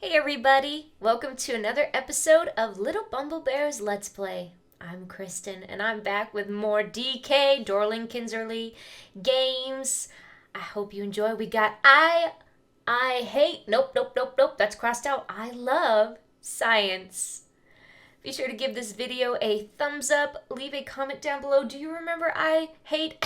Hey everybody! Welcome to another episode of Lilbumblebear's Let's Play. I'm Kristen and I'm back with more DK Dorling Kinserly games. I hope you enjoy. We got I hate nope, that's crossed out. I love science. Be sure to give this video a thumbs up, leave a comment down below. Do you remember I hate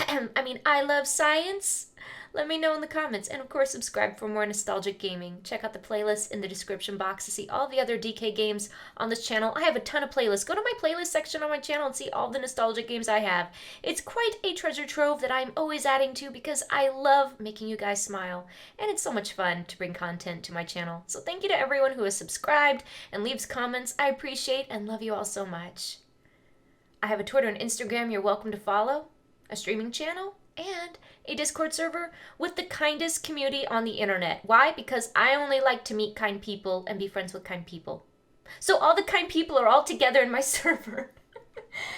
I love science? Let me know in the comments. And of course, subscribe for more nostalgic gaming. Check out the playlist in the description box to see all the other DK games on this channel. I have a ton of playlists. Go to my playlist section on my channel and see all the nostalgic games I have. It's quite a treasure trove that I'm always adding to because I love making you guys smile. And it's so much fun to bring content to my channel. So thank you to everyone who has subscribed and leaves comments. I appreciate and love you all so much. I have a Twitter and Instagram you're welcome to follow, a streaming channel, and a Discord server with the kindest community on the internet. Why? Because I only like to meet kind people and be friends with kind people. So all the kind people are all together in my server.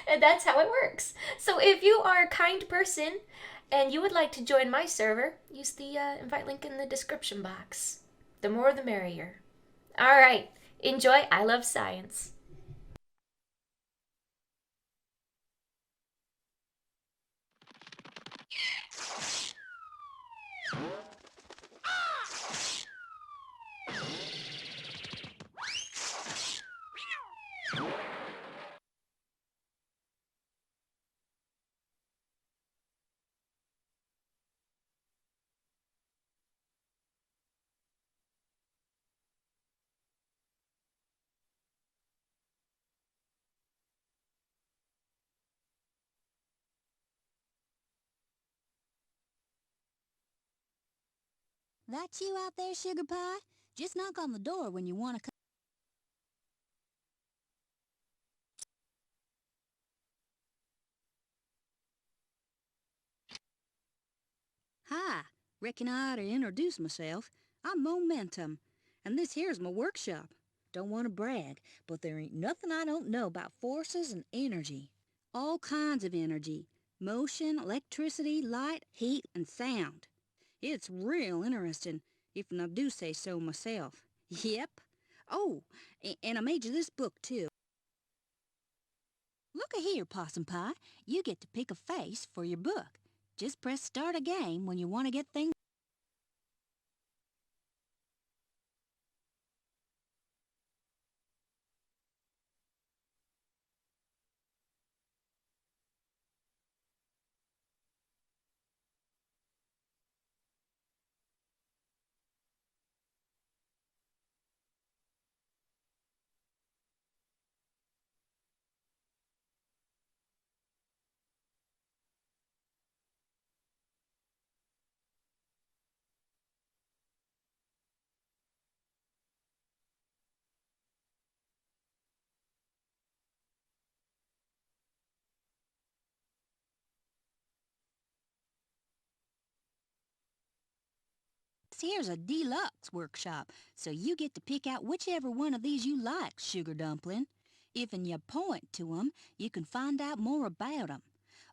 And that's how it works. So if you are a kind person and you would like to join my server, use the invite link in the description box. The more the merrier. All right, enjoy. I love science. That you out there, Sugar Pie? Just knock on the door when you want to come. Hi, reckon I ought to introduce myself. I'm Momentum, and this here's my workshop. Don't want to brag, but there ain't nothing I don't know about forces and energy. All kinds of energy. Motion, electricity, light, heat, and sound. It's real interesting, if I do say so myself. Yep. Oh, and I made you this book, too. Look here, Possum Pie. You get to pick a face for your book. Just press start a game when you want to get things. Here's a deluxe workshop, so you get to pick out whichever one of these you like, Sugar Dumpling. If and you point to 'em, you can find out more about 'em.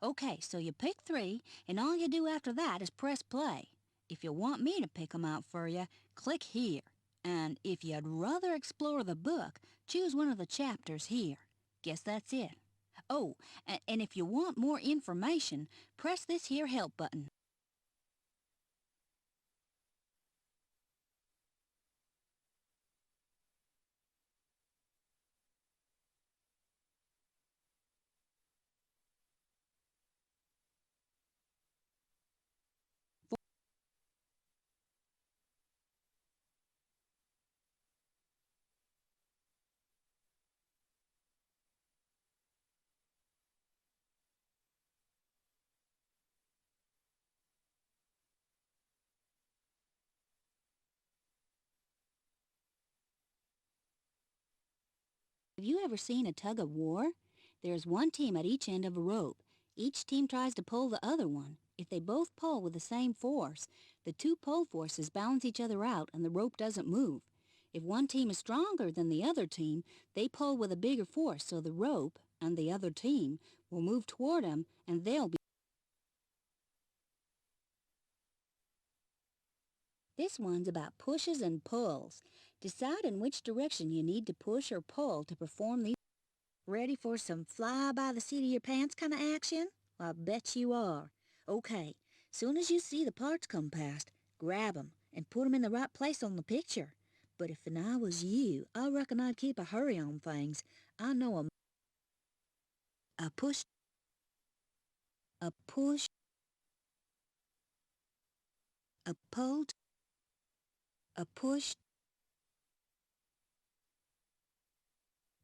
Okay, so you pick 3, and all you do after that is press play. If you want me to pick 'em out for you, click here. And if you'd rather explore the book, choose one of the chapters here. Guess that's it. Oh, and if you want more information, press this here help button. Have you ever seen a tug of war? There's one team at each end of a rope. Each team tries to pull the other one. If they both pull with the same force, the two pull forces balance each other out and the rope doesn't move. If one team is stronger than the other team, they pull with a bigger force so the rope and the other team will move toward them and they'll be. This one's about pushes and pulls. Decide in which direction you need to push or pull to perform these. Ready for some fly-by-the-seat-of-your-pants kind of action? I bet you are. Okay, soon as you see the parts come past, grab 'em and put 'em in the right place on the picture. But if I was you, I reckon I'd keep a hurry on things. I know a push, a push, a pull, a push,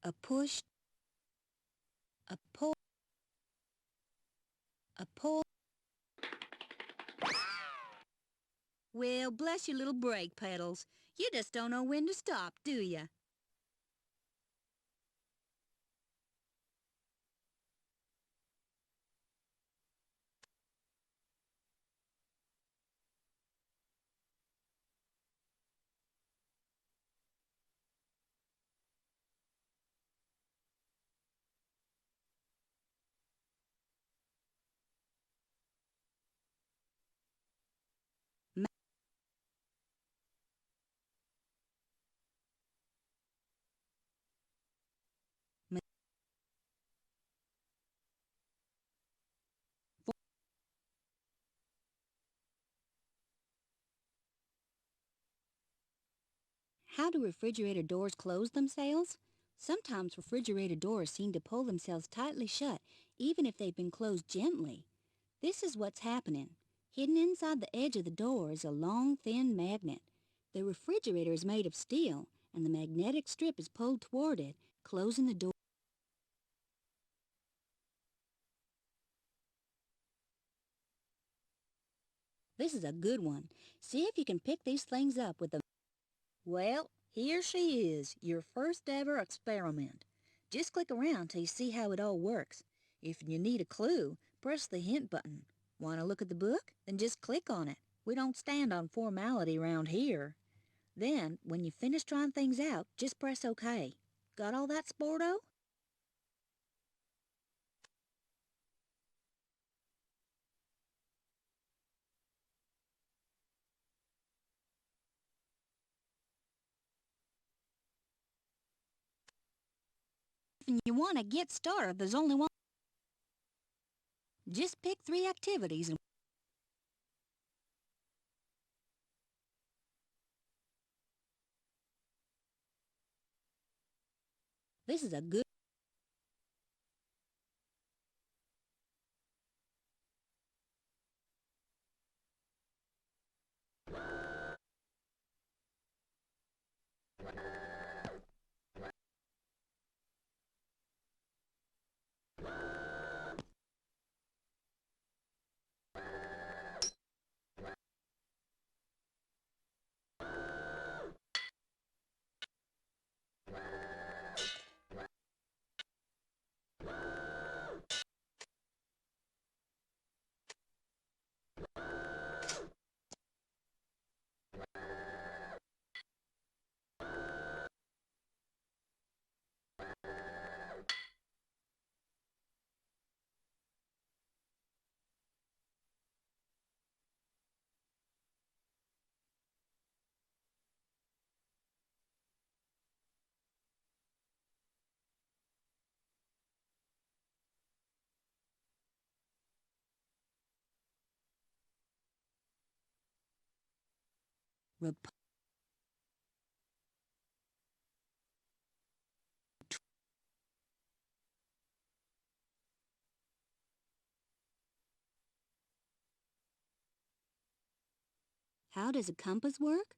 a push, a pull, a pull. Well, bless your little brake pedals. You just don't know when to stop, do ya? How do refrigerator doors close themselves? Sometimes refrigerator doors seem to pull themselves tightly shut, even if they've been closed gently. This is what's happening. Hidden inside the edge of the door is a long, thin magnet. The refrigerator is made of steel, and the magnetic strip is pulled toward it, closing the door. This is a good one. See if you can pick these things up with the... Well, here she is, your first ever experiment. Just click around till you see how it all works. If you need a clue, press the hint button. Want to look at the book? Then just click on it. We don't stand on formality around here. Then, when you finish trying things out, just press OK. Got all that, Sporto? If you want to get started, there's only one. Just pick 3 activities and... This is a good... How does a compass work?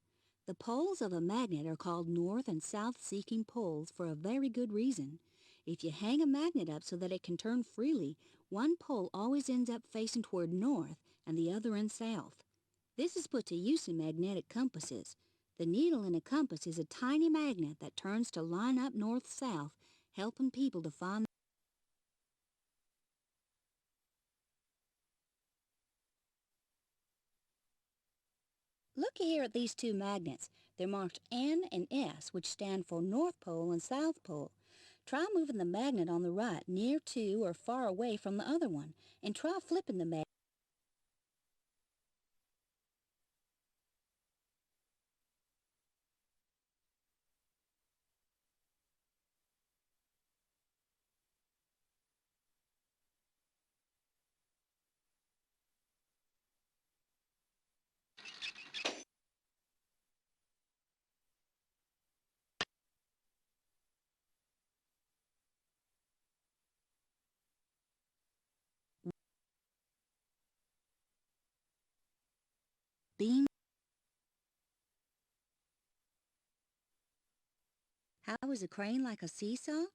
The poles of a magnet are called north and south-seeking poles for a very good reason. If you hang a magnet up so that it can turn freely, one pole always ends up facing toward north and the other in south. This is put to use in magnetic compasses. The needle in a compass is a tiny magnet that turns to line up north-south, helping people to find... Look here at these 2 magnets. They're marked N and S, which stand for North Pole and South Pole. Try moving the magnet on the right near to or far away from the other one, and try flipping the magnet. beam. How is a crane like a seesaw?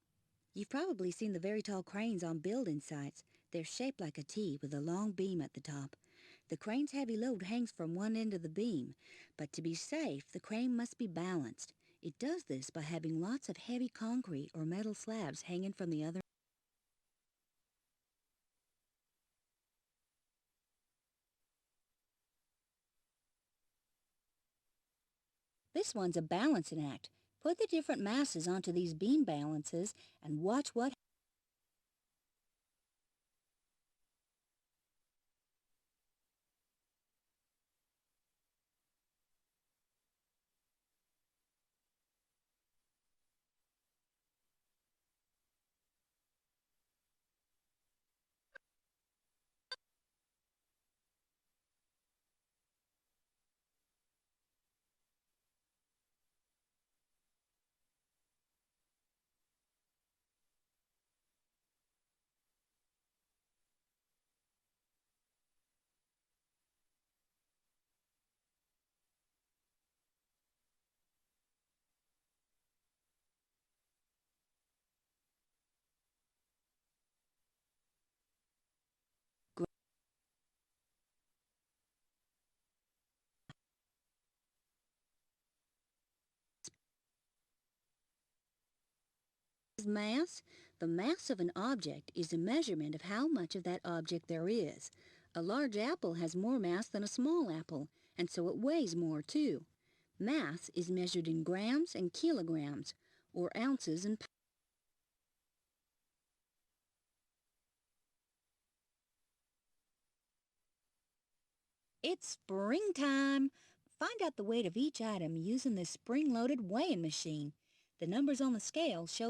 You've probably seen the very tall cranes on building sites. They're shaped like a T with a long beam at the top. The crane's heavy load hangs from one end of the beam, but to be safe, the crane must be balanced. It does this by having lots of heavy concrete or metal slabs hanging from the other. This one's a balancing act. Put the different masses onto these beam balances and watch what. Mass? The mass of an object is a measurement of how much of that object there is. A large apple has more mass than a small apple, and so it weighs more too. Mass is measured in grams and kilograms, or ounces and pounds. It's springtime! Find out the weight of each item using this spring-loaded weighing machine. The numbers on the scale show.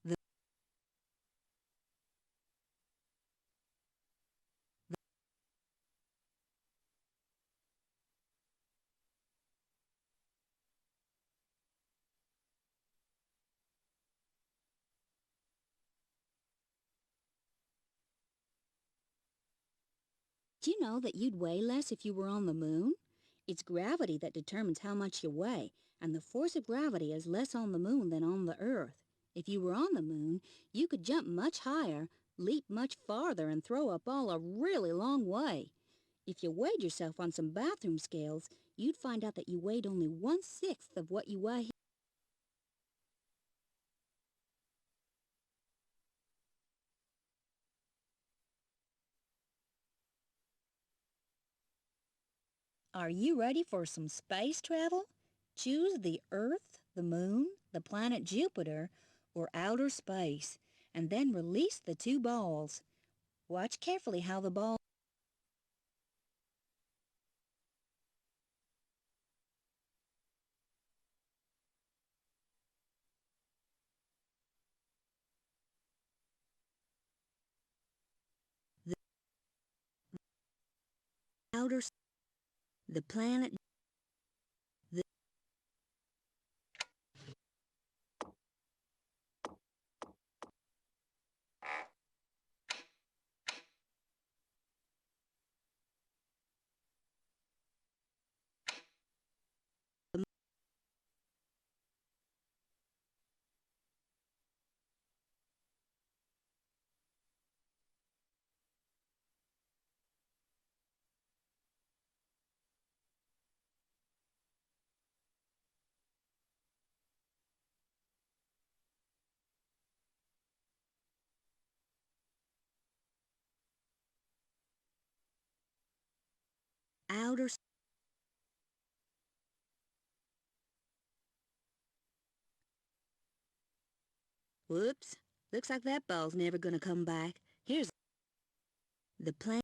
The Do you know that you'd weigh less if you were on the moon? It's gravity that determines how much you weigh, and the force of gravity is less on the moon than on the Earth. If you were on the moon, you could jump much higher, leap much farther, and throw a ball a really long way. If you weighed yourself on some bathroom scales, you'd find out that you weighed only 1/6 of what you weigh. Are you ready for some space travel? Choose the Earth, the Moon, the planet Jupiter, or outer space, and then release the two balls. Watch carefully how the ball. The outer, the planet, the outer... Whoops. Looks like that ball's never gonna come back. Here's the planet...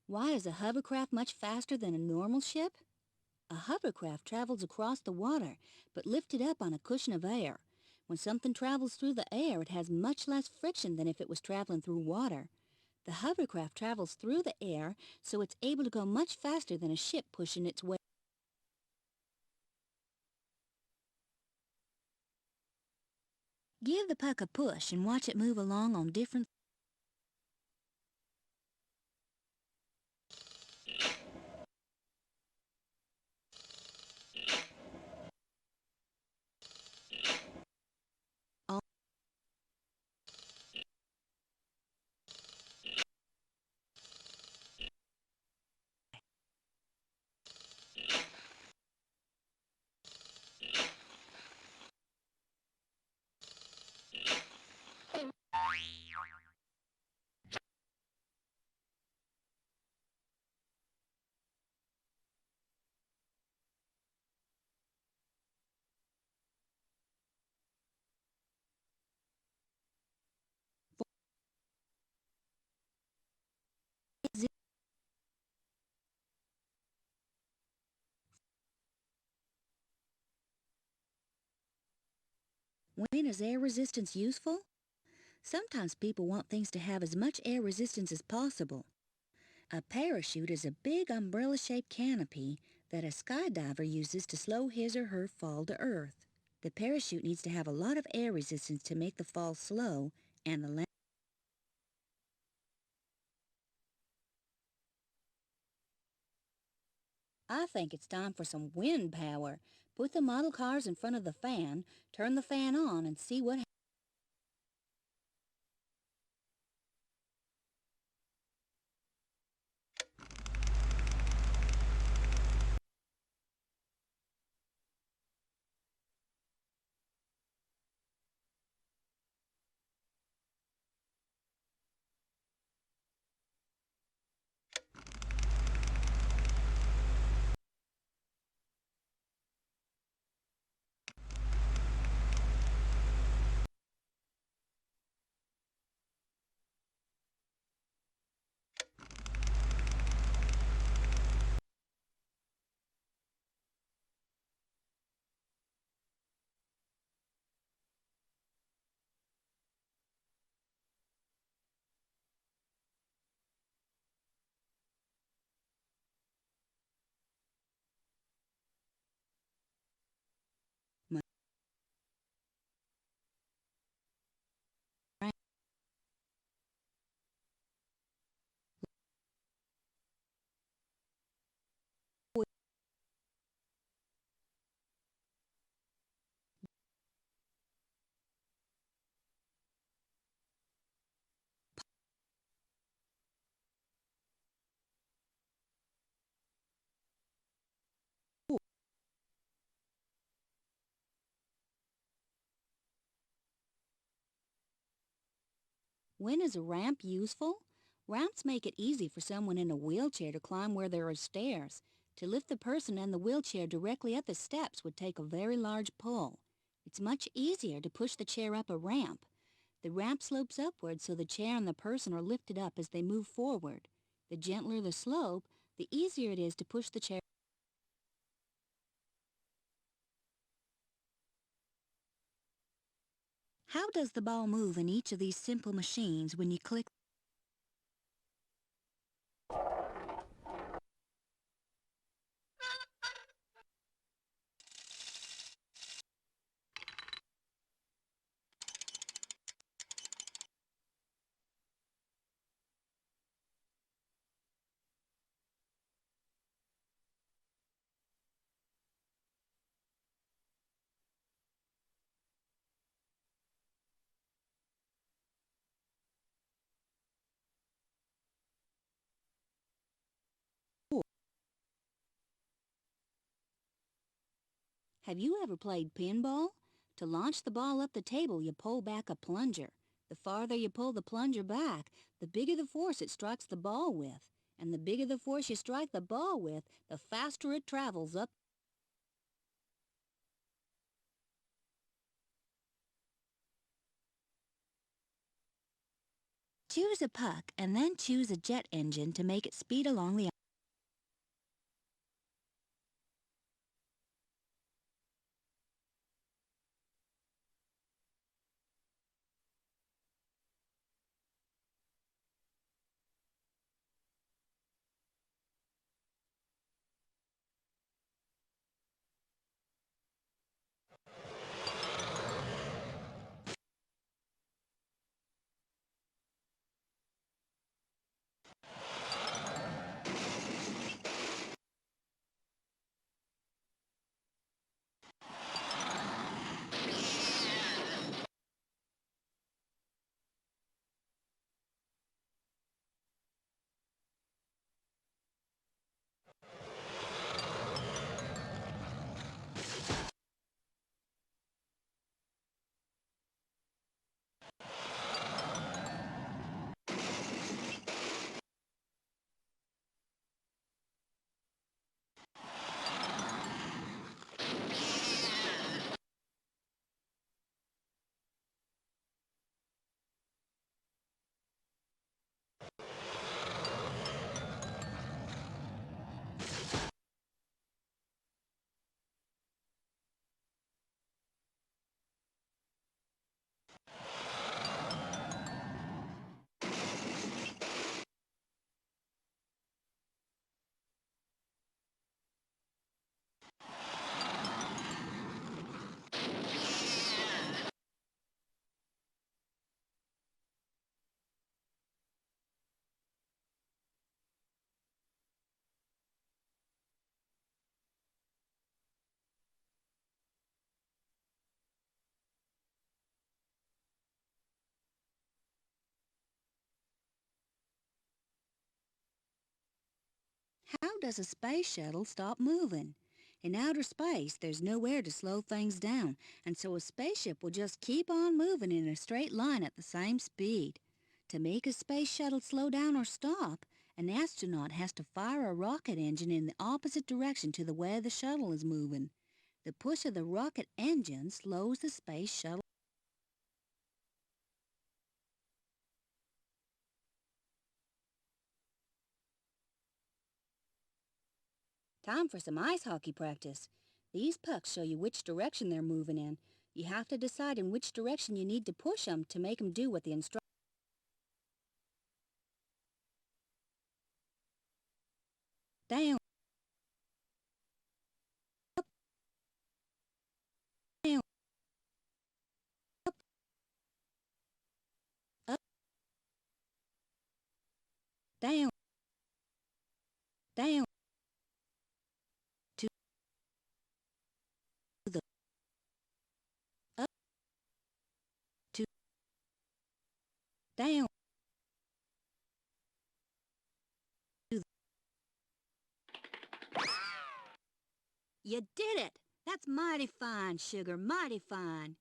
Why is a hovercraft much faster than a normal ship? A hovercraft travels across the water, but lifted up on a cushion of air. When something travels through the air, it has much less friction than if it was traveling through water. The hovercraft travels through the air, so it's able to go much faster than a ship pushing its way. Give the puck a push and watch it move along on different... When is air resistance useful? Sometimes people want things to have as much air resistance as possible. A parachute is a big umbrella-shaped canopy that a skydiver uses to slow his or her fall to earth. The parachute needs to have a lot of air resistance to make the fall slow and the land... I think it's time for some wind power. Put the model cars in front of the fan, turn the fan on, and see what happens. When is a ramp useful? Ramps make it easy for someone in a wheelchair to climb where there are stairs. To lift the person and the wheelchair directly up the steps would take a very large pull. It's much easier to push the chair up a ramp. The ramp slopes upward so the chair and the person are lifted up as they move forward. The gentler the slope, the easier it is to push the chair. How does the ball move in each of these simple machines when you click? Have you ever played pinball? To launch the ball up the table, you pull back a plunger. The farther you pull the plunger back, the bigger the force it strikes the ball with. And the bigger the force you strike the ball with, the faster it travels up. Choose a puck and then choose a jet engine to make it speed along the How does a space shuttle stop moving? In outer space, there's nowhere to slow things down, and so a spaceship will just keep on moving in a straight line at the same speed. To make a space shuttle slow down or stop, an astronaut has to fire a rocket engine in the opposite direction to the way the shuttle is moving. The push of the rocket engine slows the space shuttle. Time for some ice hockey practice. These pucks show you which direction they're moving in. You have to decide in which direction you need to push them to make them do what the instructor. Down, down, up, down, down, to the up, to down, to the. You did it! That's mighty fine, Sugar, mighty fine.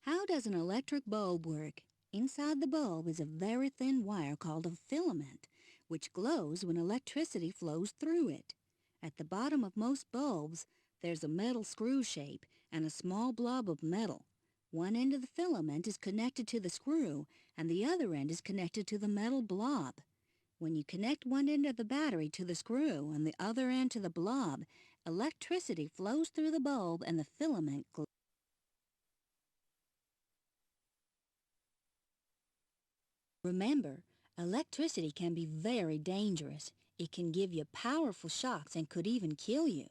How does an electric bulb work? Inside the bulb is a very thin wire called a filament, which glows when electricity flows through it. At the bottom of most bulbs, there's a metal screw shape and a small blob of metal. One end of the filament is connected to the screw, and the other end is connected to the metal blob. When you connect one end of the battery to the screw and the other end to the blob, electricity flows through the bulb and the filament glows. Remember, electricity can be very dangerous. It can give you powerful shocks and could even kill you.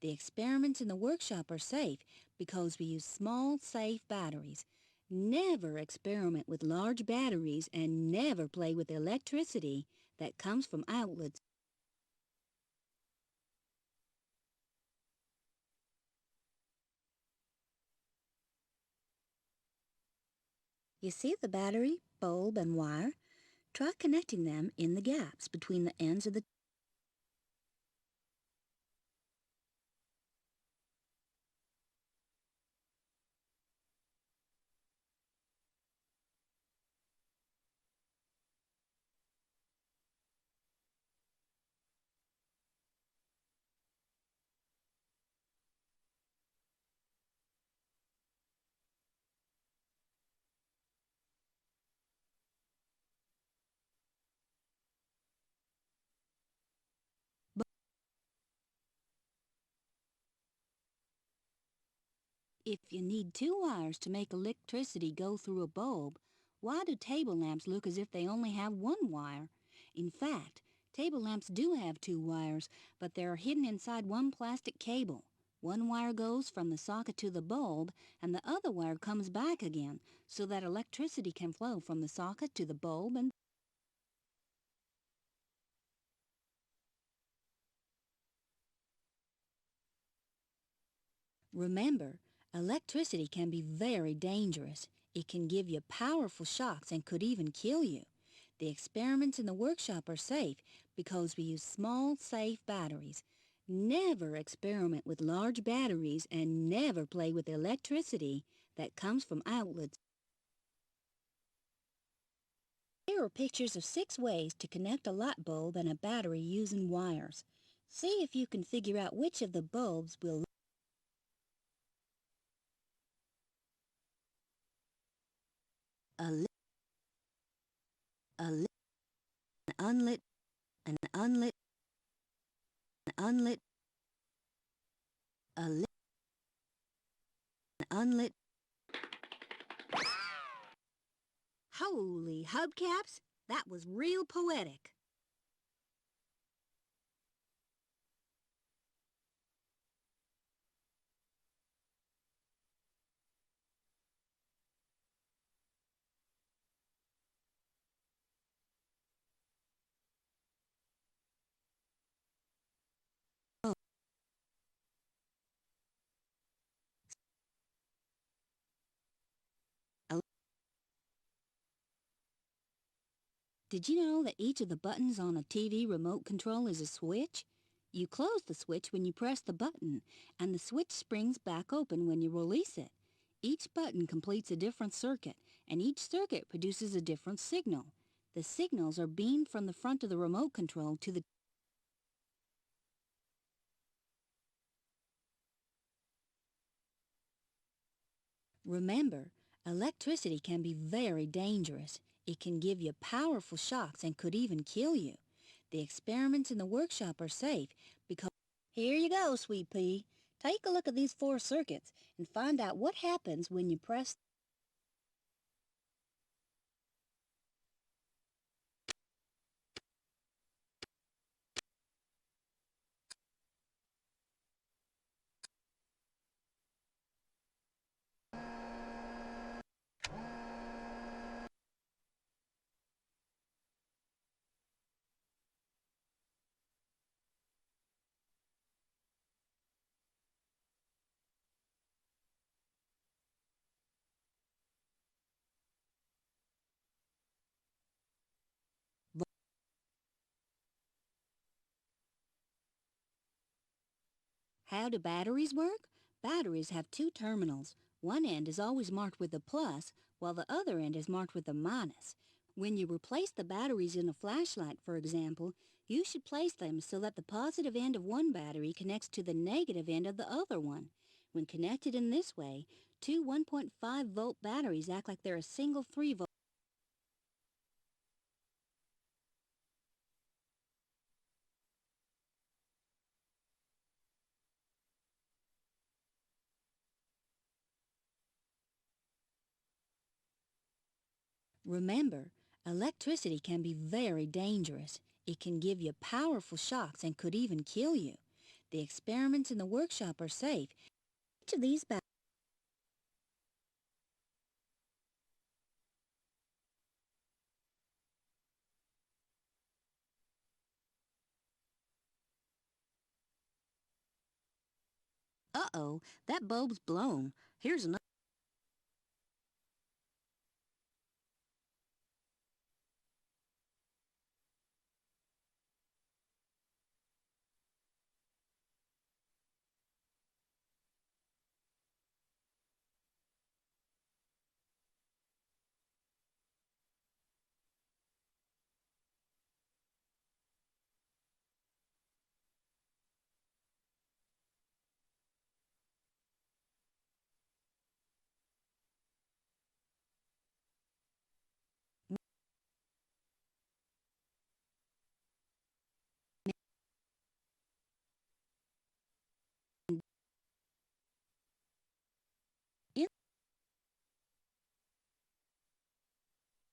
The experiments in the workshop are safe because we use small, safe batteries. Never experiment with large batteries and never play with electricity that comes from outlets. You see the battery, bulb, and wire? Try connecting them in the gaps between the ends of the If you need two wires to make electricity go through a bulb, why do table lamps look as if they only have one wire? In fact, table lamps do have two wires, but they are hidden inside one plastic cable. One wire goes from the socket to the bulb, and the other wire comes back again, so that electricity can flow from the socket to the bulb and remember, electricity can be very dangerous. It can give you powerful shocks and could even kill you. The experiments in the workshop are safe because we use small, safe batteries. Never experiment with large batteries and never play with electricity that comes from outlets. Here are pictures of 6 ways to connect a light bulb and a battery using wires. See if you can figure out which of the bulbs will a lit, a lit, an unlit, an unlit, an unlit, a lit, an unlit. Holy hubcaps! That was real poetic. Did you know that each of the buttons on a TV remote control is a switch? You close the switch when you press the button, and the switch springs back open when you release it. Each button completes a different circuit, and each circuit produces a different signal. The signals are beamed from the front of the remote control to the Remember, electricity can be very dangerous. It can give you powerful shocks and could even kill you. The experiments in the workshop are safe because... Here you go, sweet pea. Take a look at these 4 circuits and find out what happens when you press... How do batteries work? Batteries have 2 terminals. One end is always marked with a plus, while the other end is marked with a minus. When you replace the batteries in a flashlight, for example, you should place them so that the positive end of one battery connects to the negative end of the other one. When connected in this way, Two 1.5-volt batteries act like they're a single 3-volt. Remember, electricity can be very dangerous. It can give you powerful shocks and could even kill you. The experiments in the workshop are safe. Each of these batteries. Uh-oh, that bulb's blown. Here's another.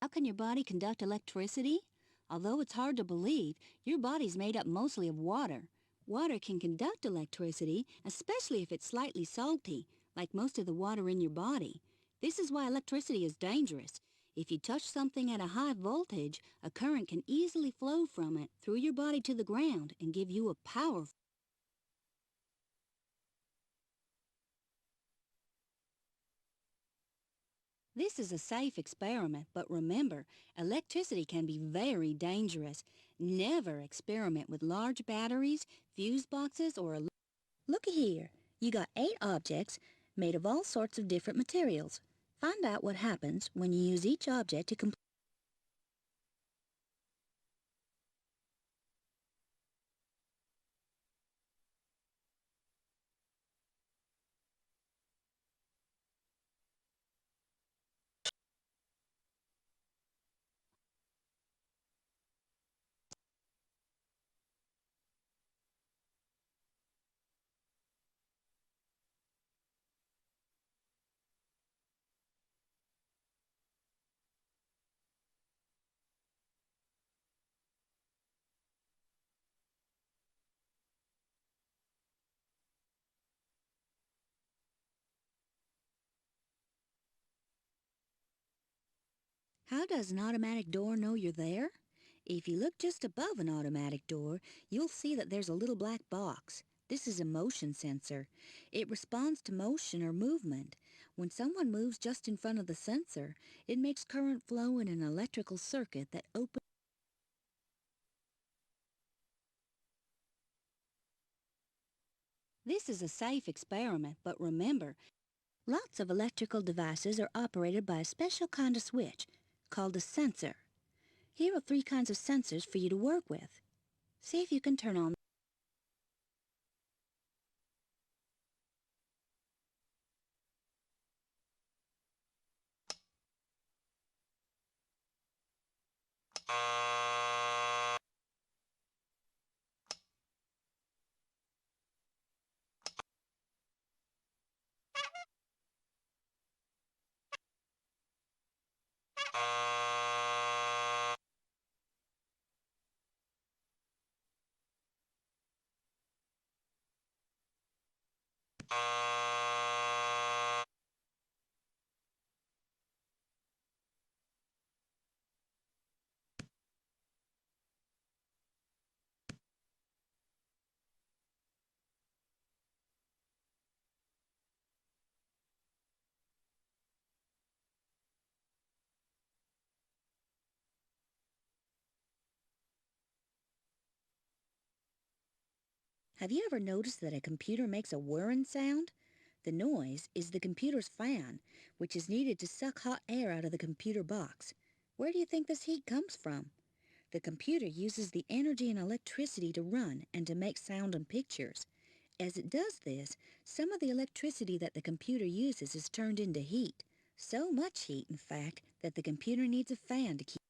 How can your body conduct electricity? Although it's hard to believe, your body's made up mostly of water. Water can conduct electricity, especially if it's slightly salty, like most of the water in your body. This is why electricity is dangerous. If you touch something at a high voltage, a current can easily flow from it through your body to the ground and give you a powerful. This is a safe experiment, but remember, electricity can be very dangerous. Never experiment with large batteries, fuse boxes, or a... Looky here. You got 8 objects made of all sorts of different materials. Find out what happens when you use each object to complete. How does an automatic door know you're there? If you look just above an automatic door, you'll see that there's a little black box. This is a motion sensor. It responds to motion or movement. When someone moves just in front of the sensor, it makes current flow in an electrical circuit that opens. This is a safe experiment, but remember, lots of electrical devices are operated by a special kind of switch called a sensor. Here are 3 kinds of sensors for you to work with. See if you can turn on. Have you ever noticed that a computer makes a whirring sound? The noise is the computer's fan, which is needed to suck hot air out of the computer box. Where do you think this heat comes from? The computer uses the energy and electricity to run and to make sound and pictures. As it does this, some of the electricity that the computer uses is turned into heat. So much heat, in fact, that the computer needs a fan to keep.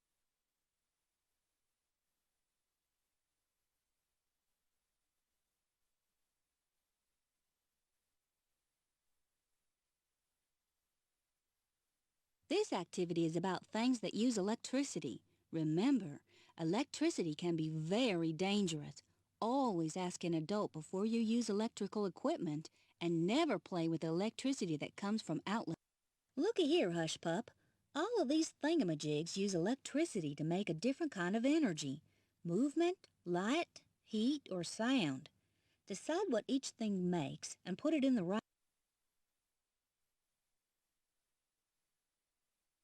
This activity is about things that use electricity. Remember, electricity can be very dangerous. Always ask an adult before you use electrical equipment and never play with electricity that comes from outlets. Looky here, Hush Pup. All of these thingamajigs use electricity to make a different kind of energy. Movement, light, heat, or sound. Decide what each thing makes and put it in the right.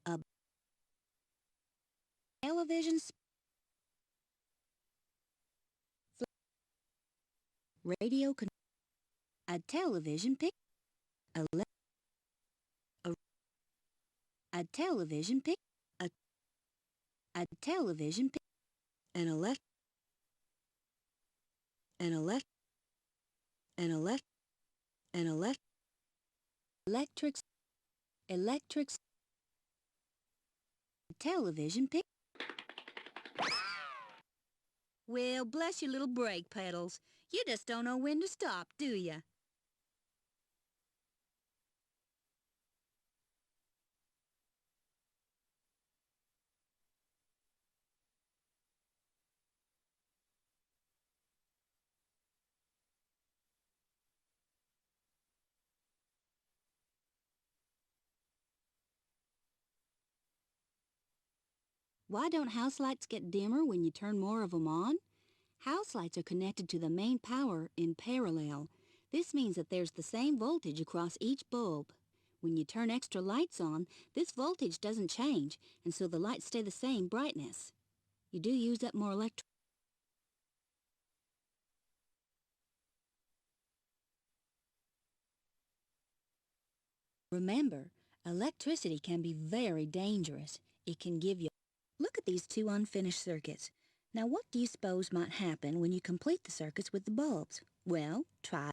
A television, radio, a television pic, a, a, a television pic, a, a television pic, an elect, an elect, an elect, an elect, electric, electric, television pic. Well, bless your little brake pedals. You just don't know when to stop, do ya? Why don't house lights get dimmer when you turn more of them on? House lights are connected to the main power in parallel. This means that there's the same voltage across each bulb. When you turn extra lights on, this voltage doesn't change, and so the lights stay the same brightness. You do use up more electricity. Remember, electricity can be very dangerous. It can give you... Look at these two unfinished circuits. Now what do you suppose might happen when you complete the circuits with the bulbs? Well, try.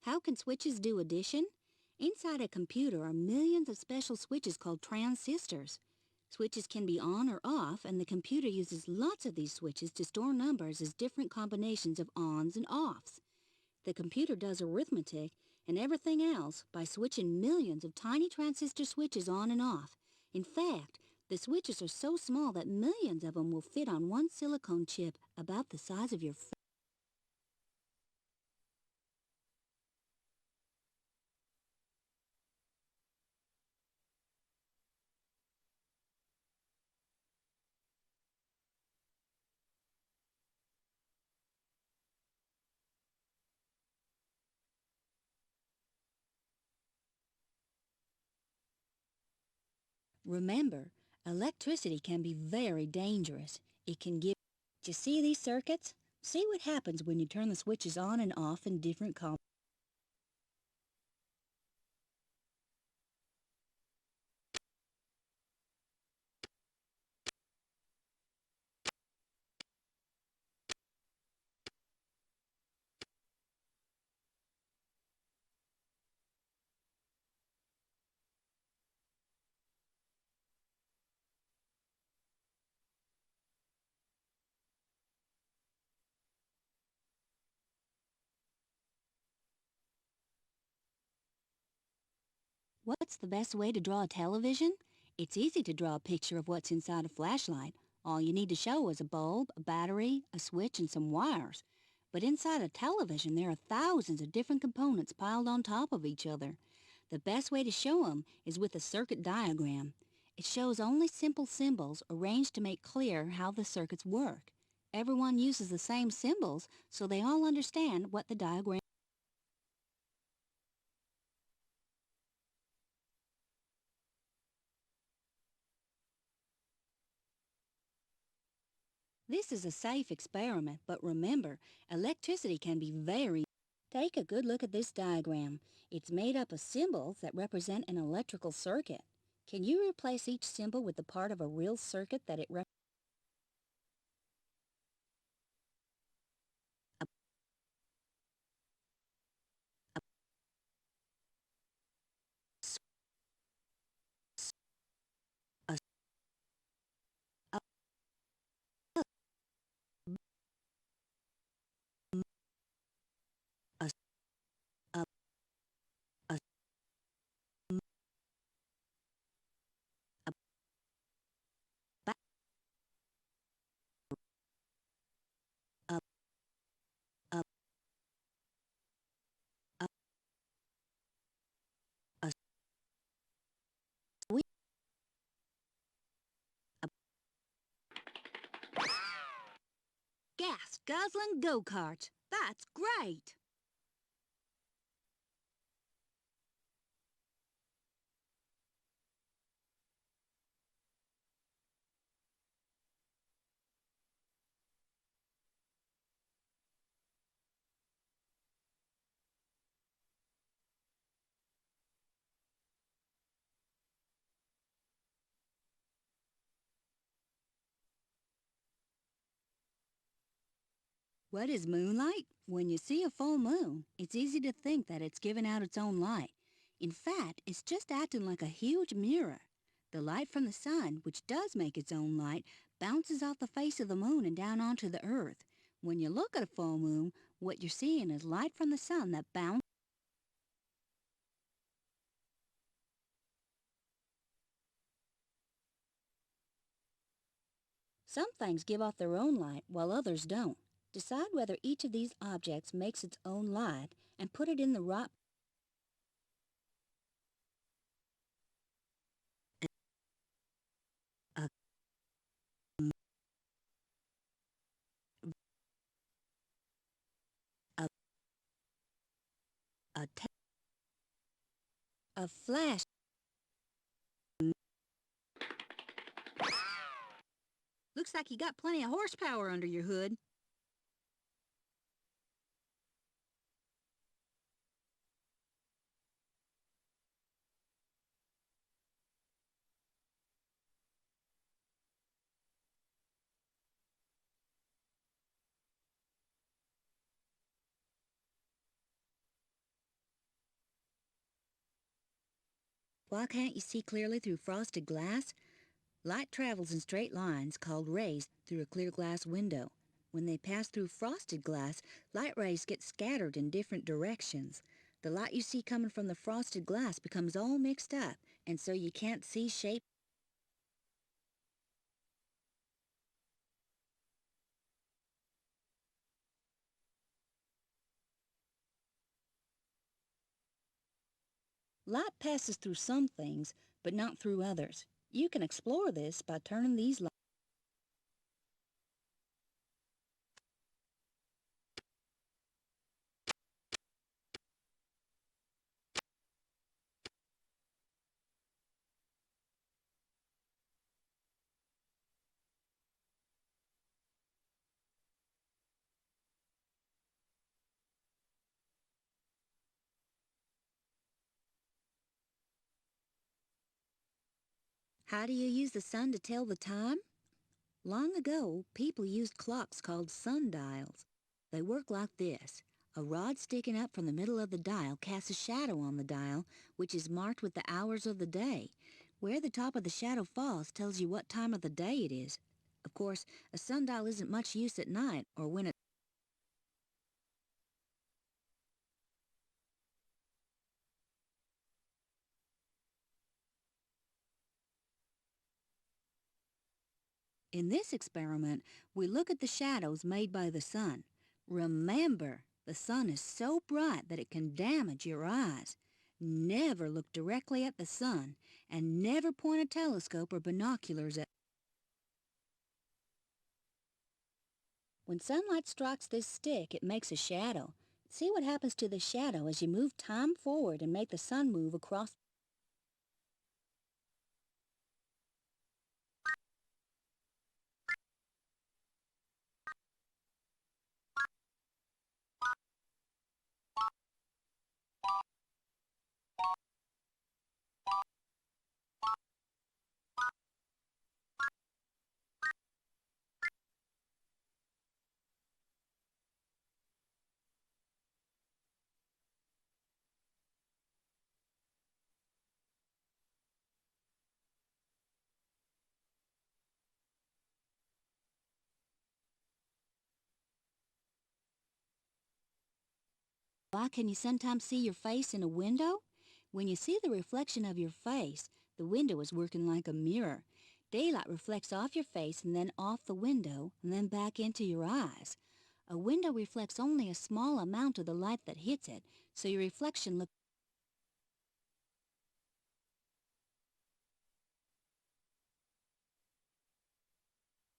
How can switches do addition? Inside a computer are millions of special switches called transistors. Switches can be on or off, and the computer uses lots of these switches to store numbers as different combinations of ons and offs. The computer does arithmetic and everything else by switching millions of tiny transistor switches on and off. In fact, the switches are so small that millions of them will fit on one silicone chip about the size of your face. Remember, electricity can be very dangerous. It can give... Do you see these circuits? See what happens when you turn the switches on and off in different combinations. What's the best way to draw a television? It's easy to draw a picture of what's inside a flashlight. All you need to show is a bulb, a battery, a switch, and some wires. But inside a television, there are thousands of different components piled on top of each other. The best way to show them is with a circuit diagram. It shows only simple symbols arranged to make clear how the circuits work. Everyone uses the same symbols, so they all understand what the diagram. This is a safe experiment, but remember, electricity can be very. Take a good look at this diagram. It's made up of symbols that represent an electrical circuit. Can you replace each symbol with the part of a real circuit that it represents? A, a, a, a, a, a, a, a, a, a, sweet, a gas guzzling go-kart. That's great! What is moonlight? When you see a full moon, it's easy to think that it's giving out its own light. In fact, it's just acting like a huge mirror. The light from the sun, which does make its own light, bounces off the face of the moon and down onto the earth. When you look at a full moon, what you're seeing is light from the sun that bounces. Some things give off their own light while others don't. Decide whether each of these objects makes its own light and put it in the right. A, a, a, a flash. Looks like you got plenty of horsepower under your hood. Why can't you see clearly through frosted glass? Light travels in straight lines, called rays, through a clear glass window. When they pass through frosted glass, light rays get scattered in different directions. The light you see coming from the frosted glass becomes all mixed up, and so you can't see shape. Light passes through some things, but not through others. You can explore this by turning these lights. How do you use the sun to tell the time? Long ago, people used clocks called sundials. They work like this. A rod sticking up from the middle of the dial casts a shadow on the dial, which is marked with the hours of the day. Where the top of the shadow falls tells you what time of the day it is. Of course, a sundial isn't much use at night or when it. In this experiment, we look at the shadows made by the sun. Remember, the sun is so bright that it can damage your eyes. Never look directly at the sun, and never point a telescope or binoculars at. When sunlight strikes this stick, it makes a shadow. See what happens to the shadow as you move time forward and make the sun move across. Why can you sometimes see your face in a window? When you see the reflection of your face, the window is working like a mirror. Daylight reflects off your face and then off the window and then back into your eyes. A window reflects only a small amount of the light that hits it, so your reflection looks.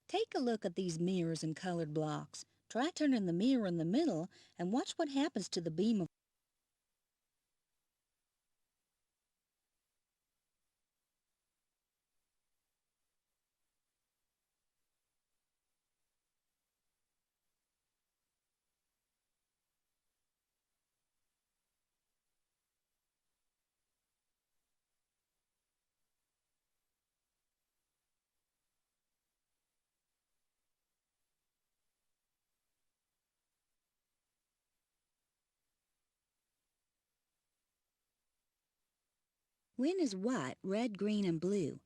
Take a look at these mirrors and colored blocks. Try turning the mirror in the middle and watch what happens to the beam of. Wind is white, red, green, and blue.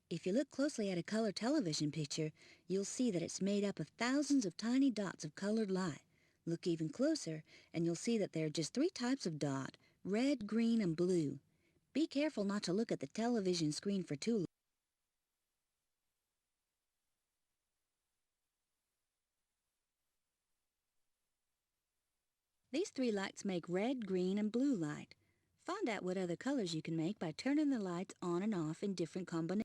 If you look closely at a color television picture, you'll see that it's made up of thousands of tiny dots of colored light. Look even closer, and you'll see that there are just 3 types of dot: red, green, and blue. Be careful not to look at the television screen for too long. These 3 lights make red, green, and blue light. Find out what other colors you can make by turning the lights on and off in different combinations.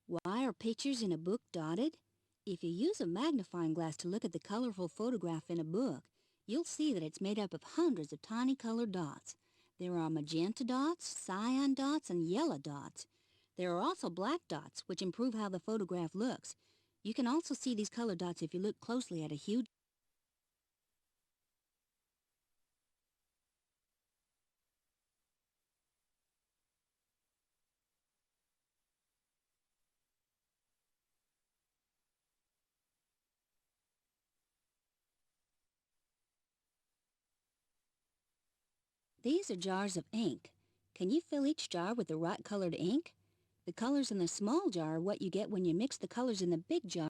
Why are pictures in a book dotted? If you use a magnifying glass to look at the colorful photograph in a book, you'll see that it's made up of hundreds of tiny colored dots. There are magenta dots, cyan dots, and yellow dots. There are also black dots, which improve how the photograph looks. You can also see these colored dots if you look closely at a huge. These are jars of ink. Can you fill each jar with the right colored ink? The colors in the small jar are what you get when you mix the colors in the big jar.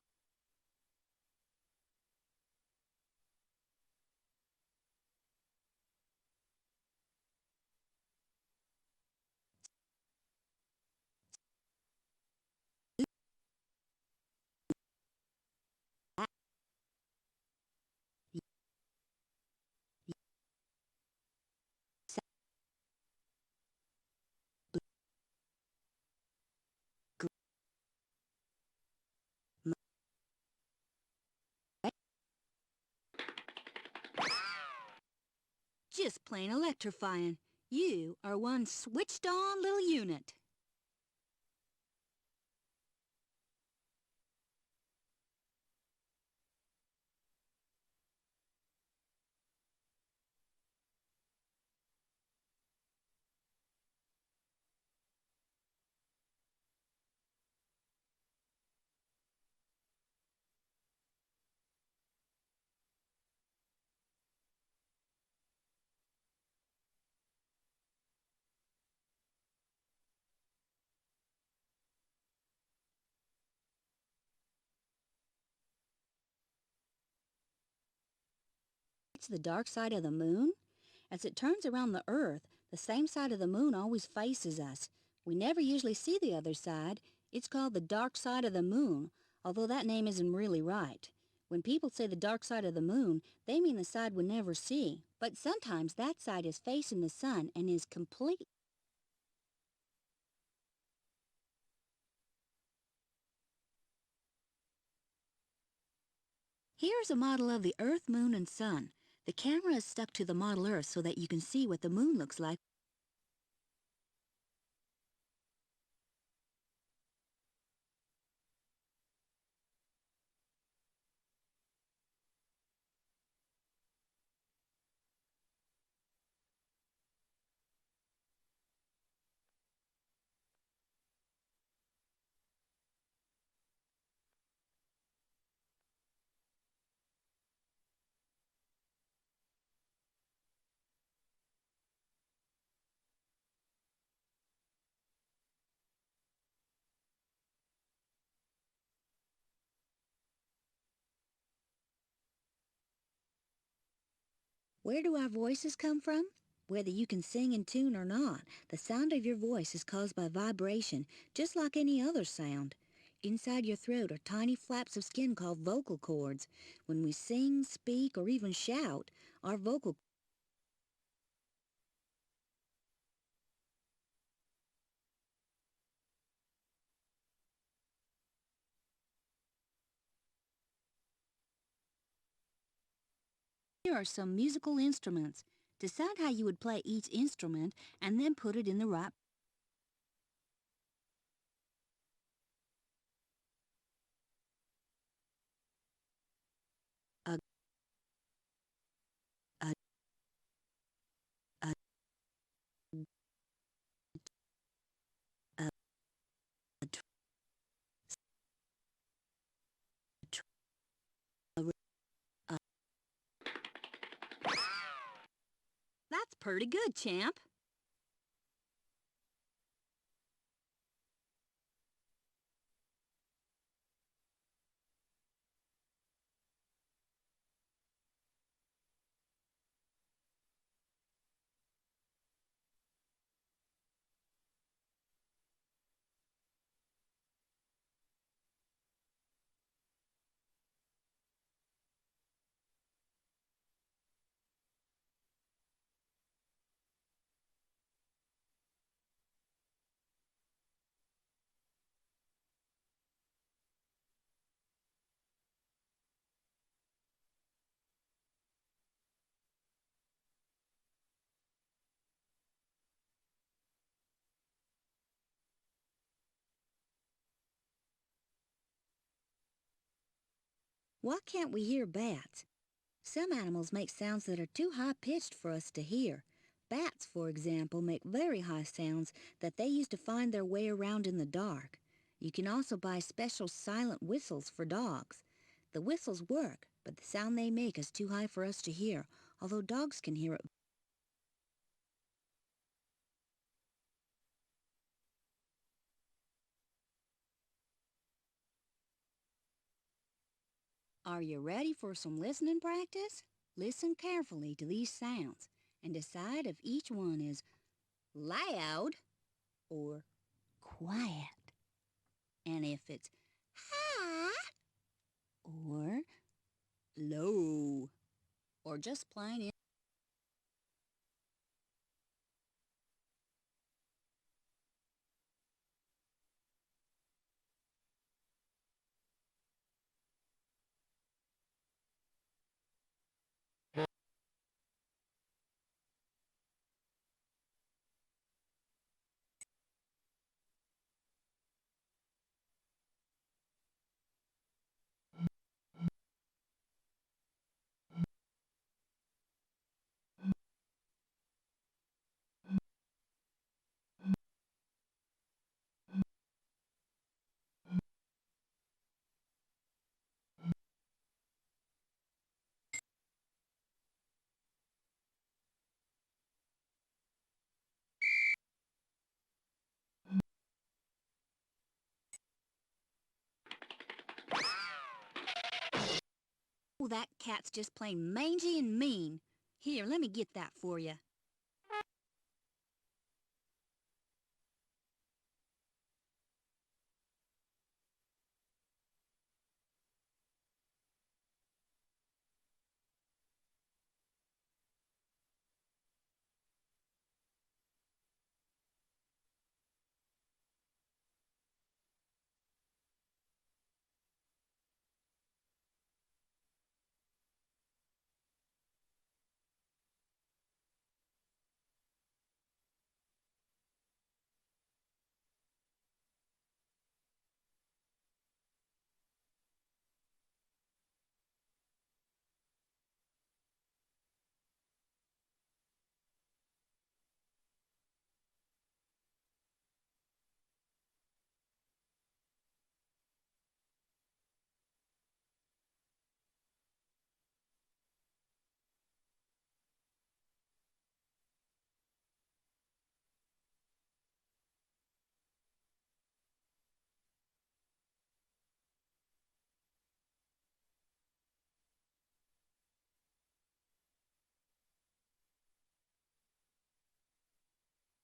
Just plain electrifying. You are one switched-on little unit. What's the dark side of the moon? As it turns around the Earth, the same side of the moon always faces us. We never usually see the other side. It's called the dark side of the moon, although that name isn't really right. When people say the dark side of the moon, they mean the side we never see. But sometimes that side is facing the sun and is complete. Here's a model of the Earth, moon, and sun. The camera is stuck to the model Earth so that you can see what the moon looks like. Where do our voices come from? Whether you can sing in tune or not, the sound of your voice is caused by vibration, just like any other sound. Inside your throat are tiny flaps of skin called vocal cords. When we sing, speak, or even shout, our vocal Here are some musical instruments. Decide how you would play each instrument and then put it in the right. A, a, a, a, a, tr- tr- a. That's pretty good, champ. Why can't we hear bats? Some animals make sounds that are too high-pitched for us to hear. Bats, for example, make very high sounds that they use to find their way around in the dark. You can also buy special silent whistles for dogs. The whistles work, but the sound they make is too high for us to hear, although dogs can hear it. Are you ready for some listening practice? Listen carefully to these sounds and decide if each one is loud or quiet. And if it's high or low or just plain. Oh, that cat's just plain mangy and mean. Here, let me get that for you.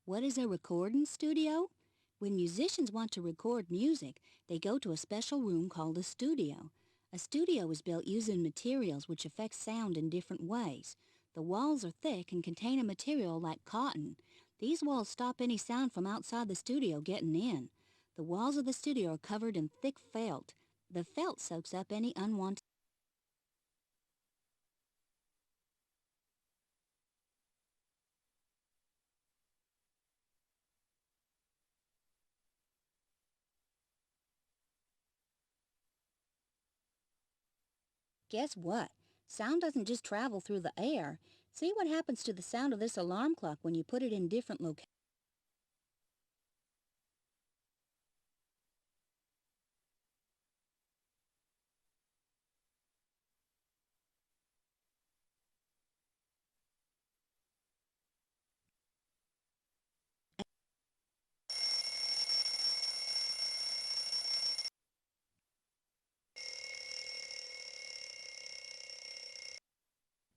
What is a recording studio? When musicians want to record music, they go to a special room called a studio. A studio is built using materials which affect sound in different ways. The walls are thick and contain a material like cotton. These walls stop any sound from outside the studio getting in. The walls of the studio are covered in thick felt. The felt soaks up any unwanted. Guess what? Sound doesn't just travel through the air. See what happens to the sound of this alarm clock when you put it in different locations.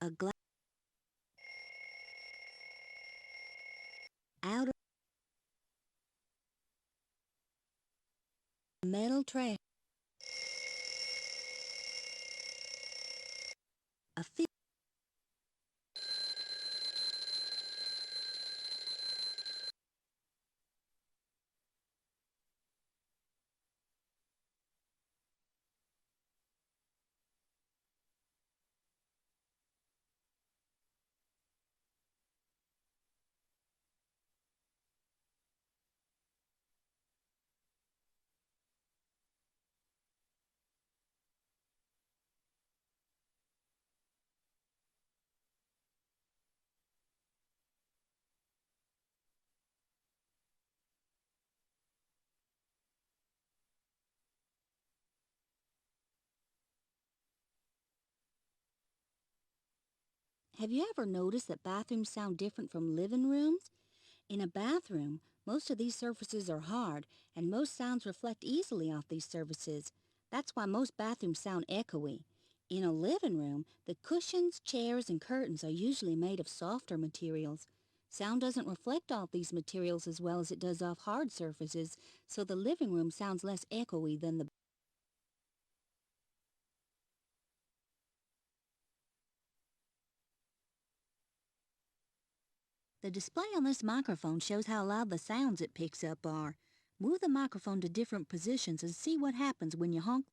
A glass out of a metal tray. A fi- Have you ever noticed that bathrooms sound different from living rooms? In a bathroom, most of these surfaces are hard, and most sounds reflect easily off these surfaces. That's why most bathrooms sound echoey. In a living room, the cushions, chairs, and curtains are usually made of softer materials. Sound doesn't reflect off these materials as well as it does off hard surfaces, so the living room sounds less echoey than the. The display on this microphone shows how loud the sounds it picks up are. Move the microphone to different positions and see what happens when you honk.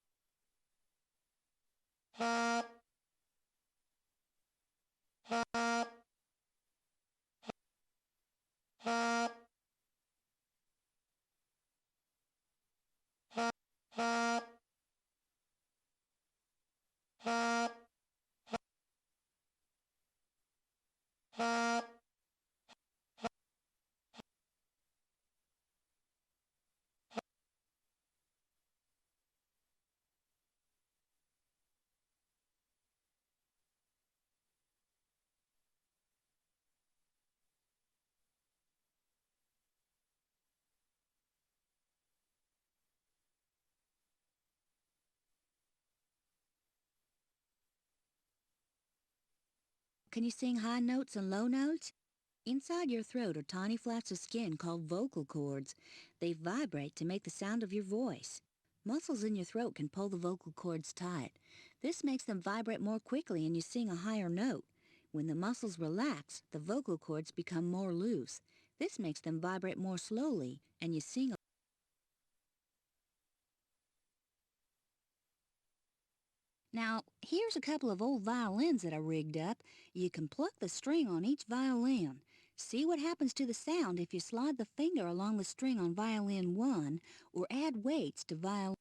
Can you sing high notes and low notes? Inside your throat are tiny flaps of skin called vocal cords. They vibrate to make the sound of your voice. Muscles in your throat can pull the vocal cords tight. This makes them vibrate more quickly and you sing a higher note. When the muscles relax, the vocal cords become more loose. This makes them vibrate more slowly and you sing. Now, here's a couple of old violins that I rigged up. You can pluck the string on each violin. See what happens to the sound if you slide the finger along the string on violin 1 or add weights to violin.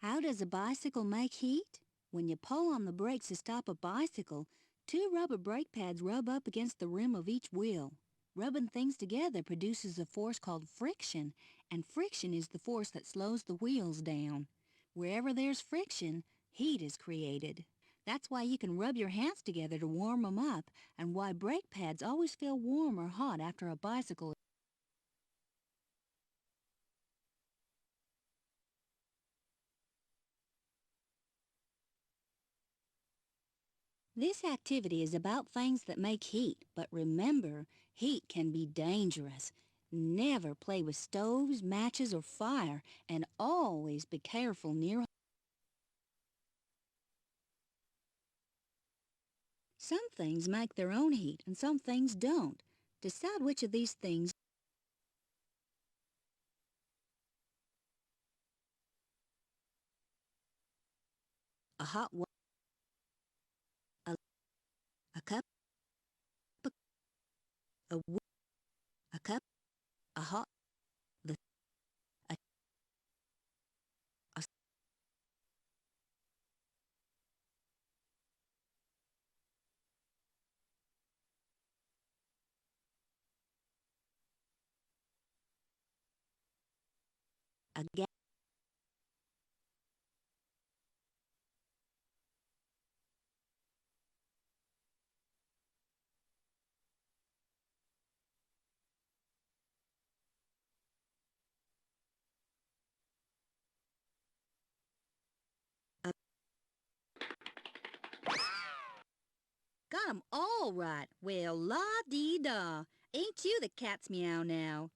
How does a bicycle make heat? When you pull on the brakes to stop a bicycle, two rubber brake pads rub up against the rim of each wheel. Rubbing things together produces a force called friction, and friction is the force that slows the wheels down. Wherever there's friction, heat is created. That's why you can rub your hands together to warm them up, and why brake pads always feel warm or hot after a bicycle. This activity is about things that make heat, but remember, heat can be dangerous. Never play with stoves, matches, or fire, and always be careful near. Some things make their own heat and some things don't. Decide which of these things. A hot water, a cup, a wood, a cup, a hot, the, a, a, a gas. Got 'em all right. Well, la-dee-da. Ain't you the cat's meow now?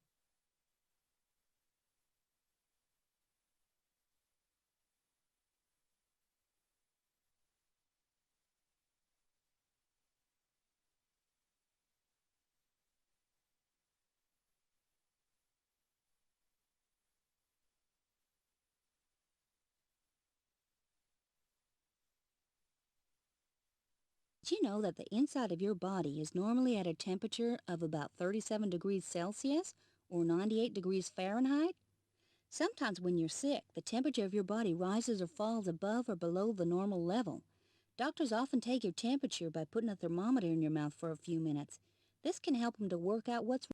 Did you know that the inside of your body is normally at a temperature of about 37 degrees Celsius? or 98 degrees Fahrenheit? Sometimes when you're sick, the temperature of your body rises or falls above or below the normal level. Doctors often take your temperature by putting a thermometer in your mouth for a few minutes. This can help them to work out what's wrong.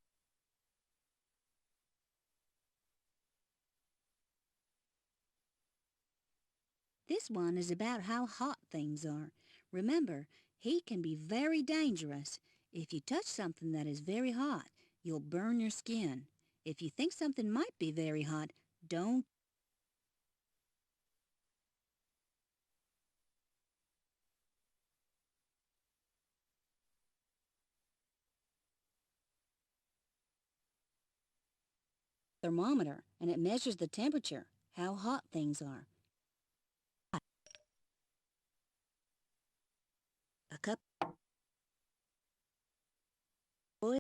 This one is about how hot things are. Remember, heat can be very dangerous. If you touch something that is very hot, you'll burn your skin. If you think something might be very hot, don't. Thermometer, and it measures the temperature, how hot things are. A cup of oil,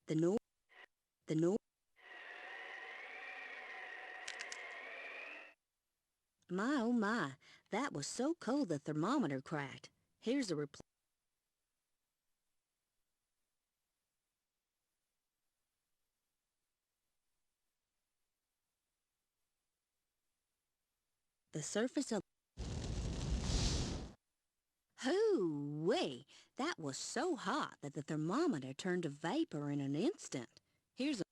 the no, the no. My oh my, that was so cold the thermometer cracked. Here's a reply. The surface of. Hoo-wee! That was so hot that the thermometer turned to vapor in an instant. Here's a.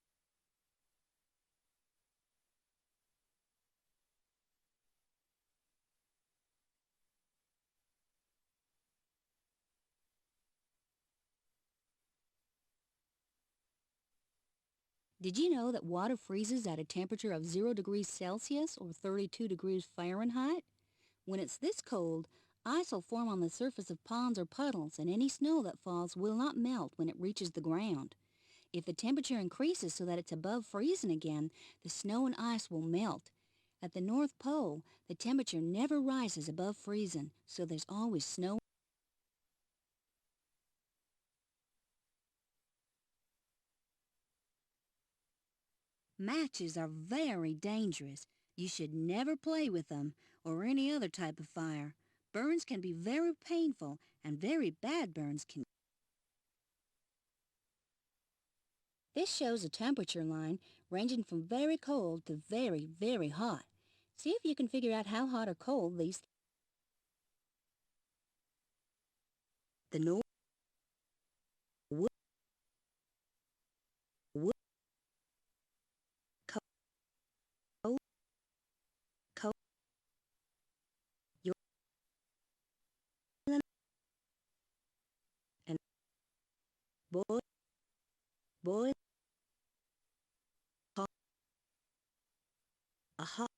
Did you know that water freezes at a temperature of 0 degrees Celsius or 32 degrees Fahrenheit? When it's this cold, ice will form on the surface of ponds or puddles, and any snow that falls will not melt when it reaches the ground. If the temperature increases so that it's above freezing again, the snow and ice will melt. At the North Pole, the temperature never rises above freezing, so there's always snow. Matches are very dangerous. You should never play with them or any other type of fire. Burns can be very painful, and very bad burns can. This shows a temperature line ranging from very cold to very, very hot. See if you can figure out how hot or cold these. The North wood, wood, cold, cold, your and boy, boy, hot, a hot.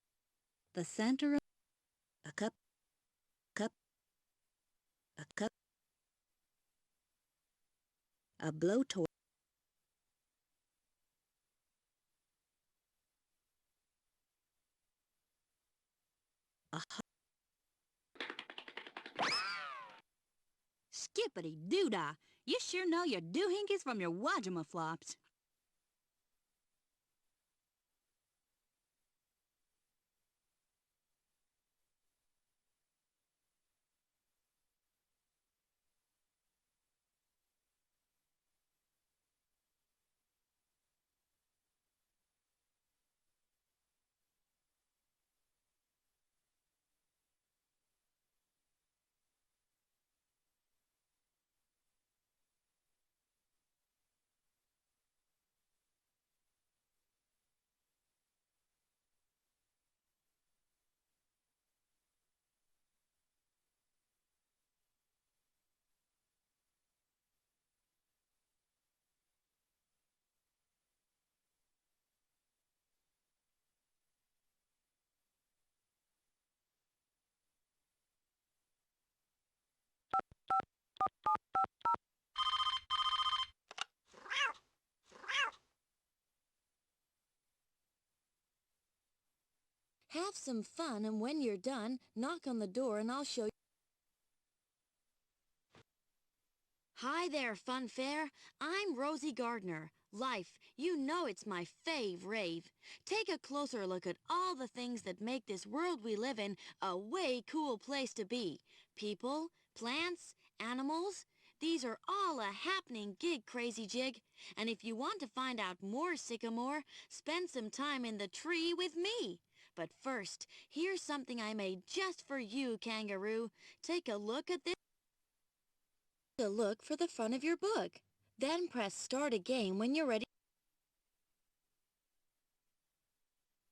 The center of a cup, cup, a cup, a blowtorch, a hot. Skippity doodah! You sure know your doohinkies from your wajima flops. Have some fun, and when you're done, knock on the door and I'll show you. Hi there, Fun Fair. I'm Rosie Gardner. Life, you know it's my rave. Take a closer look at all the things that make this world we live in a way cool place to be. People, plants, animals. These are all a happening gig, Crazy Jig. And if you want to find out more, Sycamore, spend some time in the tree with me. But first, here's something I made just for you, Kangaroo. Take a look at this. Take a look for the front of your book. Then press Start a Game when you're ready.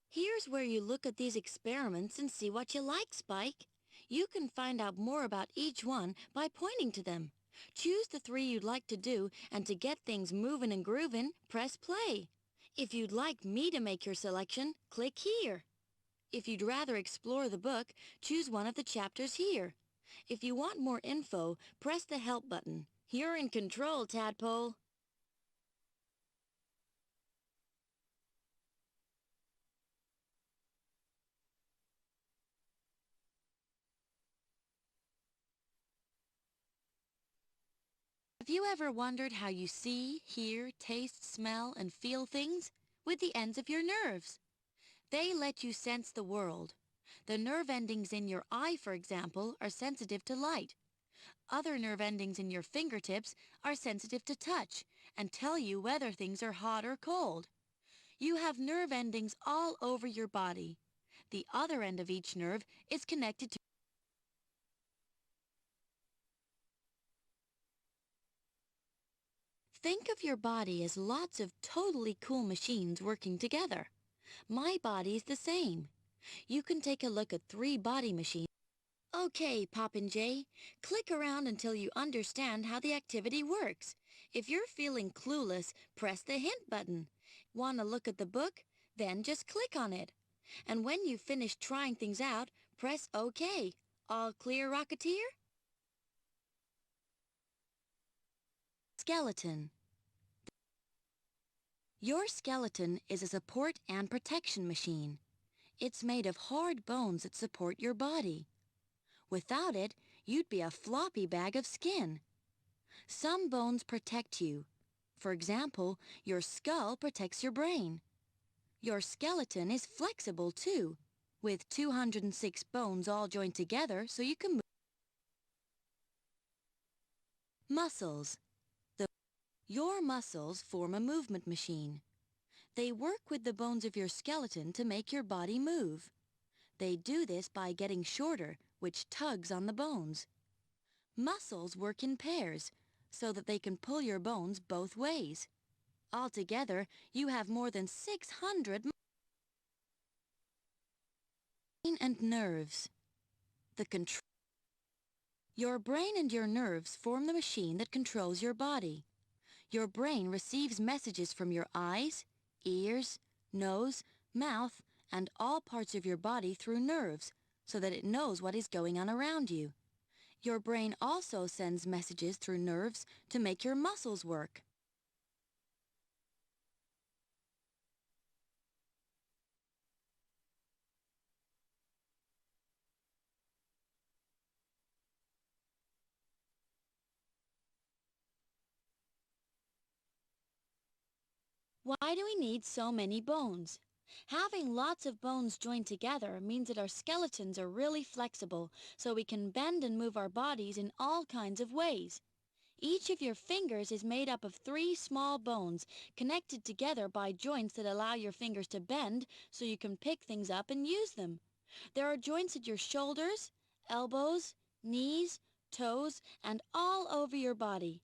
Here's where you look at these experiments and see what you like, Spike. You can find out more about each one by pointing to them. Choose the 3 you'd like to do, and to get things moving and grooving, press play. If you'd like me to make your selection, click here. If you'd rather explore the book, choose one of the chapters here. If you want more info, press the Help button. You're in control, Tadpole. Have you ever wondered how you see, hear, taste, smell, and feel things? With the ends of your nerves. They let you sense the world. The nerve endings in your eye, for example, are sensitive to light. Other nerve endings in your fingertips are sensitive to touch and tell you whether things are hot or cold. You have nerve endings all over your body. The other end of each nerve is connected to. Think of your body as lots of totally cool machines working together. My body's the same. You can take a look at 3 body machines. Okay, Poppin' click around until you understand how the activity works. If you're feeling clueless, press the hint button. Want to look at the book? Then just click on it. And when you've finished trying things out, press OK. All clear, Rocketeer? Skeleton. Your skeleton is a support and protection machine. It's made of hard bones that support your body. Without it, you'd be a floppy bag of skin. Some bones protect you. For example, your skull protects your brain. Your skeleton is flexible too, with 206 bones all joined together so you can move. Muscles. Your muscles form a movement machine. They work with the bones of your skeleton to make your body move. They do this by getting shorter, which tugs on the bones. Muscles work in pairs, so that they can pull your bones both ways. Altogether, you have more than 600 brain and nerves. Your brain and your nerves form the machine that controls your body. Your brain receives messages from your eyes, ears, nose, mouth, and all parts of your body through nerves, so that it knows what is going on around you. Your brain also sends messages through nerves to make your muscles work. Why do we need so many bones? Having lots of bones joined together means that our skeletons are really flexible, so we can bend and move our bodies in all kinds of ways. Each of your fingers is made up of 3 small bones connected together by joints that allow your fingers to bend so you can pick things up and use them. There are joints at your shoulders, elbows, knees, toes, and all over your body.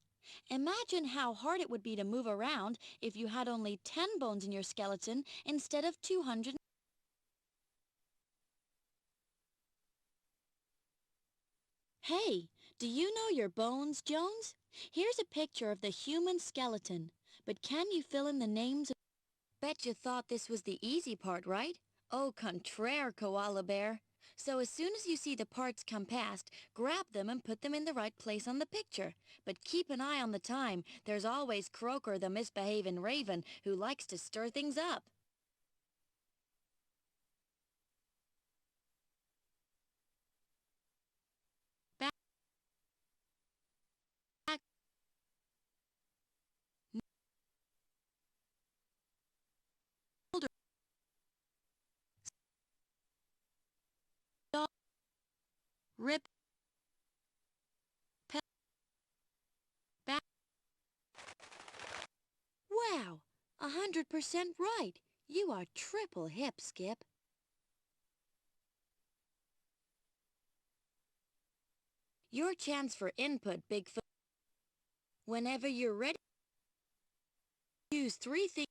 Imagine how hard it would be to move around if you had only 10 bones in your skeleton instead of 200. Hey, do you know your bones, Jones? Here's a picture of the human skeleton, but can you fill in the names? Bet you thought this was the easy part, right? Au contraire, Koala Bear. So as soon as you see the parts come past, grab them and put them in the right place on the picture. But keep an eye on the time. There's always Croaker the misbehaving raven who likes to stir things up. Back, shoulder, jaw, rib, 100% right. You are triple hip, Skip. Your chance for input, Bigfoot. Whenever you're ready, use 3 things.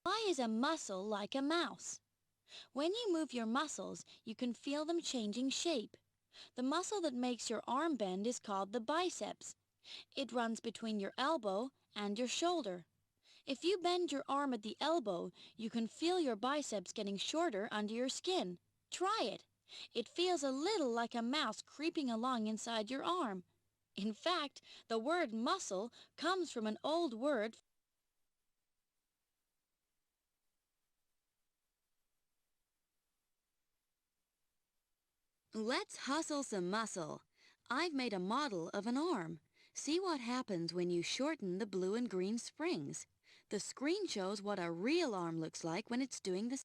Why is a muscle like a mouse? When you move your muscles, you can feel them changing shape. The muscle that makes your arm bend is called the biceps. It runs between your elbow and your shoulder. If you bend your arm at the elbow, you can feel your biceps getting shorter under your skin. Try it. It feels a little like a mouse creeping along inside your arm. In fact, the word muscle comes from an old word. Let's hustle some muscle. I've made a model of an arm. See what happens when you shorten the blue and green springs. The screen shows what a real arm looks like when it's doing the.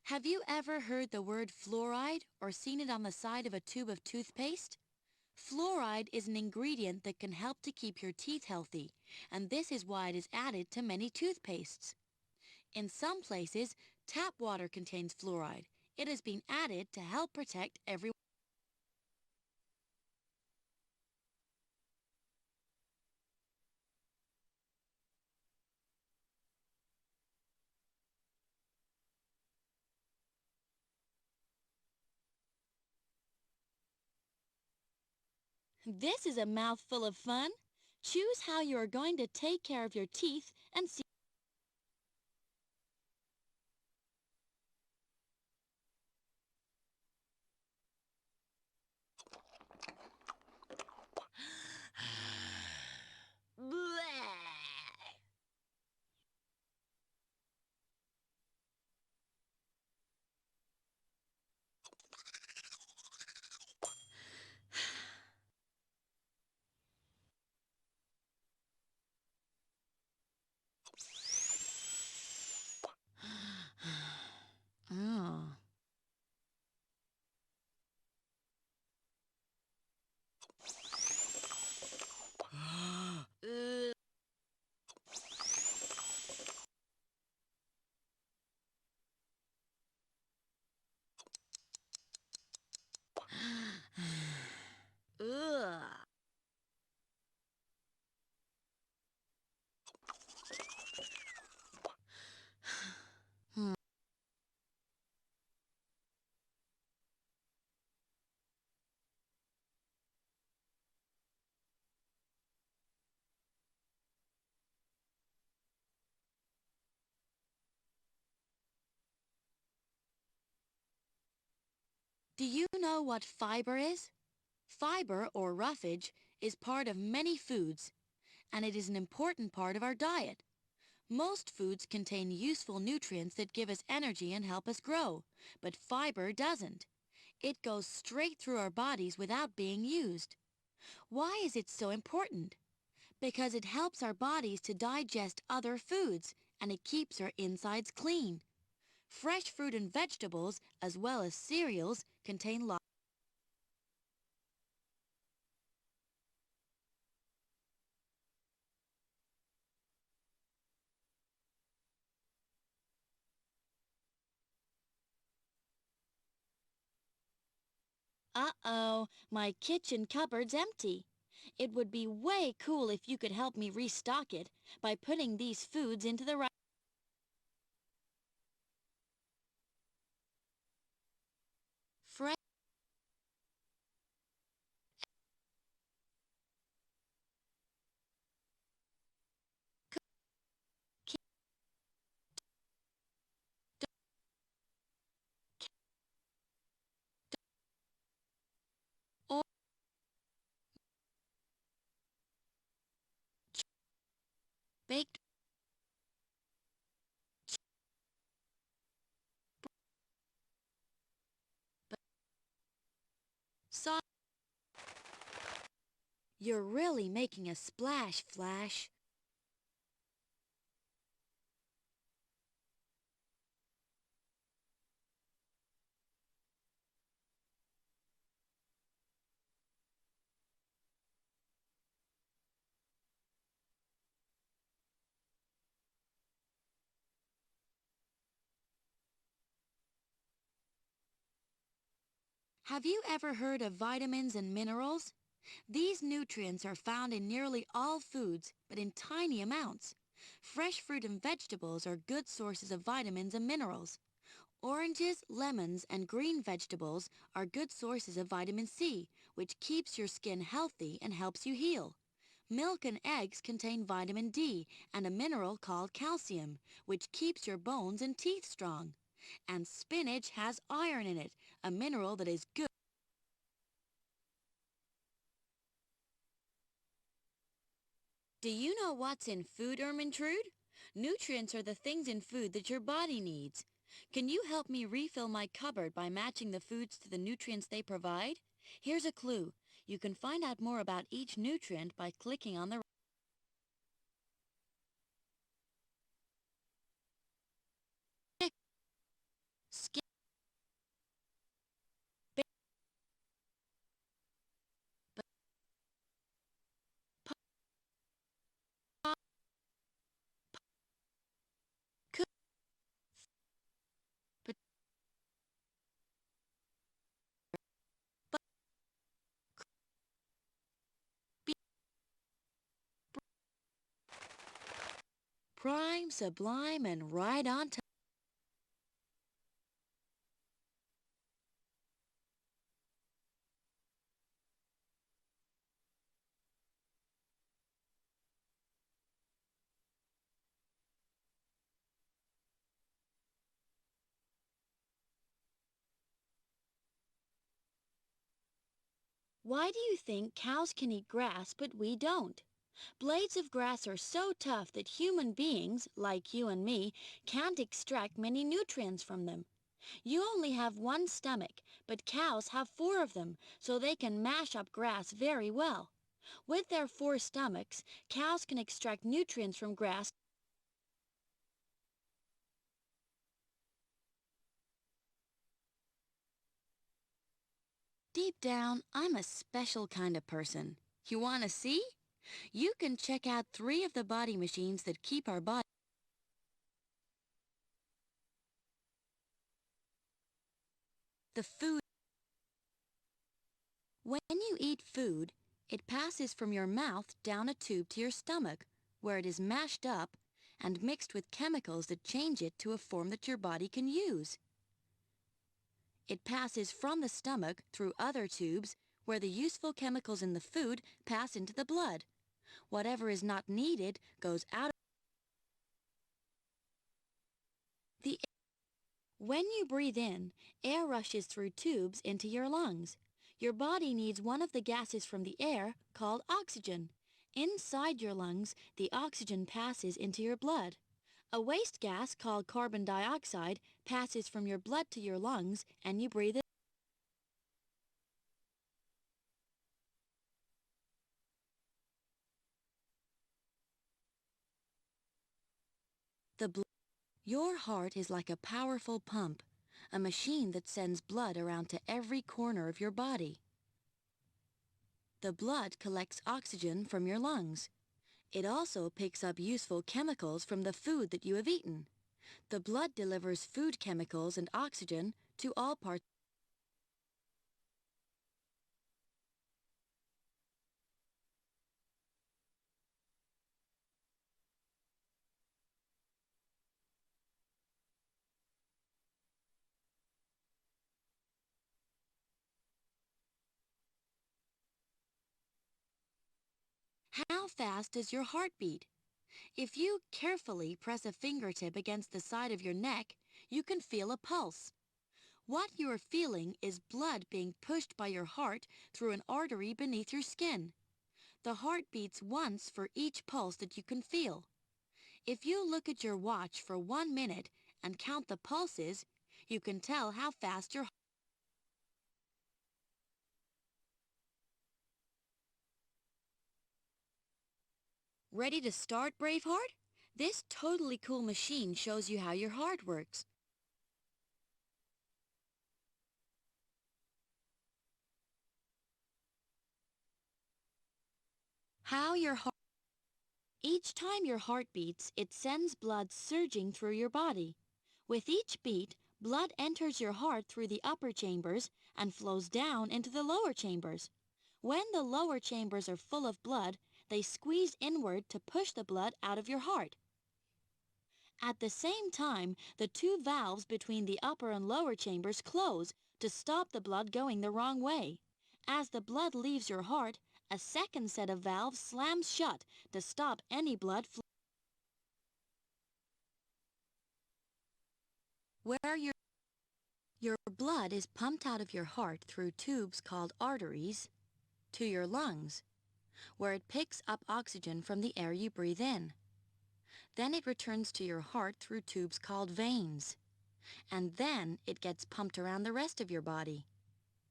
Have you ever heard the word fluoride or seen it on the side of a tube of toothpaste? Fluoride is an ingredient that can help to keep your teeth healthy, and this is why it is added to many toothpastes. In some places, tap water contains fluoride. It has been added to help protect everyone. This is a mouthful of fun. Choose how you are going to take care of your teeth and see. Oh. Ugh. Do you know what fiber is? Fiber, or roughage, is part of many foods, and it is an important part of our diet. Most foods contain useful nutrients that give us energy and help us grow, but fiber doesn't. It goes straight through our bodies without being used. Why is it so important? Because it helps our bodies to digest other foods, and it keeps our insides clean. Fresh fruit and vegetables, as well as cereals, contain lots. Uh-oh, my kitchen cupboard's empty. It would be way cool if you could help me restock it by putting these foods into the right. Fresh. baked sauce. You're really making a splash, Flash. Have you ever heard of vitamins and minerals? These nutrients are found in nearly all foods, but in tiny amounts. Fresh fruit and vegetables are good sources of vitamins and minerals. Oranges, lemons, and green vegetables are good sources of vitamin C, which keeps your skin healthy and helps you heal. Milk and eggs contain vitamin D and a mineral called calcium, which keeps your bones and teeth strong. And spinach has iron in it, a mineral that is good. Do you know what's in food, Ermintrude? Nutrients are the things in food that your body needs. Can you help me refill my cupboard by matching the foods to the nutrients they provide? Here's a clue. You can find out more about each nutrient by clicking on the skin. Prime, sublime, and right on time. Why do you think cows can eat grass but we don't? Blades of grass are so tough that human beings, like you and me, can't extract many nutrients from them. You only have one stomach, but cows have four of them, so they can mash up grass very well. With their four stomachs, cows can extract nutrients from grass. Deep down, I'm a special kind of person. You want to see? You can check out 3 of the body machines that keep our body. The food. When you eat food, it passes from your mouth down a tube to your stomach, where it is mashed up and mixed with chemicals that change it to a form that your body can use. It passes from the stomach through other tubes, where the useful chemicals in the food pass into the blood. Whatever is not needed goes out. The When you breathe in, air rushes through tubes into your lungs. Your body needs one of the gases from the air, called oxygen. Inside your lungs, the oxygen passes into your blood. A waste gas called carbon dioxide passes from your blood to your lungs and you breathe it. The bl Your heart is like a powerful pump, a machine that sends blood around to every corner of your body. The blood collects oxygen from your lungs. It also picks up useful chemicals from the food that you have eaten. The blood delivers food chemicals and oxygen to all parts. How fast does your heart beat? If you carefully press a fingertip against the side of your neck, you can feel a pulse. What you are feeling is blood being pushed by your heart through an artery beneath your skin. The heart beats once for each pulse that you can feel. If you look at your watch for 1 minute and count the pulses, you can tell how fast your Ready to start, Braveheart? This totally cool machine shows you how your heart works. How your heart Each time your heart beats, it sends blood surging through your body. With each beat, blood enters your heart through the upper chambers and flows down into the lower chambers. When the lower chambers are full of blood, they squeeze inward to push the blood out of your heart. At the same time, the two valves between the upper and lower chambers close to stop the blood going the wrong way. As the blood leaves your heart, a second set of valves slams shut to stop any blood flow. Where your blood is pumped out of your heart through tubes called arteries to your lungs, where it picks up oxygen from the air you breathe in. Then it returns to your heart through tubes called veins, and then it gets pumped around the rest of your body.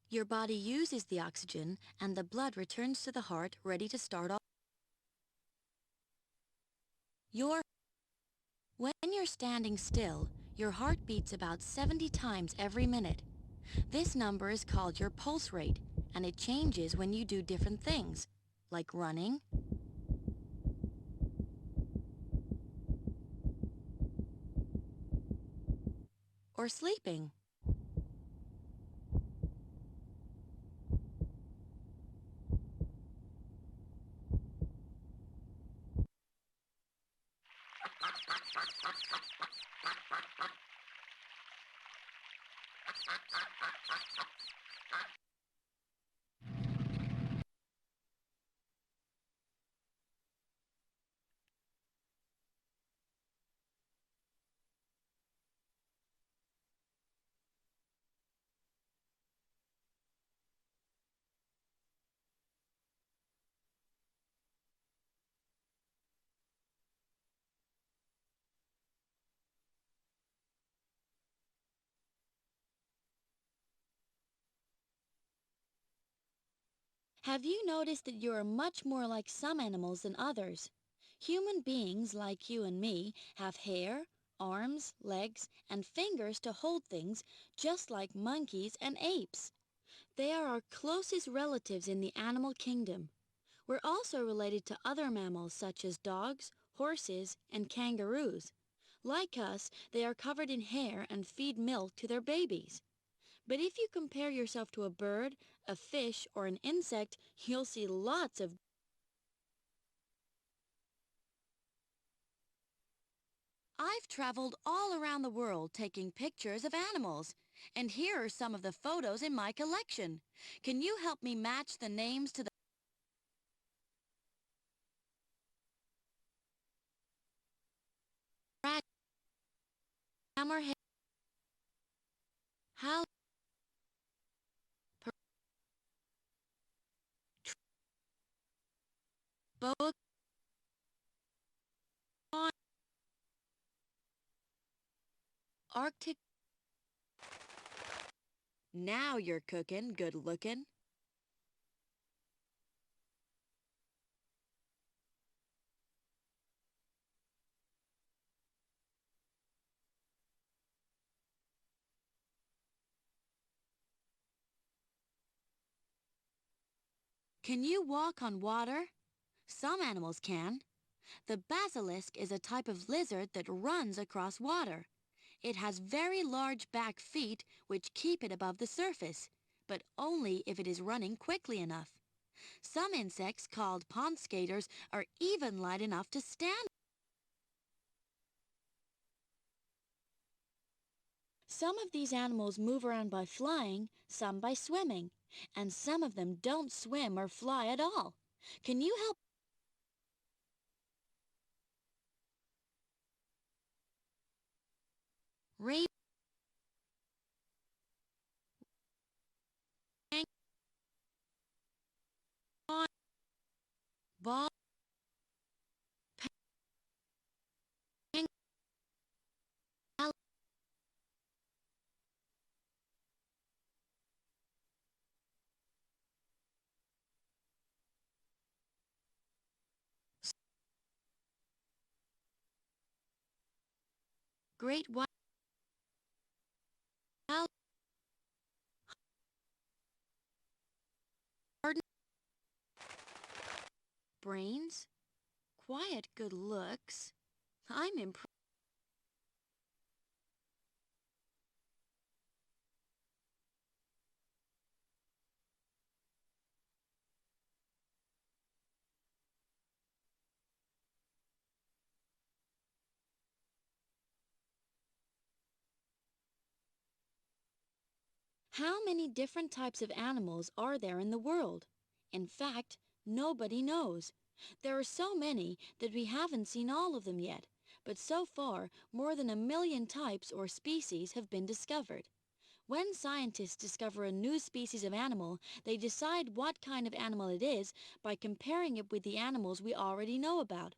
Your body uses the oxygen and the blood returns to the heart ready to start off. When you're standing still, your heart beats about 70 times every minute. This number is called your pulse rate, and it changes when you do different things, like running, or sleeping. Have you noticed that you are much more like some animals than others? Human beings, like you and me, have hair, arms, legs, and fingers to hold things, just like monkeys and apes. They are our closest relatives in the animal kingdom. We're also related to other mammals such as dogs, horses, and kangaroos. Like us, they are covered in hair and feed milk to their babies. But if you compare yourself to a bird, a fish, or an insect, you'll see lots of... I've traveled all around the world taking pictures of animals, and here are some of the photos in my collection. Can you help me match the names to the hammerhead, hal, boa, Arctic? Now you're cooking, good looking. Can you walk on water? Some animals can. The basilisk is a type of lizard that runs across water. It has very large back feet which keep it above the surface, but only if it is running quickly enough. Some insects called pond skaters are even light enough to stand. Some of these animals move around by flying, some by swimming, and some of them don't swim or fly at all. Can you help Ray ball great white hardened brains, quiet good looks. I'm impressed. How many different types of animals are there in the world? In fact, nobody knows. There are so many that we haven't seen all of them yet, but so far, more than 1 million types or species have been discovered. When scientists discover a new species of animal, they decide what kind of animal it is by comparing it with the animals we already know about.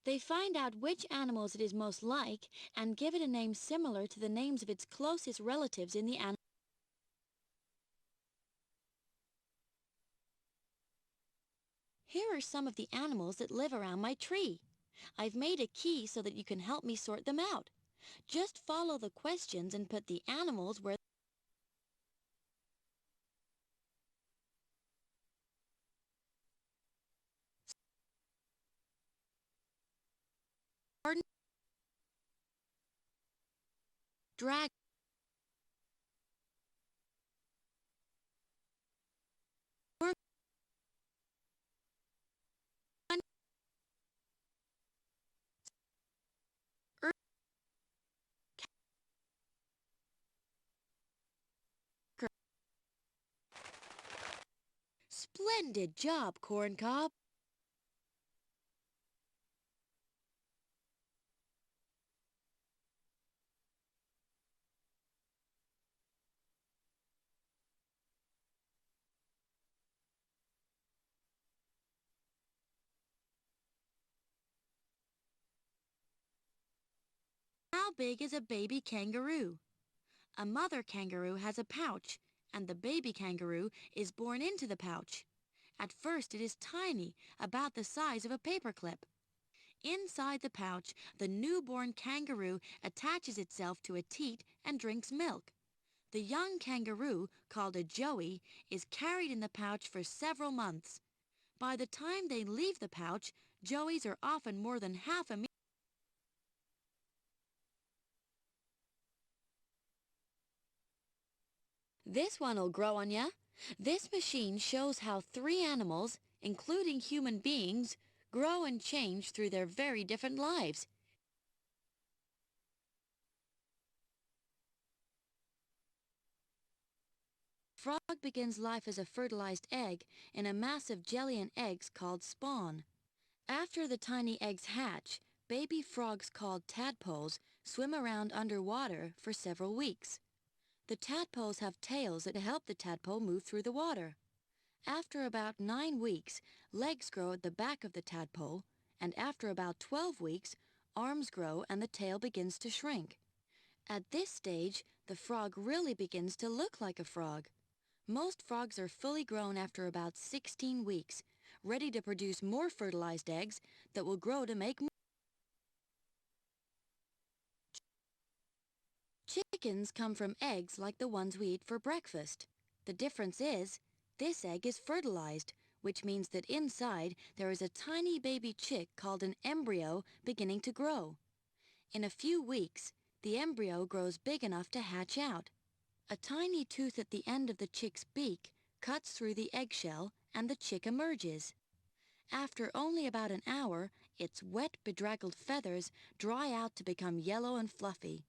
They find out which animals it is most like and give it a name similar to the names of its closest relatives in the animal. Here are some of the animals that live around my tree. I've made a key so that you can help me sort them out. Just follow the questions and put the animals where drag Splendid job, Corncob. How big is a baby kangaroo? A mother kangaroo has a pouch, and the baby kangaroo is born into the pouch. At first it is tiny, about the size of a paperclip. Inside the pouch, the newborn kangaroo attaches itself to a teat and drinks milk. The young kangaroo, called a joey, is carried in the pouch for several months. By the time they leave the pouch, joeys are often more than half a meter. This one'll grow on ya. This machine shows how 3 animals, including human beings, grow and change through their very different lives. Frog begins life as a fertilized egg in a mass of jelly and eggs called spawn. After the tiny eggs hatch, baby frogs called tadpoles swim around underwater for several weeks. The tadpoles have tails that help the tadpole move through the water. After about 9 weeks, legs grow at the back of the tadpole, and after about 12 weeks, arms grow and the tail begins to shrink. At this stage, the frog really begins to look like a frog. Most frogs are fully grown after about 16 weeks, ready to produce more fertilized eggs that will grow to make more. Chickens come from eggs like the ones we eat for breakfast. The difference is, this egg is fertilized, which means that inside there is a tiny baby chick called an embryo beginning to grow. In a few weeks, the embryo grows big enough to hatch out. A tiny tooth at the end of the chick's beak cuts through the eggshell and the chick emerges. After only about an hour, its wet, bedraggled feathers dry out to become yellow and fluffy.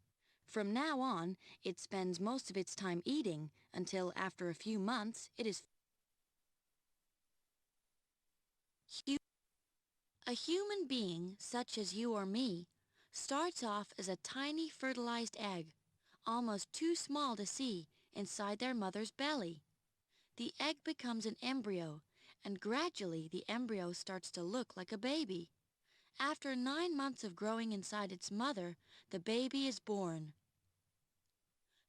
From now on, it spends most of its time eating until, after a few months, it is a human being, such as you or me, starts off as a tiny fertilized egg, almost too small to see, inside their mother's belly. The egg becomes an embryo, and gradually the embryo starts to look like a baby. After 9 months of growing inside its mother, the baby is born.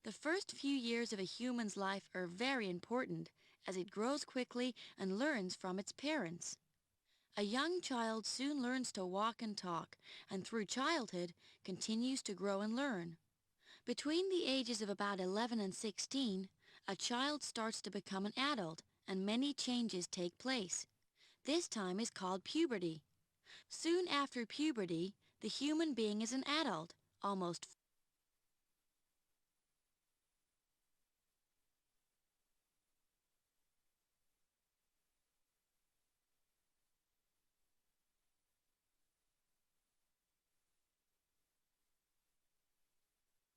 The first few years of a human's life are very important as it grows quickly and learns from its parents. A young child soon learns to walk and talk, and through childhood continues to grow and learn. Between the ages of about 11 and 16, a child starts to become an adult, and many changes take place. This time is called puberty. Soon after puberty, the human being is an adult, almost.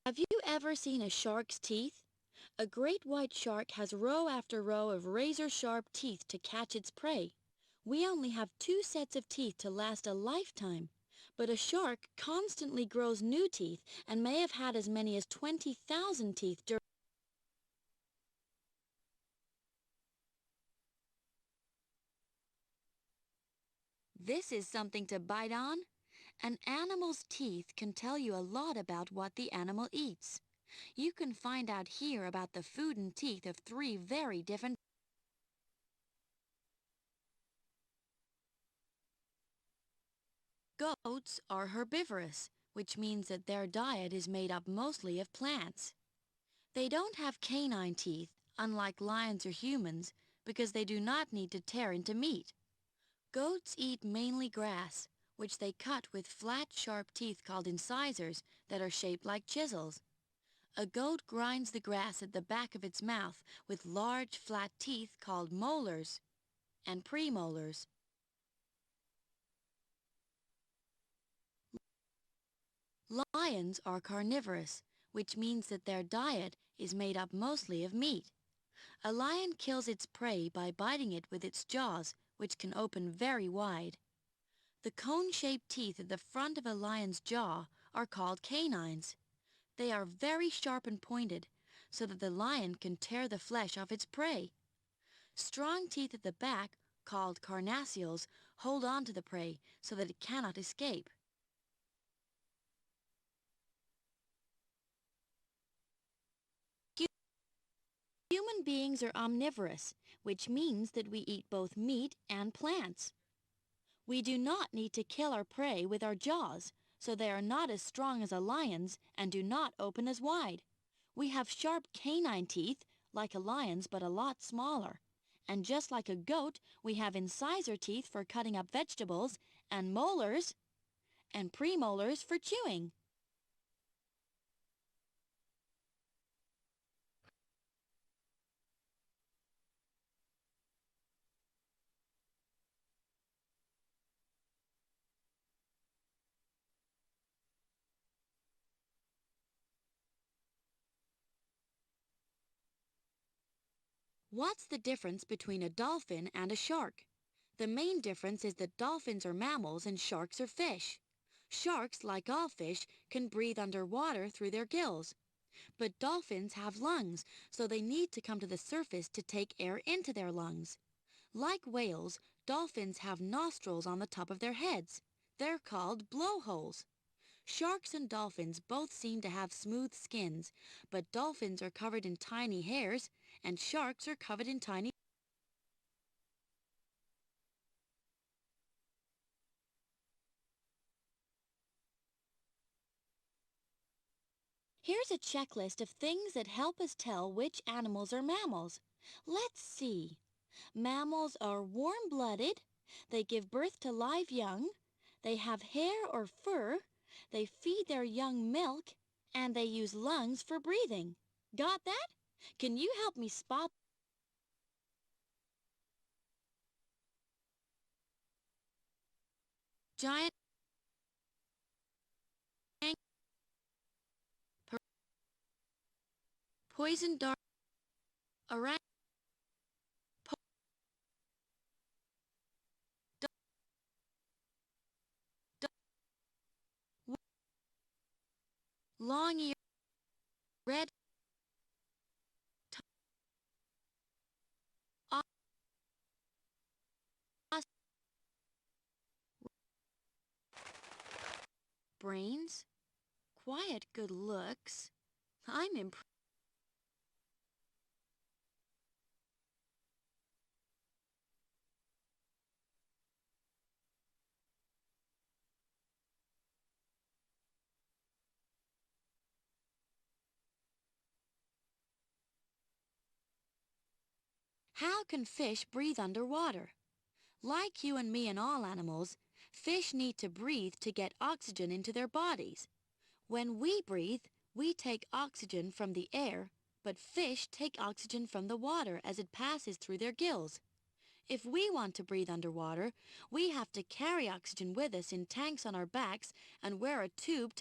Have you ever seen a shark's teeth? A great white shark has row after row of razor-sharp teeth to catch its prey. We only have 2 sets of teeth to last a lifetime, but a shark constantly grows new teeth and may have had as many as 20,000 teeth during. This is something to bite on. An animal's teeth can tell you a lot about what the animal eats. You can find out here about the food and teeth of 3 very different. Goats are herbivorous, which means that their diet is made up mostly of plants. They don't have canine teeth, unlike lions or humans, because they do not need to tear into meat. Goats eat mainly grass, which they cut with flat, sharp teeth called incisors that are shaped like chisels. A goat grinds the grass at the back of its mouth with large, flat teeth called molars and premolars. Lions are carnivorous, which means that their diet is made up mostly of meat. A lion kills its prey by biting it with its jaws, which can open very wide. The cone-shaped teeth at the front of a lion's jaw are called canines. They are very sharp and pointed, so that the lion can tear the flesh off its prey. Strong teeth at the back, called carnassials, hold on to the prey so that it cannot escape. Human beings are omnivorous, which means that we eat both meat and plants. We do not need to kill our prey with our jaws, so they are not as strong as a lion's and do not open as wide. We have sharp canine teeth, like a lion's but a lot smaller. And just like a goat, we have incisor teeth for cutting up vegetables, and molars and premolars for chewing. What's the difference between a dolphin and a shark? The main difference is that dolphins are mammals and sharks are fish. Sharks, like all fish, can breathe underwater through their gills. But dolphins have lungs, so they need to come to the surface to take air into their lungs. Like whales, dolphins have nostrils on the top of their heads. They're called blowholes. Sharks and dolphins both seem to have smooth skins, but dolphins are covered in tiny hairs, and sharks are covered in tiny. Here's a checklist of things that help us tell which animals are mammals. Let's see. Mammals are warm-blooded. They give birth to live young. They have hair or fur. They feed their young milk. And they use lungs for breathing. Got that? Can you help me spot giant poison dart orang long ear red brains, quiet good looks. I'm impressed. How can fish breathe underwater? Like you and me and all animals, fish need to breathe to get oxygen into their bodies. When we breathe, we take oxygen from the air, but fish take oxygen from the water as it passes through their gills. If we want to breathe underwater, we have to carry oxygen with us in tanks on our backs and wear a tube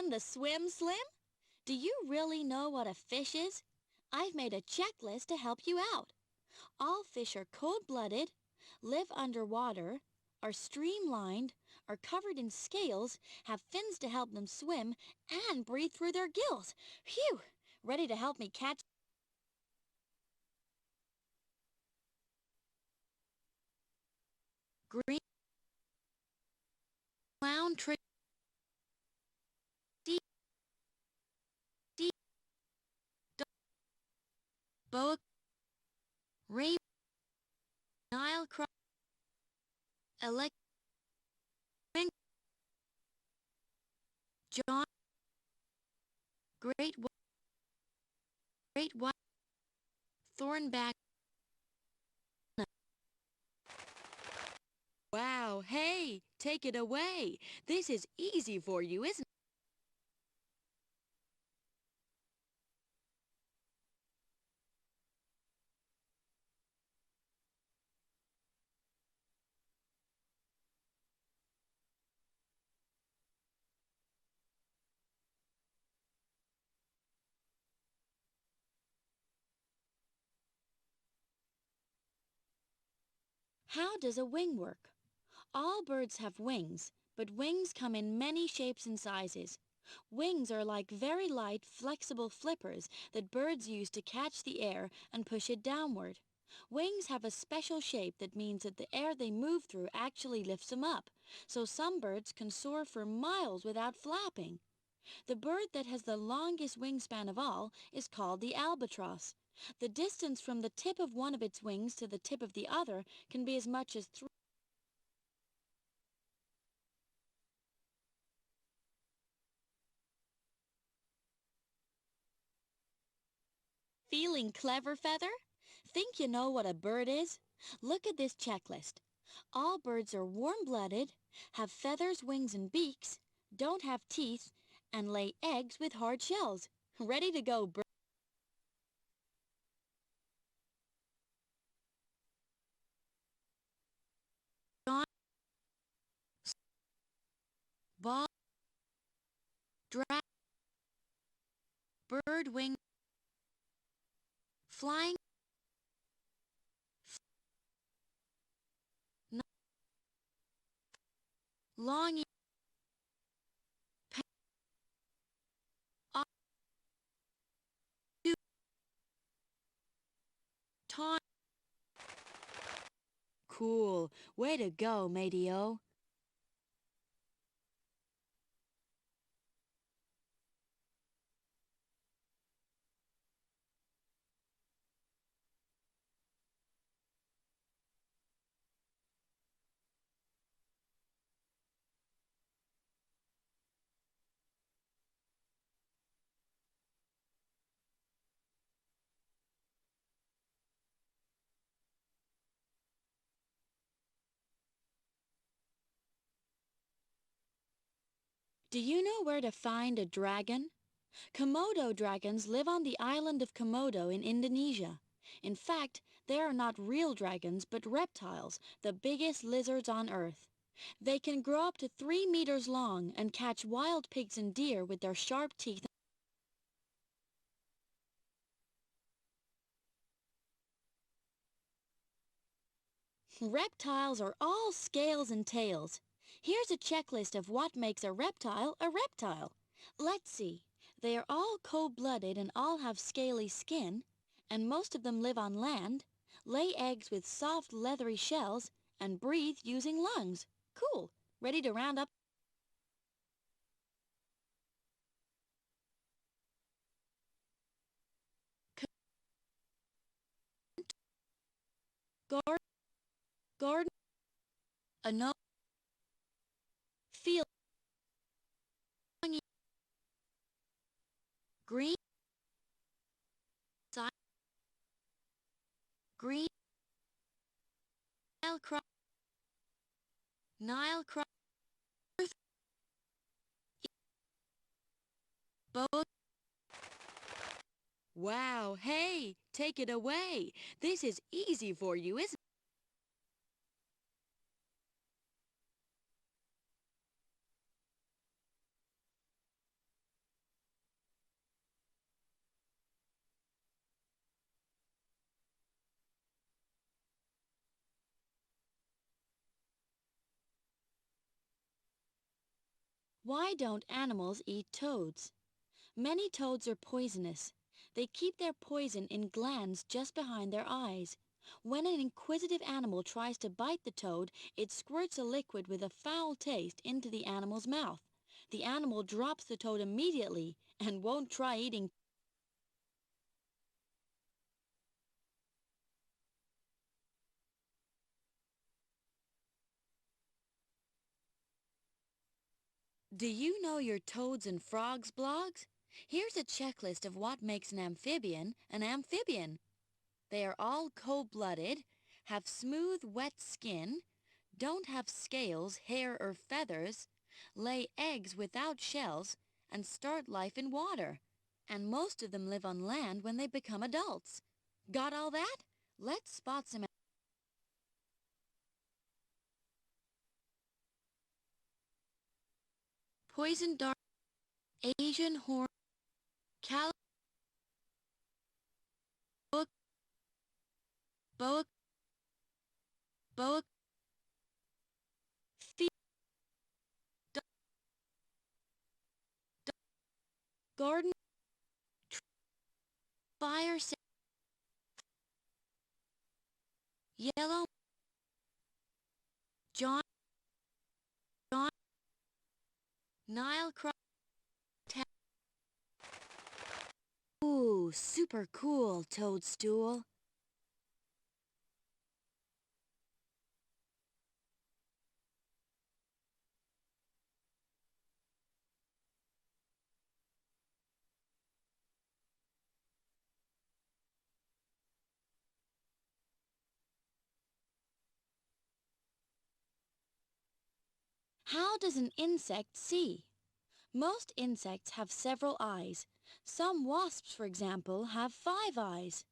in the swim slim? Do you really know what a fish is? I've made a checklist to help you out. All fish are cold-blooded, live underwater, are streamlined, are covered in scales, have fins to help them swim, and breathe through their gills. Phew! Ready to help me catch green clown trick boa rain Nile croc elect John great white thornback. Wow, hey, take it away. This is easy for you, isn't it? How does a wing work? All birds have wings, but wings come in many shapes and sizes. Wings are like very light, flexible flippers that birds use to catch the air and push it downward. Wings have a special shape that means that the air they move through actually lifts them up, so some birds can soar for miles without flapping. The bird that has the longest wingspan of all is called the albatross. The distance from the tip of one of its wings to the tip of the other can be as much as 3. Feeling clever, Feather? Think you know what a bird is? Look at this checklist. All birds are warm-blooded, have feathers, wings, and beaks, don't have teeth, and lay eggs with hard shells. Ready to go, bird. Ball, drag, bird wing, flying, long, taunt. Cool. Way to go, matey-o. Do you know where to find a dragon? Komodo dragons live on the island of Komodo in Indonesia. In fact, they are not real dragons, but reptiles, the biggest lizards on Earth. They can grow up to 3 meters long and catch wild pigs and deer with their sharp teeth. Reptiles are all scales and tails. Here's a checklist of what makes a reptile a reptile. Let's see. They are all cold-blooded and all have scaly skin, and most of them live on land, lay eggs with soft, leathery shells, and breathe using lungs. Cool. Ready to round up? Garden, garden, a no, field, green, si- green, Nile crop, Nile crop, both. Wow, hey, take it away. This is easy for you, isn't it? Why don't animals eat toads? Many toads are poisonous. They keep their poison in glands just behind their eyes. When an inquisitive animal tries to bite the toad, it squirts a liquid with a foul taste into the animal's mouth. The animal drops the toad immediately and won't try eating. Do you know your toads and frogs blogs? Here's a checklist of what makes an amphibian an amphibian. They are all cold-blooded, have smooth, wet skin, don't have scales, hair, or feathers, lay eggs without shells, and start life in water. And most of them live on land when they become adults. Got all that? Let's spot some poison dart, Asian horn, cal, boa, boa, boa, fe, da- da- garden, fire, yellow, John, John, Nile crop. Ooh, super cool, toadstool. How does an insect see? Most insects have several eyes. Some wasps, for example, have 5 eyes.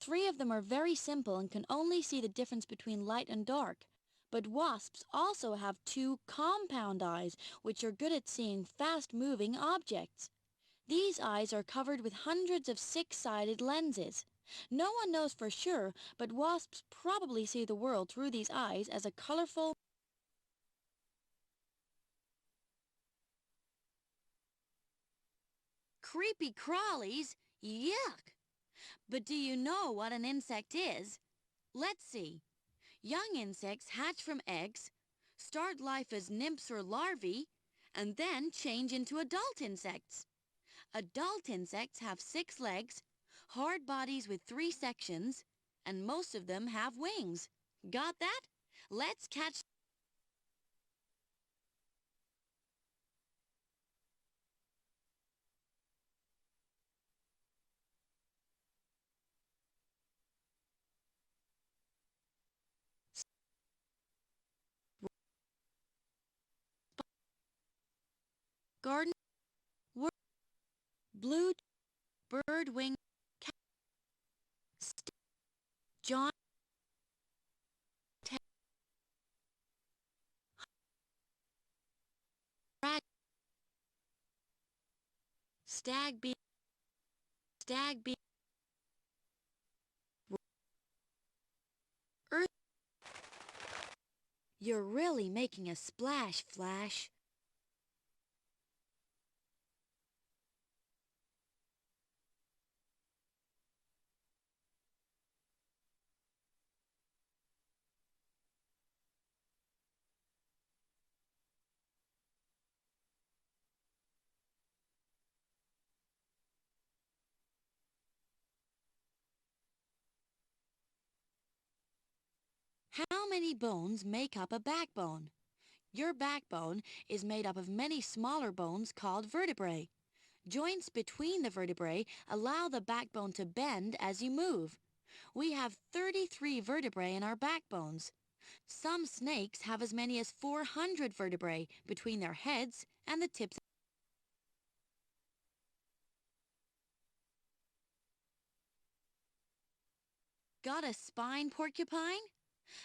3 of them are very simple and can only see the difference between light and dark. But wasps also have 2 compound eyes, which are good at seeing fast-moving objects. These eyes are covered with hundreds of 6-sided lenses. No one knows for sure, but wasps probably see the world through these eyes as a colorful, creepy crawlies. Yuck! But do you know what an insect is? Let's see. Young insects hatch from eggs, start life as nymphs or larvae, and then change into adult insects. Adult insects have 6 legs, hard bodies with 3 sections, and most of them have wings. Got that? Let's catch garden, wor- blue, bird wing, cat, John, tag, rag, stag bee, stag bee, earth. You're really making a splash, Flash. How many bones make up a backbone? Your backbone is made up of many smaller bones called vertebrae. Joints between the vertebrae allow the backbone to bend as you move. We have 33 vertebrae in our backbones. Some snakes have as many as 400 vertebrae between their heads and the tips. Got a spine, porcupine?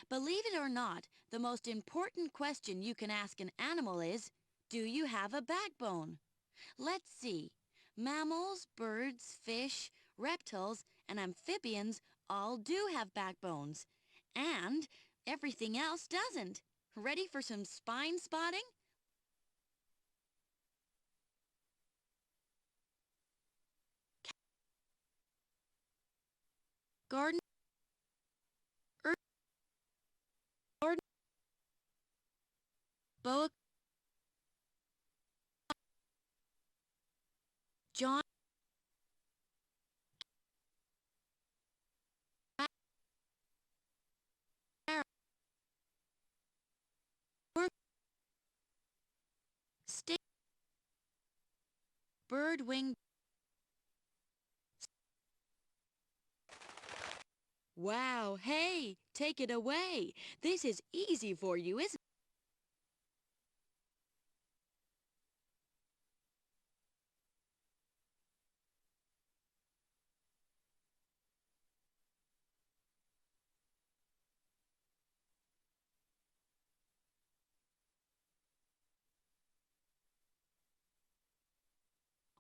Believe it or not, the most important question you can ask an animal is, do you have a backbone? Let's see. Mammals, birds, fish, reptiles, and amphibians all do have backbones. And everything else doesn't. Ready for some spine spotting? Garden, earth, garden, boa, John, stick, bird wing. Wow, hey, take it away. This is easy for you, isn't it?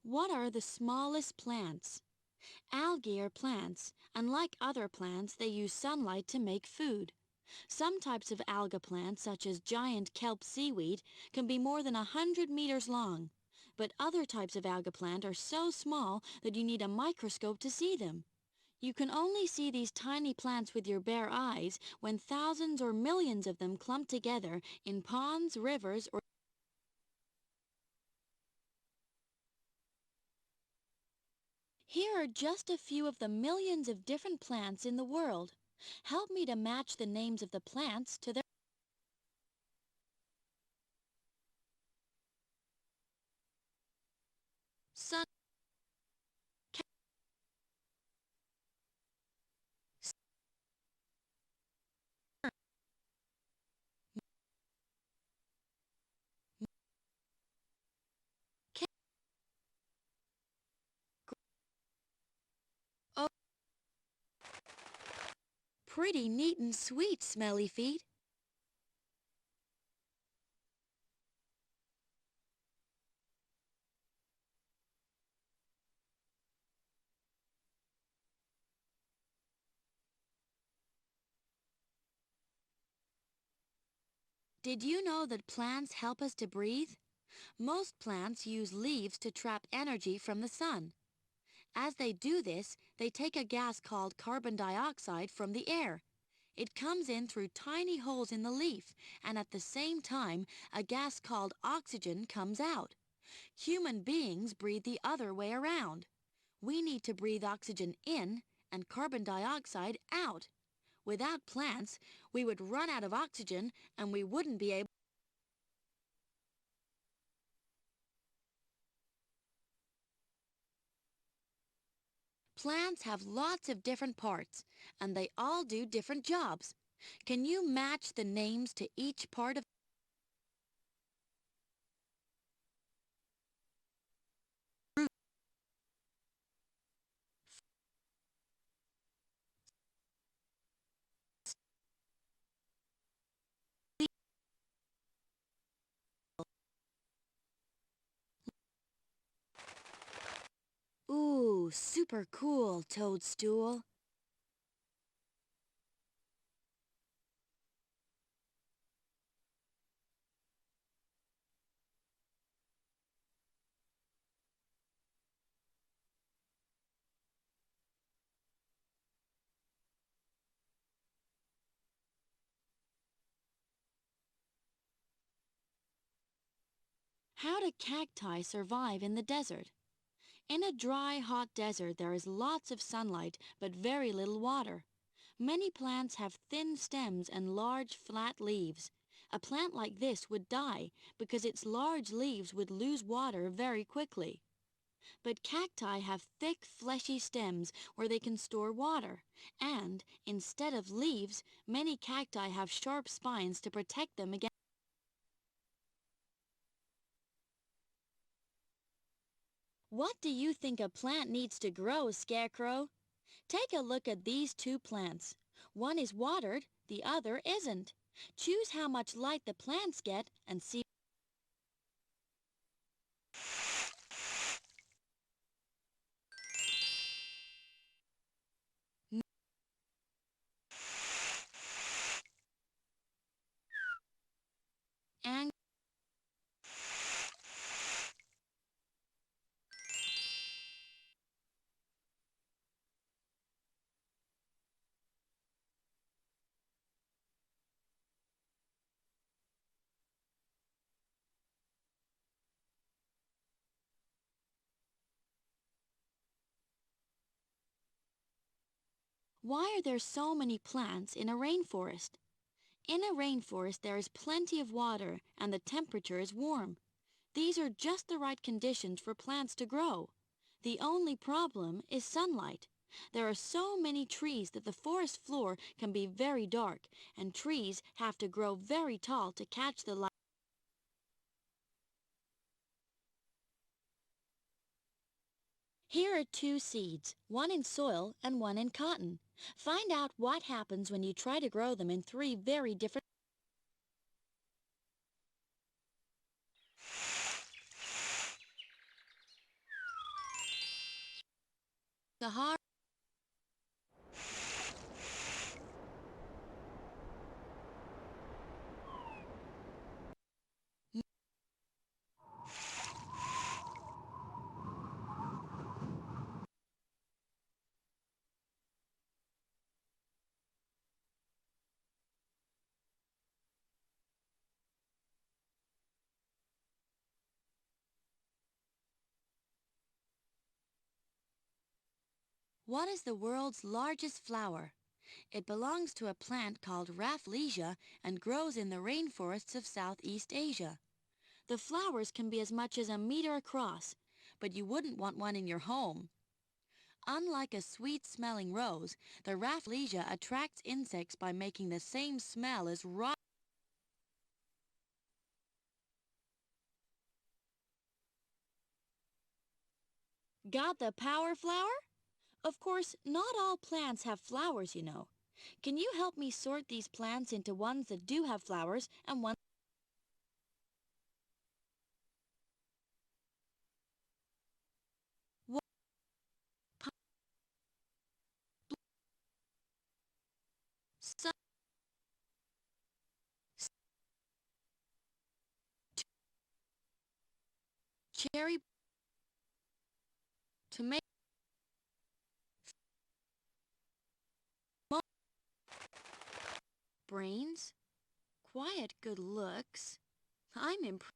What are the smallest plants? Algae are plants, and like other plants, they use sunlight to make food. Some types of alga plants, such as giant kelp seaweed, can be more than 100 meters long. But other types of alga plant are so small that you need a microscope to see them. You can only see these tiny plants with your bare eyes when thousands or millions of them clump together in ponds, rivers, or... Here are just a few of the millions of different plants in the world. Help me to match the names of the plants to their... Sun... Oh, pretty neat and sweet, Smelly Feet. Did you know that plants help us to breathe? Most plants use leaves to trap energy from the sun. As they do this, they take a gas called carbon dioxide from the air. It comes in through tiny holes in the leaf, and at the same time, a gas called oxygen comes out. Human beings breathe the other way around. We need to breathe oxygen in and carbon dioxide out. Without plants, we would run out of oxygen and we wouldn't be able... Plants have lots of different parts, and they all do different jobs. Can you match the names to each part of... Ooh, super cool, toadstool. How do cacti survive in the desert? In a dry, hot desert, there is lots of sunlight, but very little water. Many plants have thin stems and large, flat leaves. A plant like this would die because its large leaves would lose water very quickly. But cacti have thick, fleshy stems where they can store water. And, instead of leaves, many cacti have sharp spines to protect them against. What do you think a plant needs to grow, Scarecrow? Take a look at these two plants. One is watered, the other isn't. Choose how much light the plants get and see. And why are there so many plants in a rainforest? In a rainforest, there is plenty of water and the temperature is warm. These are just the right conditions for plants to grow. The only problem is sunlight. There are so many trees that the forest floor can be very dark, and trees have to grow very tall to catch the light. Here are two seeds, one in soil and one in cotton. Find out what happens when you try to grow them in three very different. Sahara. What is the world's largest flower? It belongs to a plant called Rafflesia and grows in the rainforests of Southeast Asia. The flowers can be as much as a meter across, but you wouldn't want one in your home. Unlike a sweet-smelling rose, the Rafflesia attracts insects by making the same smell as rock. Got the power flower? Of course, not all plants have flowers, you know. Can you help me sort these plants into ones that do have flowers and ones? Sun, cherry, tomato, brains, quiet good looks. I'm impressed.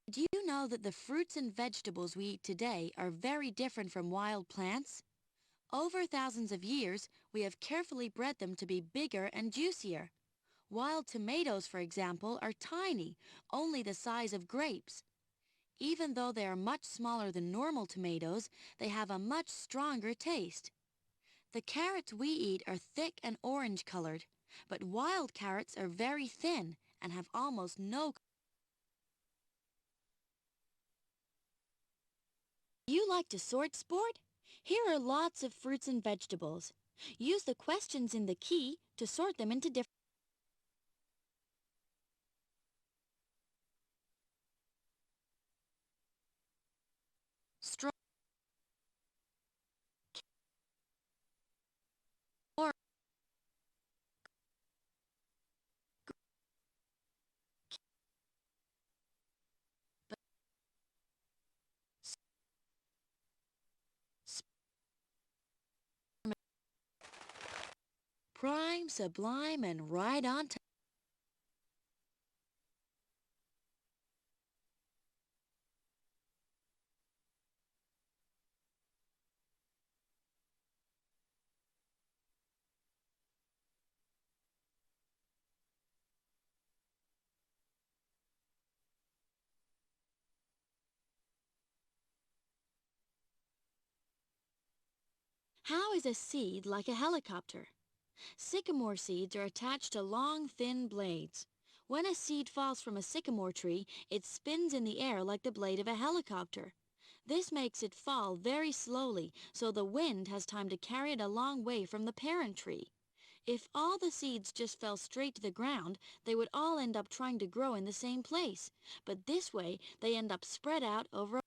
Do you know that the fruits and vegetables we eat today are very different from wild plants? Over thousands of years, we have carefully bred them to be bigger and juicier. Wild tomatoes, for example, are tiny, only the size of grapes. Even though they are much smaller than normal tomatoes, they have a much stronger taste. The carrots we eat are thick and orange-colored, but wild carrots are very thin and have almost no. You like to sort sport? Here are lots of fruits and vegetables. Use the questions in the key to sort them into different. Straw, prime, sublime, and right on time. How is a seed like a helicopter? Sycamore seeds are attached to long, thin blades. When a seed falls from a sycamore tree, it spins in the air like the blade of a helicopter. This makes it fall very slowly, so the wind has time to carry it a long way from the parent tree. If all the seeds just fell straight to the ground, they would all end up trying to grow in the same place. But this way, they end up spread out over.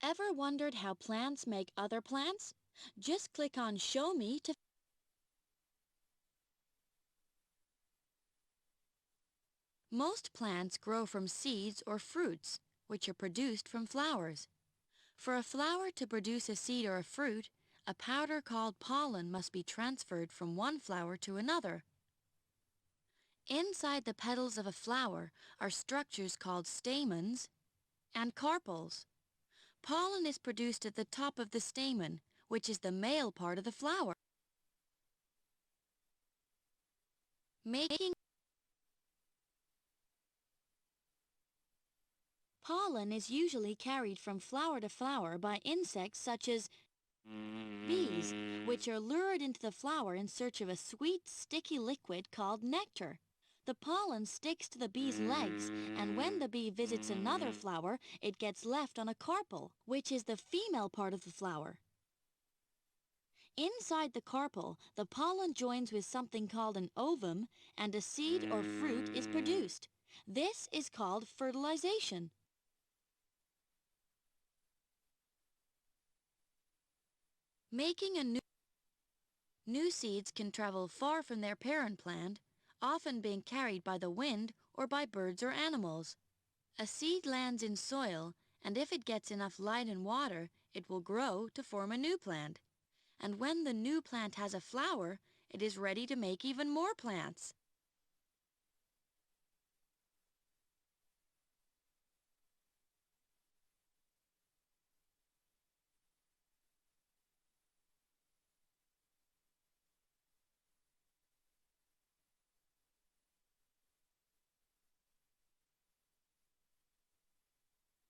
Ever wondered how plants make other plants? Just click on Show Me to. Most plants grow from seeds or fruits, which are produced from flowers. For a flower to produce a seed or a fruit, a powder called pollen must be transferred from one flower to another. Inside the petals of a flower are structures called stamens and carpels. Pollen is produced at the top of the stamen, which is the male part of the flower. Making pollen is usually carried from flower to flower by insects such as bees, which are lured into the flower in search of a sweet, sticky liquid called nectar. The pollen sticks to the bee's legs, and when the bee visits another flower, it gets left on a carpel, which is the female part of the flower. Inside the carpel, the pollen joins with something called an ovum, and a seed or fruit is produced. This is called fertilization. Making a new seeds can travel far from their parent plant, often being carried by the wind or by birds or animals. A seed lands in soil, and if it gets enough light and water, it will grow to form a new plant. And when the new plant has a flower, it is ready to make even more plants.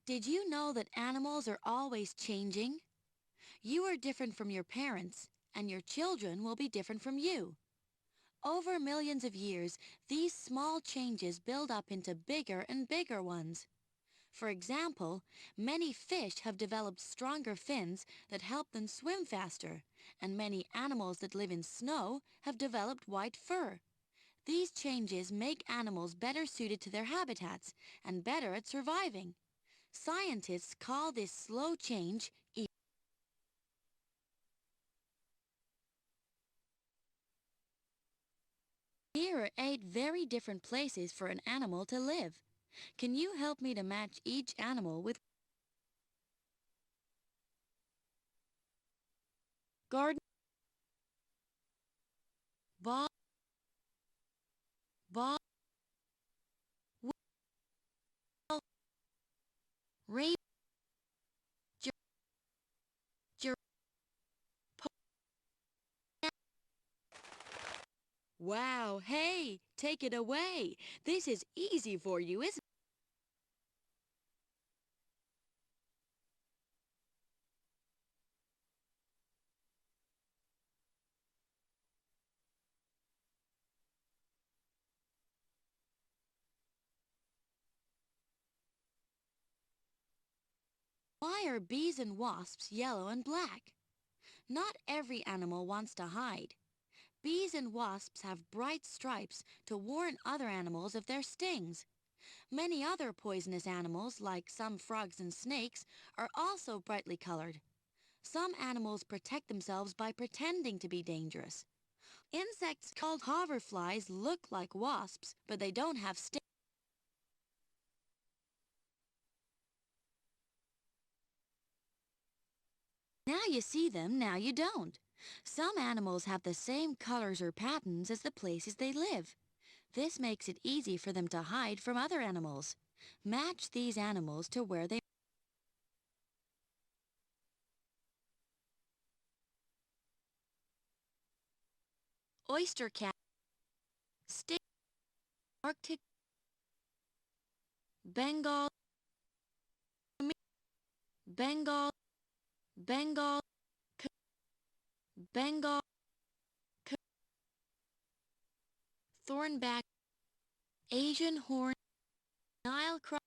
Did you know that animals are always changing? You are different from your parents, and your children will be different from you. Over millions of years, these small changes build up into bigger and bigger ones. For example, many fish have developed stronger fins that help them swim faster, and many animals that live in snow have developed white fur. These changes make animals better suited to their habitats and better at surviving. Scientists call this slow change. Here are 8 very different places for an animal to live. Can you help me to match each animal with garden, ball, ball, well, rain, gir, gir, po- Wow, hey, take it away. This is easy for you, isn't it? Why are bees and wasps yellow and black? Not every animal wants to hide. Bees and wasps have bright stripes to warn other animals of their stings. Many other poisonous animals, like some frogs and snakes, are also brightly colored. Some animals protect themselves by pretending to be dangerous. Insects called hoverflies look like wasps, but they don't have stings. Now you see them, now you don't. Some animals have the same colors or patterns as the places they live. This makes it easy for them to hide from other animals. Match these animals to where they. Oyster cat, stick, Arctic, Bengal, Bengal, Bengal, Bengal, thornback, Asian horn, Nile crop,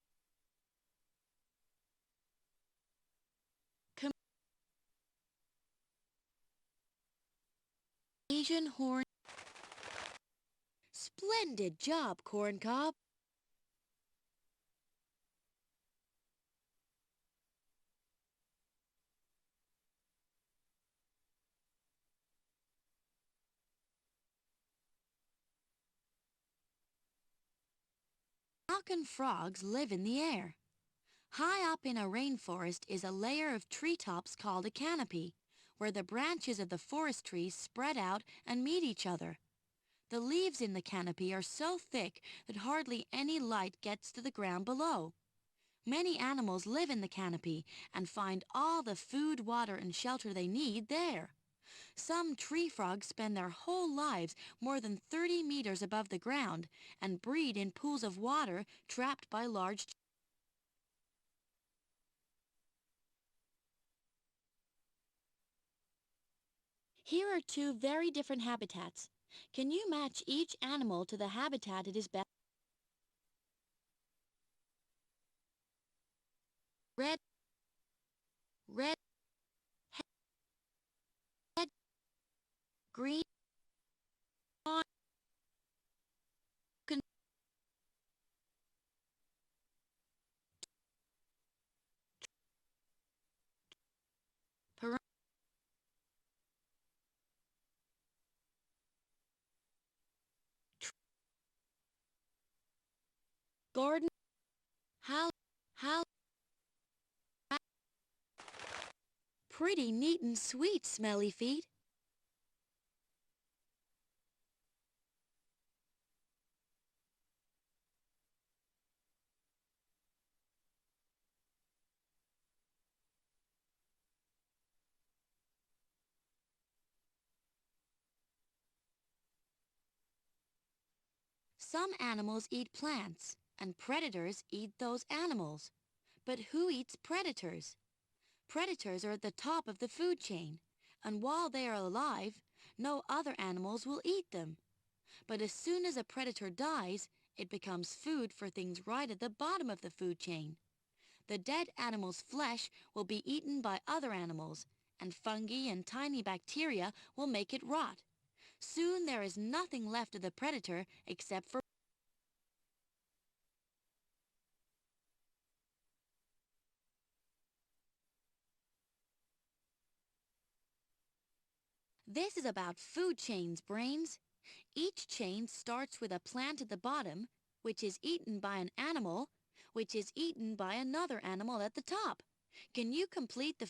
Asian horn. Splendid job, Corncob. Falcon frogs live in the air. High up in a rainforest is a layer of treetops called a canopy, where the branches of the forest trees spread out and meet each other. The leaves in the canopy are so thick that hardly any light gets to the ground below. Many animals live in the canopy and find all the food, water, and shelter they need there. Some tree frogs spend their whole lives more than 30 meters above the ground and breed in pools of water trapped by large. Here are two very different habitats. Can you match each animal to the habitat it is best? Red, red, head, green, on, garden, how, how, pretty neat and sweet, smelly feet. Some animals eat plants, and predators eat those animals. But who eats predators? Predators are at the top of the food chain, and while they are alive, no other animals will eat them. But as soon as a predator dies, it becomes food for things right at the bottom of the food chain. The dead animal's flesh will be eaten by other animals, and fungi and tiny bacteria will make it rot. Soon there is nothing left of the predator except for. This is about food chains, brains. Each chain starts with a plant at the bottom, which is eaten by an animal, which is eaten by another animal at the top. Can you complete the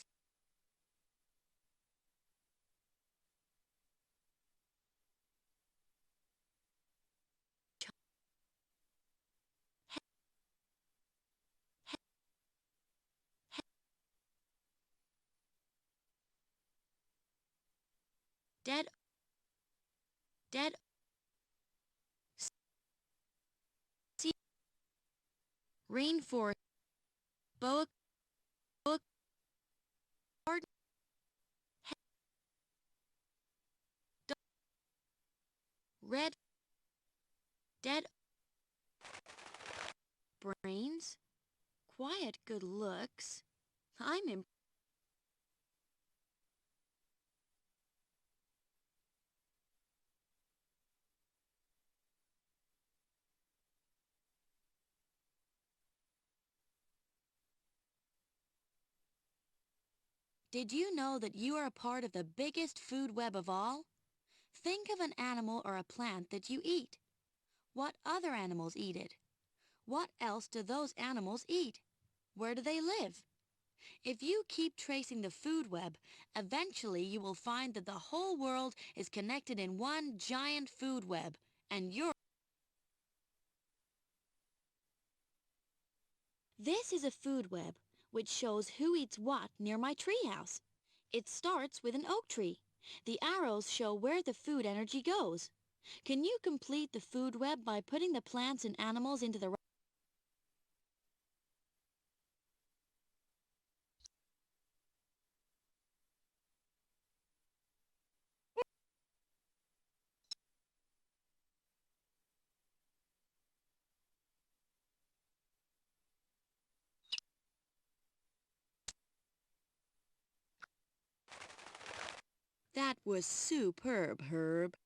dead, dead, sea, rainforest, boa, boa, garden, red, dead, brains, quiet good looks. I'm impressed. Did you know that you are a part of the biggest food web of all? Think of an animal or a plant that you eat. What other animals eat it? What else do those animals eat? Where do they live? If you keep tracing the food web, eventually you will find that the whole world is connected in one giant food web, and you're. This is a food web, which shows who eats what near my treehouse. It starts with an oak tree. The arrows show where the food energy goes. Can you complete the food web by putting the plants and animals into the That was superb, Herb.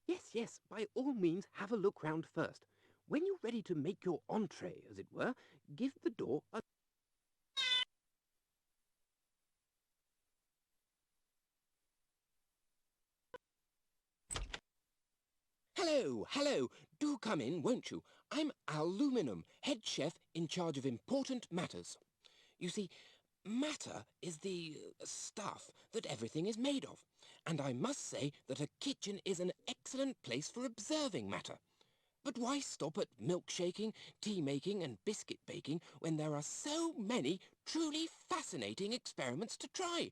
Yes, yes, by all means have a look round first. When you're ready to make your entree, as it were, give the door a... Hello, hello. Do come in, won't you? I'm Aluminum, head chef in charge of important matters. You see, matter is the stuff that everything is made of. And I must say that a kitchen is an excellent place for observing matter. But why stop at milkshaking, tea making and biscuit baking when there are so many truly fascinating experiments to try?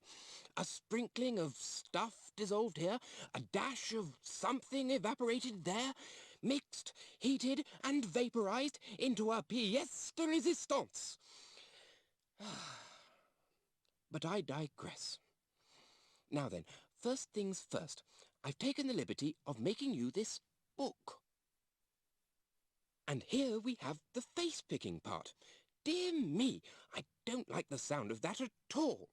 A sprinkling of stuff dissolved here, a dash of something evaporated there, mixed, heated and vaporized into a pièce de résistance. But I digress. Now then, first things first, I've taken the liberty of making you this book. And here we have the face-picking part. Dear me, I don't like the sound of that at all.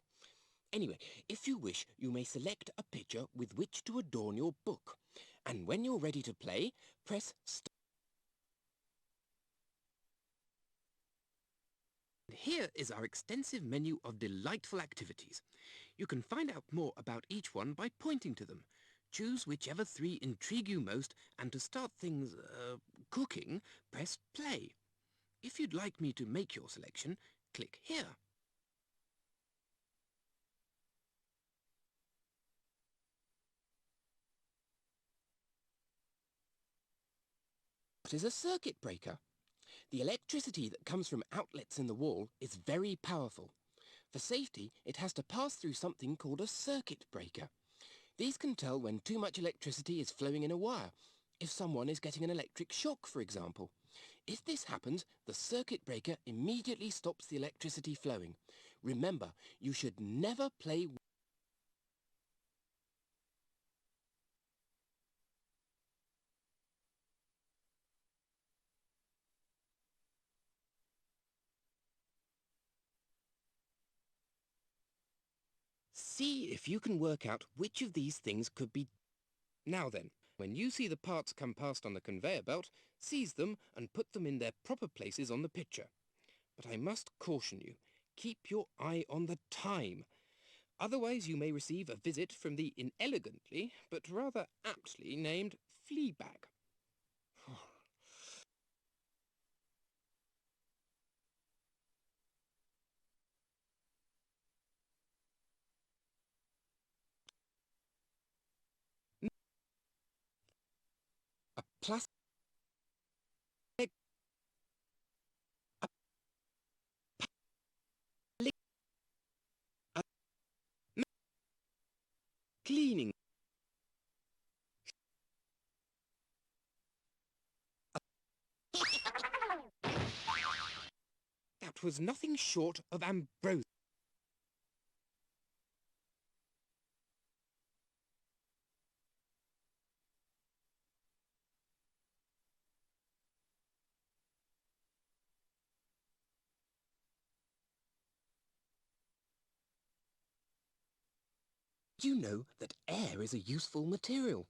Anyway, if you wish, you may select a picture with which to adorn your book. And when you're ready to play, press start. Here is our extensive menu of delightful activities. You can find out more about each one by pointing to them. Choose whichever 3 intrigue you most, and to start things, cooking, press play. If you'd like me to make your selection, click here. What is a circuit breaker? The electricity that comes from outlets in the wall is very powerful. For safety, it has to pass through something called a circuit breaker. These can tell when too much electricity is flowing in a wire, if someone is getting an electric shock, for example. If this happens, the circuit breaker immediately stops the electricity flowing. Remember, you should never play... See if you can work out which of these things could be... Now then, when you see the parts come past on the conveyor belt, seize them and put them in their proper places on the picture. But I must caution you, keep your eye on the time. Otherwise you may receive a visit from the inelegantly, but rather aptly named Fleabag. A plastic... A cleaning... That was nothing short of ambrosia. Did you know that air is a useful material?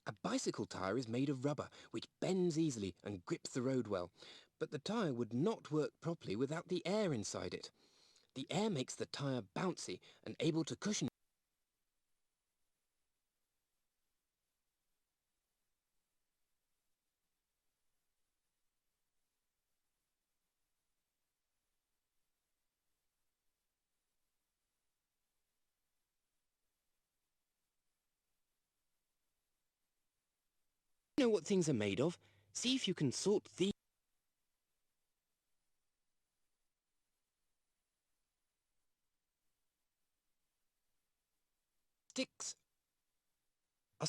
A bicycle tyre is made of rubber, which bends easily and grips the road well. But the tyre would not work properly without the air inside it. The air makes the tyre bouncy and able to cushion. You know what things are made of? See if you can sort these sticks. A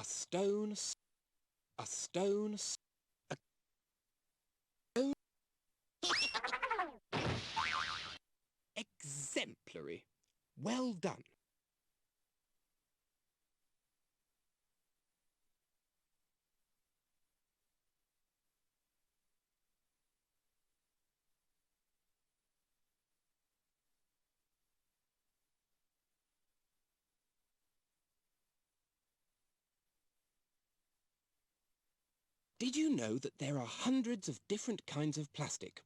a stone, a stone, a stone. Exemplary. Well done. Did you know that there are hundreds of different kinds of plastic?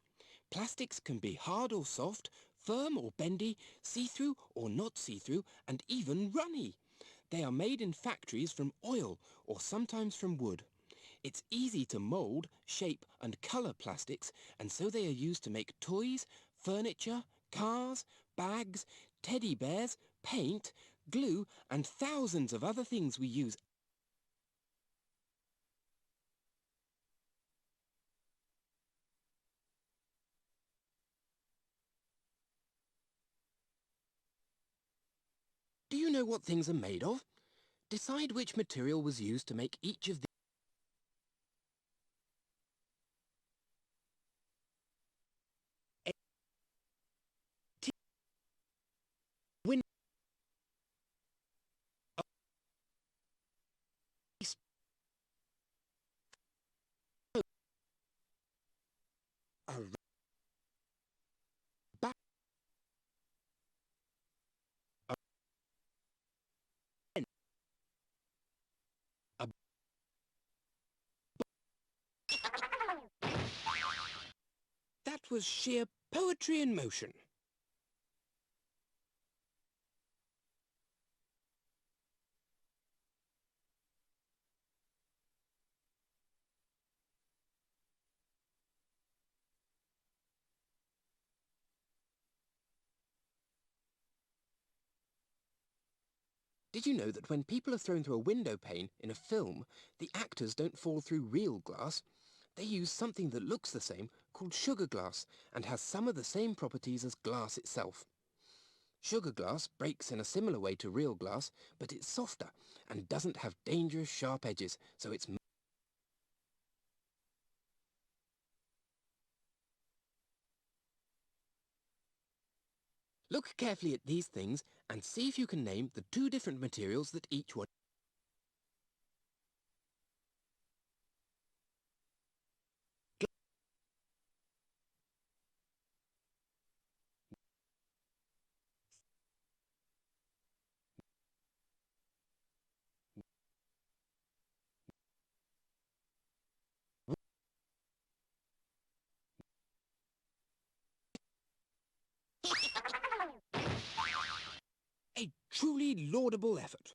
Plastics can be hard or soft, firm or bendy, see-through or not see-through, and even runny. They are made in factories from oil or sometimes from wood. It's easy to mould, shape and colour plastics, and so they are used to make toys, furniture, cars, bags, teddy bears, paint, glue and thousands of other things we use. Do you know what things are made of? Decide which material was used to make each of the windows. A back, a pen, a... That was sheer poetry in motion. Did you know that when people are thrown through a window pane in a film, the actors don't fall through real glass? They use something that looks the same called sugar glass and has some of the same properties as glass itself. Sugar glass breaks in a similar way to real glass, but it's softer and doesn't have dangerous sharp edges, so it's... Look carefully at these things and see if you can name the two different materials that each one... A truly laudable effort.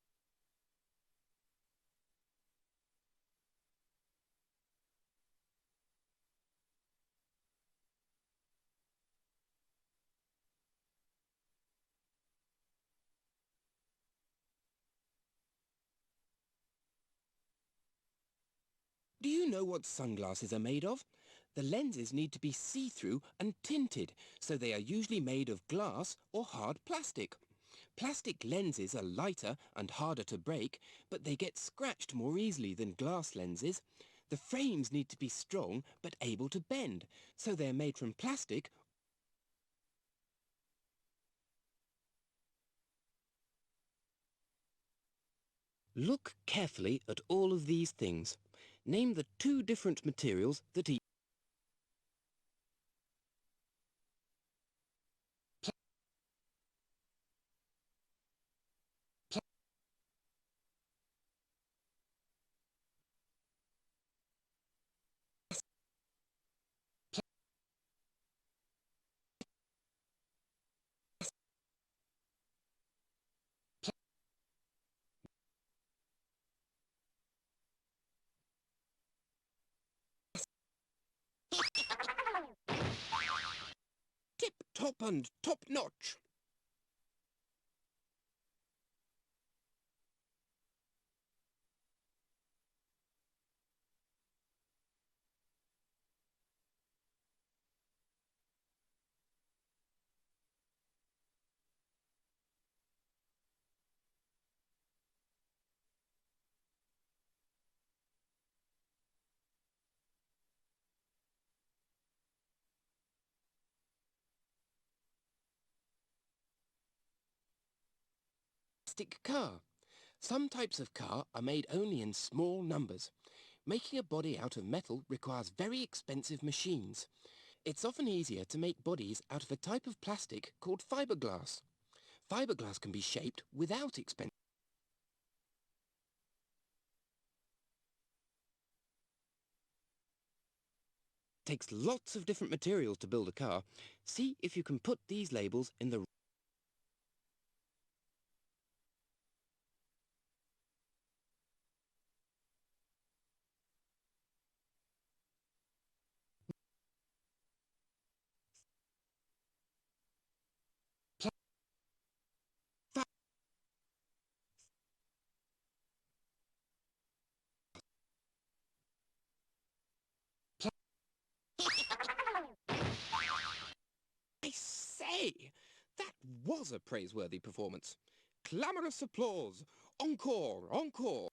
Do you know what sunglasses are made of? The lenses need to be see-through and tinted, so they are usually made of glass or hard plastic. Plastic lenses are lighter and harder to break, but they get scratched more easily than glass lenses. The frames need to be strong but able to bend, so they're made from plastic. Look carefully at all of these things. Name the two different materials that each... Tip-top and top-notch. plastic car. Some types of car are made only in small numbers. Making a body out of metal requires very expensive machines. It's often easier to make bodies out of a type of plastic called fiberglass. Fiberglass can be shaped without expense. It takes lots of different materials to build a car. See if you can put these labels in the pla- pla- I say, that was a praiseworthy performance. Clamorous applause. Encore, encore.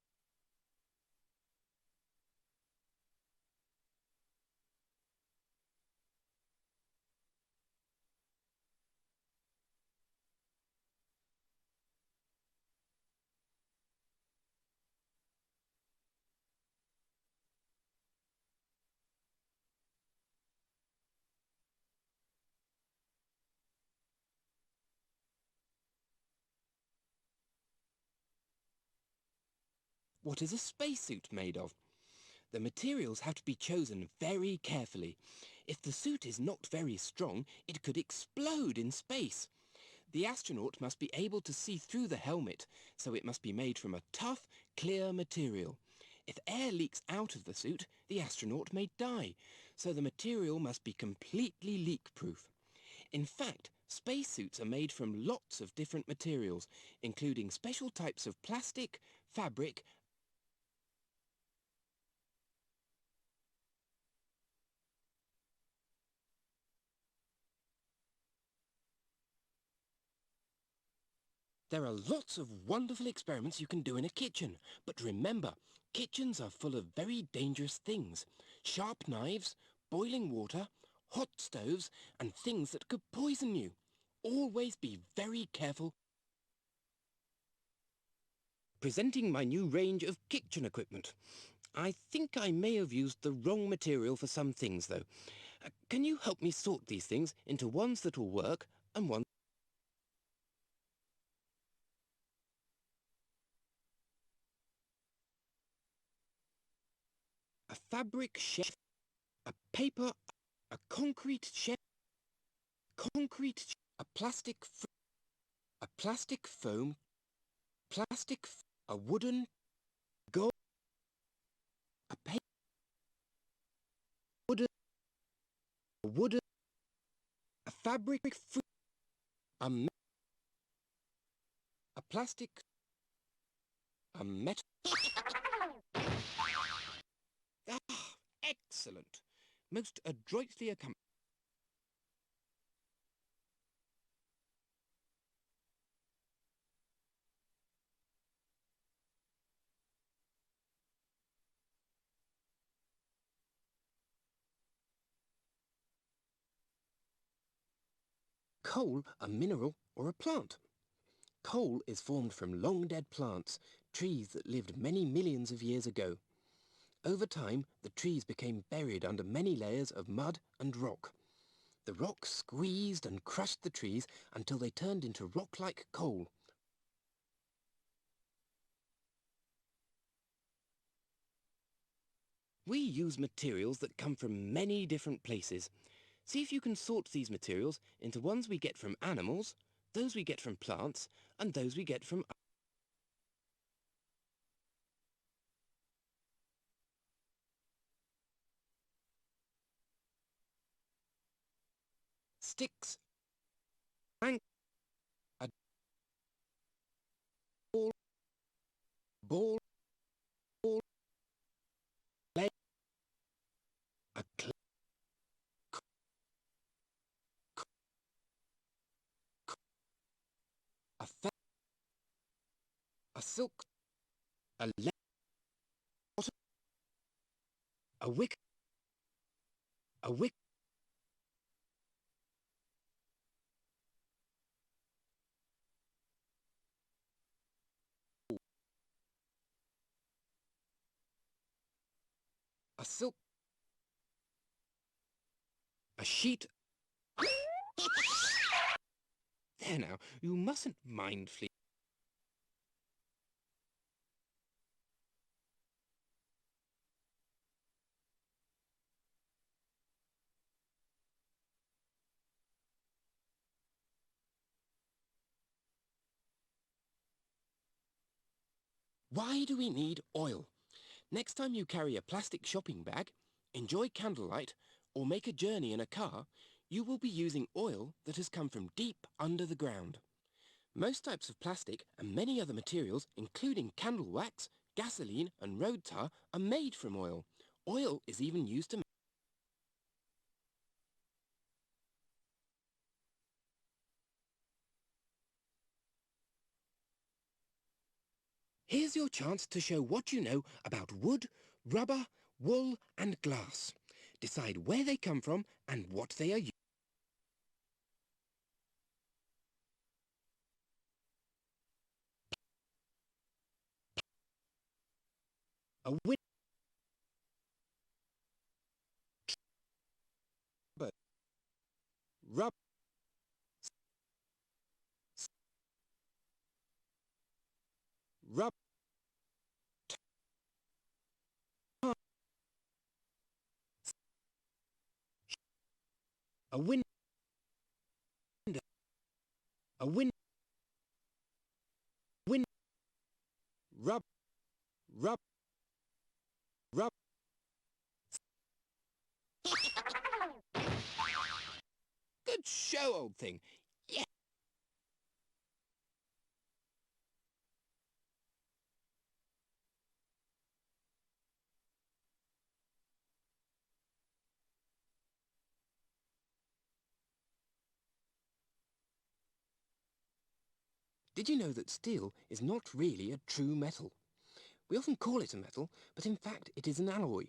What is a spacesuit made of? The materials have to be chosen very carefully. If the suit is not very strong, it could explode in space. The astronaut must be able to see through the helmet, so it must be made from a tough, clear material. If air leaks out of the suit, the astronaut may die, so the material must be completely leak-proof. In fact, spacesuits are made from lots of different materials, including special types of plastic, fabric. There are lots of wonderful experiments you can do in a kitchen, but remember, kitchens are full of very dangerous things. Sharp knives, boiling water, hot stoves, and things that could poison you. Always be very careful. Presenting my new range of kitchen equipment. I think I may have used the wrong material for some things, though. Can you help me sort these things into ones that will work and ones... A fabric chef, a paper, a concrete chef, a a plastic foam, a wooden, gold, a paper, wooden, a wooden, a fabric fruit, a plastic, a metal. Ah, excellent. Most adroitly accomplished. Coal, a mineral or a plant. Coal is formed from long dead plants, trees that lived many millions of years ago. Over time, the trees became buried under many layers of mud and rock. The rock squeezed and crushed the trees until they turned into rock-like coal. We use materials that come from many different places. See if you can sort these materials into ones we get from animals, those we get from plants, and those we get from sticks, plank, a ball, ball, leg, a cl- a fe- a silk, a leg, a wick, a wick, silk, a sheet. There now, you mustn't mind Flea. Why do we need oil? Next time you carry a plastic shopping bag, enjoy candlelight, or make a journey in a car, you will be using oil that has come from deep under the ground. Most types of plastic and many other materials, including candle wax, gasoline and road tar, are made from oil. Oil is even used to... Here's your chance to show what you know about wood, rubber, wool and glass. Decide where they come from and what they are used. A window, rubber, rubber, a window, a window, window, rubber, rubber, rubber. Good show, old thing. Yeah. Did you know that steel is not really a true metal? We often call it a metal, but in fact it is an alloy.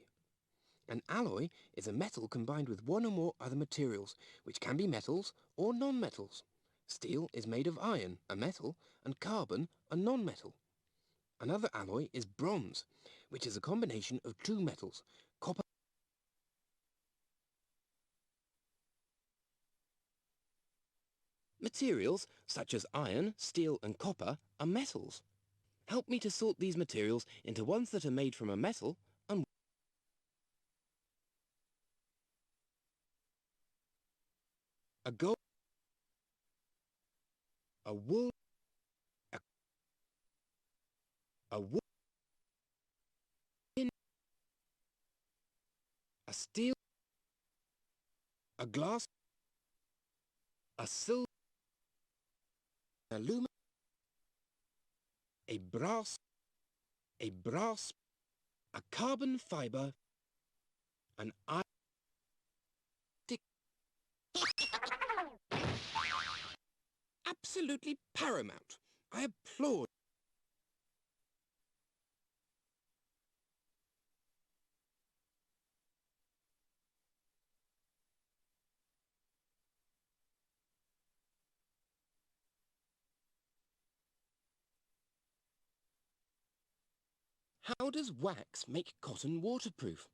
An alloy is a metal combined with one or more other materials, which can be metals or non-metals. Steel is made of iron, a metal, and carbon, a non-metal. Another alloy is bronze, which is a combination of two metals, copper. Materials such as iron, steel and copper are metals. Help me to sort these materials into ones that are made from a metal and a gold, a wool, a wood, a steel, a glass, a silver, aluminum, a brass, a carbon fiber, an iron. Absolutely paramount. I applaud. How does wax make cotton waterproof?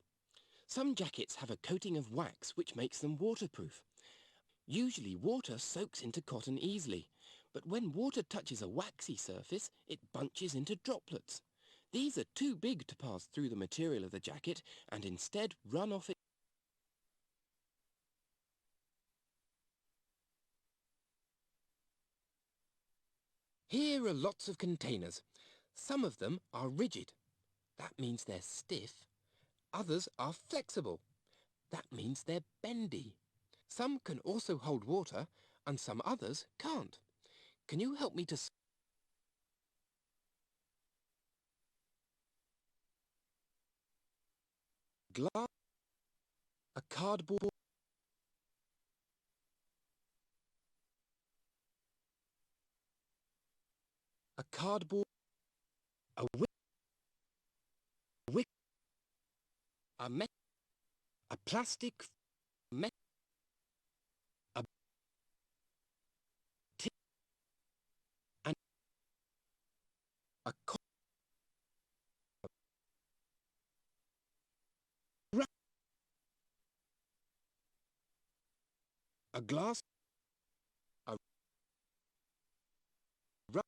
Some jackets have a coating of wax which makes them waterproof. Usually water soaks into cotton easily, but when water touches a waxy surface, it bunches into droplets. These are too big to pass through the material of the jacket and instead run off it. Here are lots of containers. Some of them are rigid. That means they're stiff. Others are flexible. That means they're bendy. Some can also hold water and some others can't. Can you help me to... Glass, a cardboard, a cardboard, a wick, a metal, a plastic, metal, a tin, and a A glass, a ru-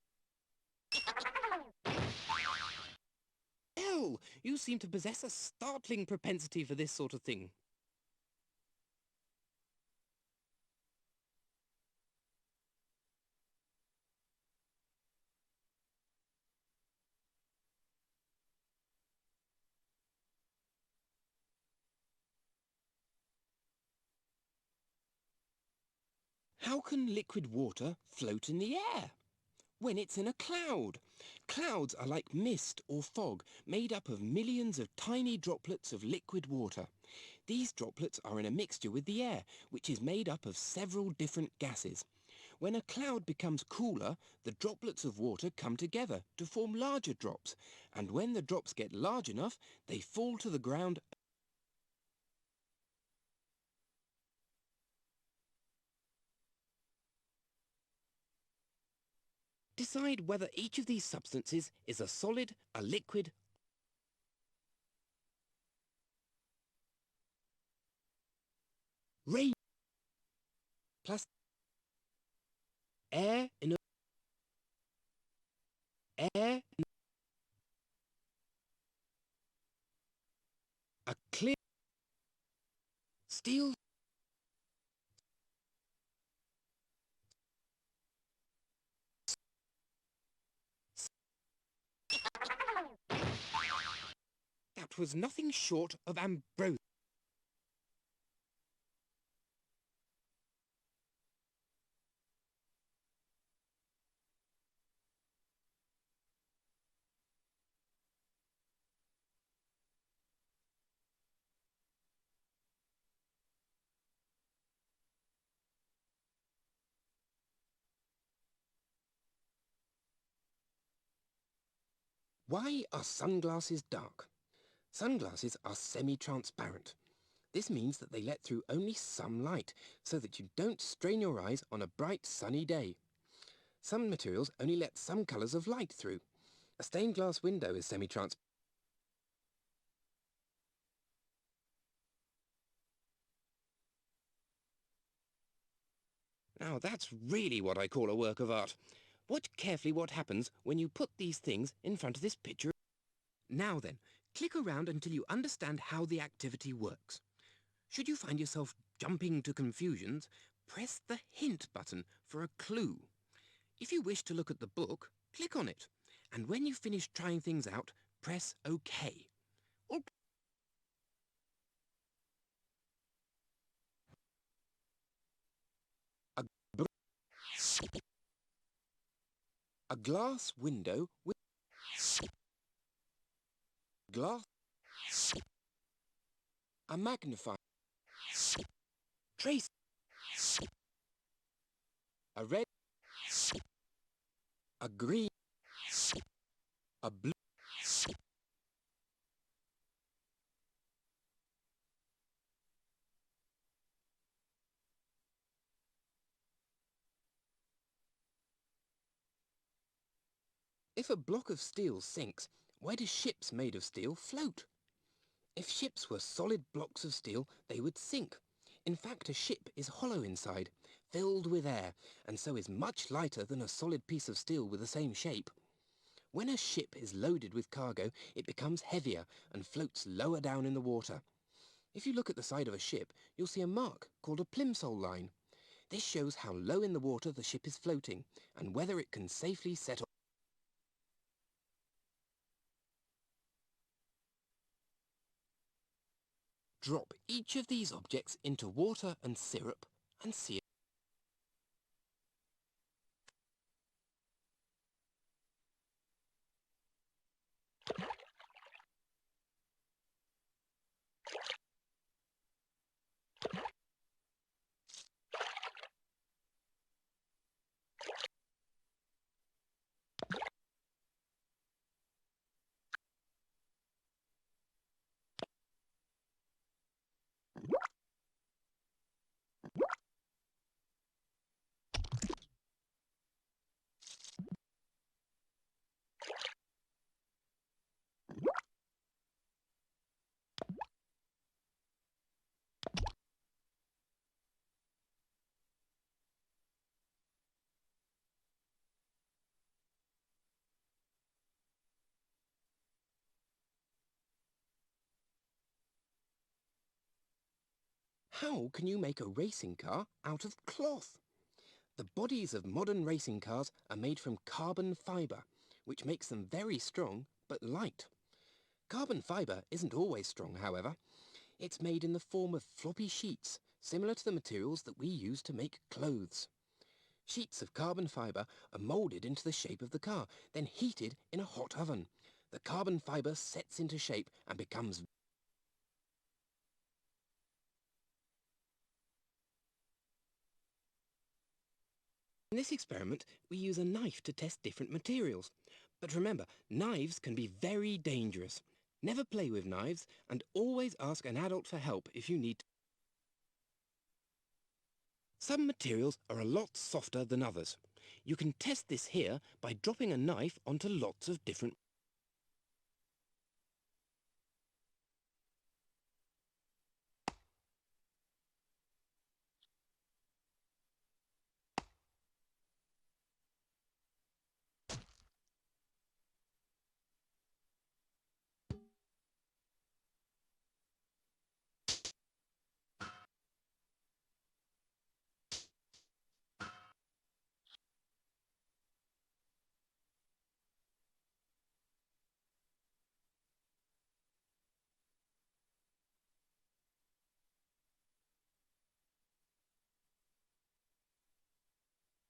Well, you seem to possess a startling propensity for this sort of thing. How can liquid water float in the air? When it's in a cloud. Clouds are like mist or fog made up of millions of tiny droplets of liquid water. These droplets are in a mixture with the air, which is made up of several different gases. When a cloud becomes cooler, the droplets of water come together to form larger drops, and when the drops get large enough, they fall to the ground. Decide whether each of these substances is a solid, a liquid, Rain plus air in a clear steel. that was nothing short of ambrosia. Why are sunglasses dark? Sunglasses are semi-transparent. This means that they let through only some light, so that you don't strain your eyes on a bright sunny day. Some materials only let some colours of light through. A stained glass window is semi-transparent. Now that's really what I call a work of art. Watch carefully what happens when you put these things in front of this picture. Now then, click around until you understand how the activity works. Should you find yourself jumping to confusions, press the hint button for a clue. If you wish to look at the book, click on it. And when you've finished trying things out, press OK. Or A, a glass window with glass, a magnifying, trace, a red, a green, a blue. If a block of steel sinks, why do ships made of steel float? If ships were solid blocks of steel, they would sink. In fact, a ship is hollow inside, filled with air, and so is much lighter than a solid piece of steel with the same shape. When a ship is loaded with cargo, it becomes heavier and floats lower down in the water. If you look at the side of a ship, you'll see a mark called a plimsoll line. This shows how low in the water the ship is floating and whether it can safely set off. Drop each of these objects into water and syrup and see. How can you make a racing car out of cloth? The bodies of modern racing cars are made from carbon fibre, which makes them very strong but light. Carbon fibre isn't always strong, however. It's made in the form of floppy sheets, similar to the materials that we use to make clothes. Sheets of carbon fibre are moulded into the shape of the car, then heated in a hot oven. The carbon fibre sets into shape and becomes... In this experiment, we use a knife to test different materials. But remember, knives can be very dangerous. Never play with knives and always ask an adult for help if you need to. Some materials are a lot softer than others. You can test this here by dropping a knife onto lots of different...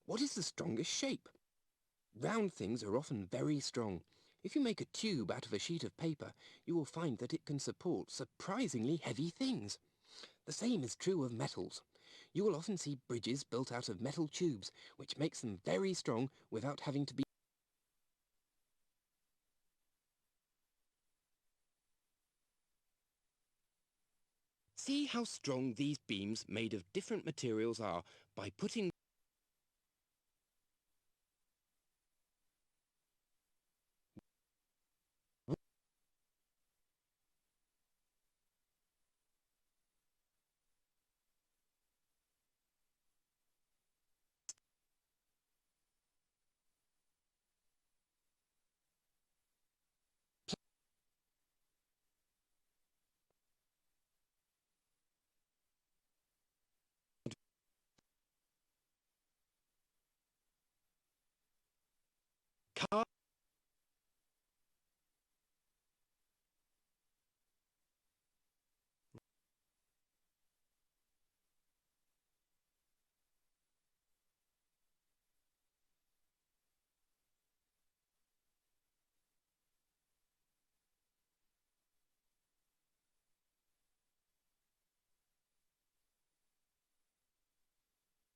What is the strongest shape? Round things are often very strong. If you make a tube out of a sheet of paper, you will find that it can support surprisingly heavy things. The same is true of metals. You will often see bridges built out of metal tubes, which makes them very strong without having to be... See how strong these beams made of different materials are by putting... car...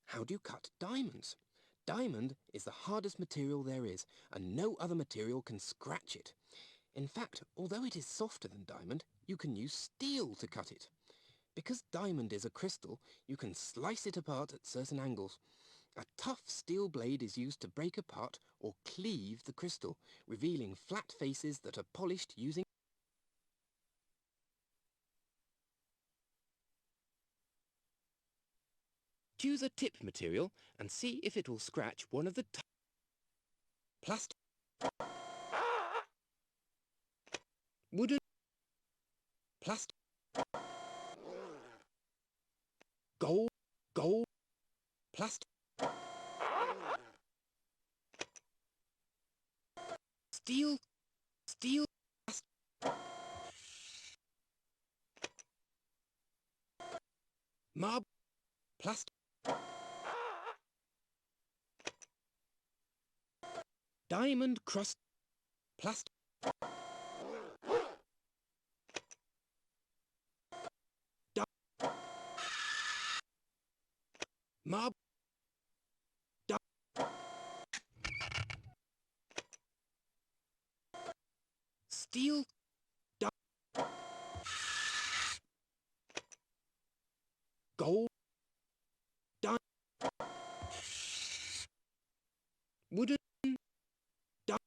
How do you cut diamonds? Diamond is the hardest material there is, and no other material can scratch it. In fact, although it is softer than diamond, you can use steel to cut it. Because diamond is a crystal, you can slice it apart at certain angles. A tough steel blade is used to break apart or cleave the crystal, revealing flat faces that are polished using... Choose a tip material and see if it will scratch one of the plastic, wooden, plastic, gold, gold, plastic, steel, steel, plastic, marble, plastic, diamond crust, plastic, di- marble, di- steel, di- gold, di- wooden, di-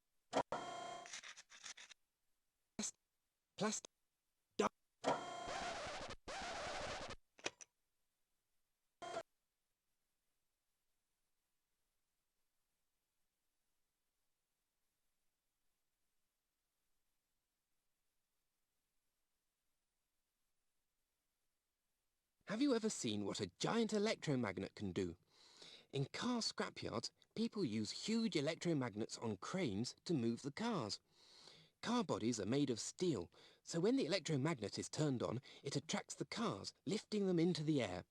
plastic, di- Have you ever seen what a giant electromagnet can do? In car scrapyards, people use huge electromagnets on cranes to move the cars. Car bodies are made of steel, so when the electromagnet is turned on, it attracts the cars, lifting them into the air.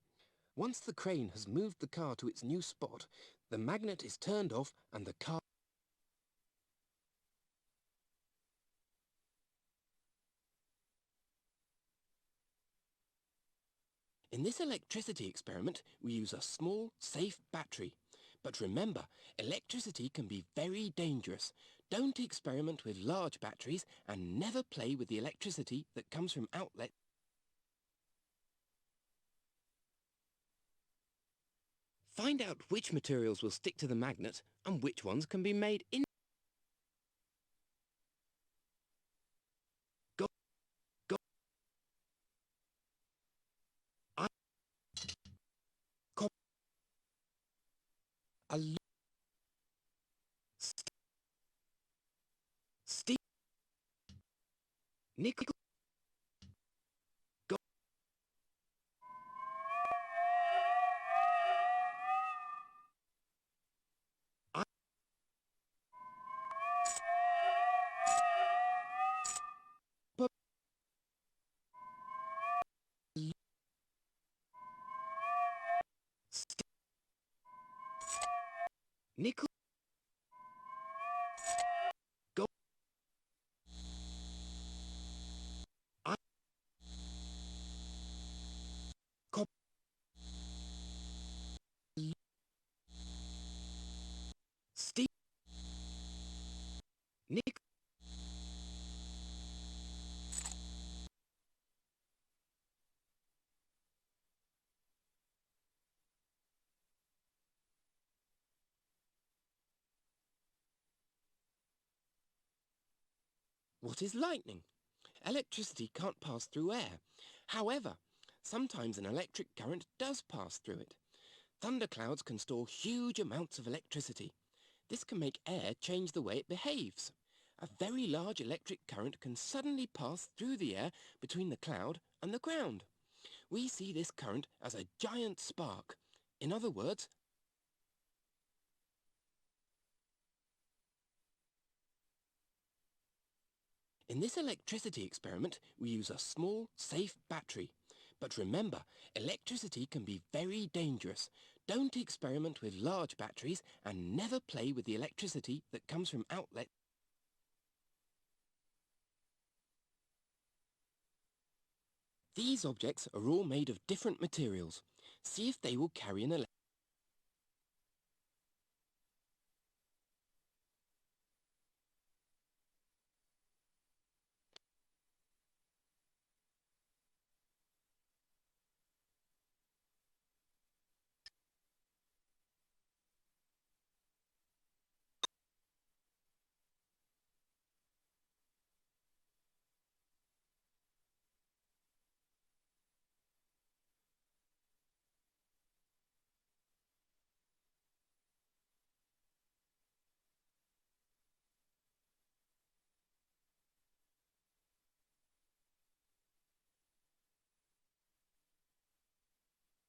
Once the crane has moved the car to its new spot, the magnet is turned off and the car... In this electricity experiment, we use a small, safe battery. But remember, electricity can be very dangerous. Don't experiment with large batteries and never play with the electricity that comes from outlets. Find out which materials will stick to the magnet and which ones can be made in... Go, go, I, cop, alu, steel, nickel, go, I, pop, alu, steel, nickel, go, I, cop, alu, steel, nickel. What is lightning? Electricity can't pass through air. However, sometimes an electric current does pass through it. Thunderclouds can store huge amounts of electricity. This can make air change the way it behaves. A very large electric current can suddenly pass through the air between the cloud and the ground. We see this current as a giant spark. In other words, in this electricity experiment, we use a small, safe battery. But remember, electricity can be very dangerous. Don't experiment with large batteries and never play with the electricity that comes from outlets. These objects are all made of different materials. See if they will carry an electric.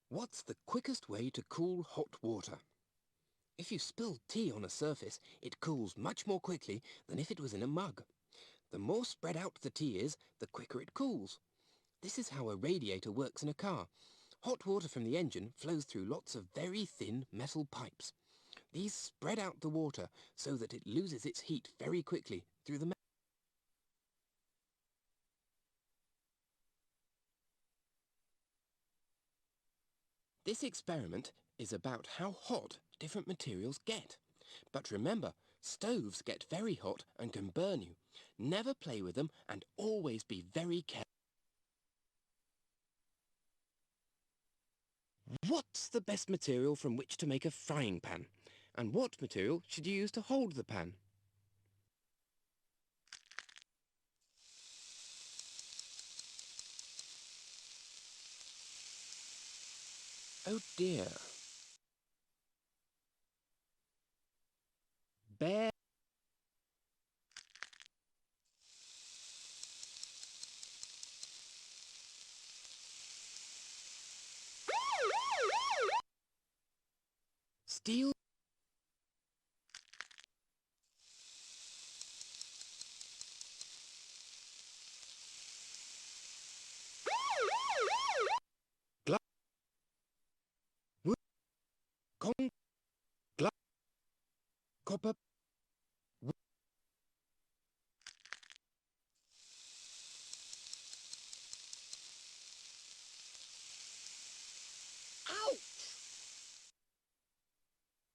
What's the quickest way to cool hot water? If you spill tea on a surface, it cools much more quickly than if it was in a mug. The more spread out the tea is, the quicker it cools. This is how a radiator works in a car. Hot water from the engine flows through lots of very thin metal pipes. These spread out the water so that it loses its heat very quickly through the... This experiment is about how hot different materials get. But remember, stoves get very hot and can burn you. Never play with them and always be very careful. What's the best material from which to make a frying pan? And what material should you use to hold the pan? Oh dear. Bear. Steel. Glass. Wood. Con. Glass. Copper. Ouch!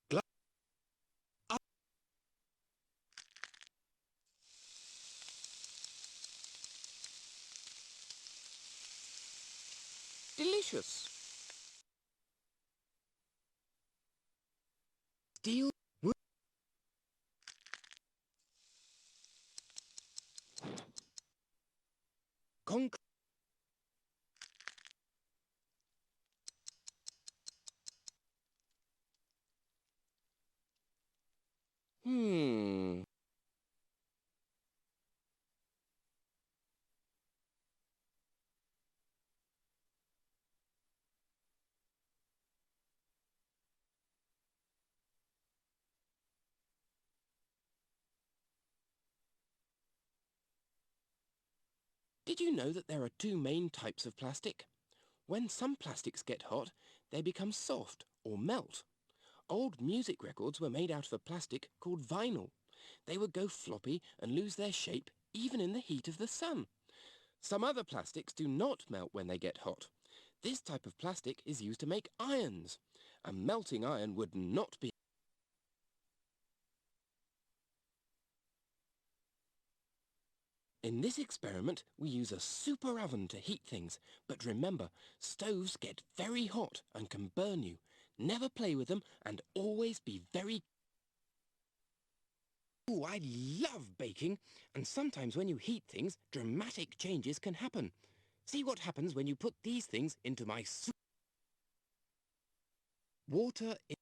Glass. Delicious. Steel. Wood. Concrete. Hmm. Did you know that there are two main types of plastic? When some plastics get hot, they become soft or melt. Old music records were made out of a plastic called vinyl. They would go floppy and lose their shape even in the heat of the sun. Some other plastics do not melt when they get hot. This type of plastic is used to make irons. A melting iron would not be. In this experiment, we use a super oven to heat things, but remember, stoves get very hot and can burn you. Never play with them and always be very. Ooh, I love baking, and sometimes when you heat things, dramatic changes can happen. See what happens when you put these things into my soup. Water in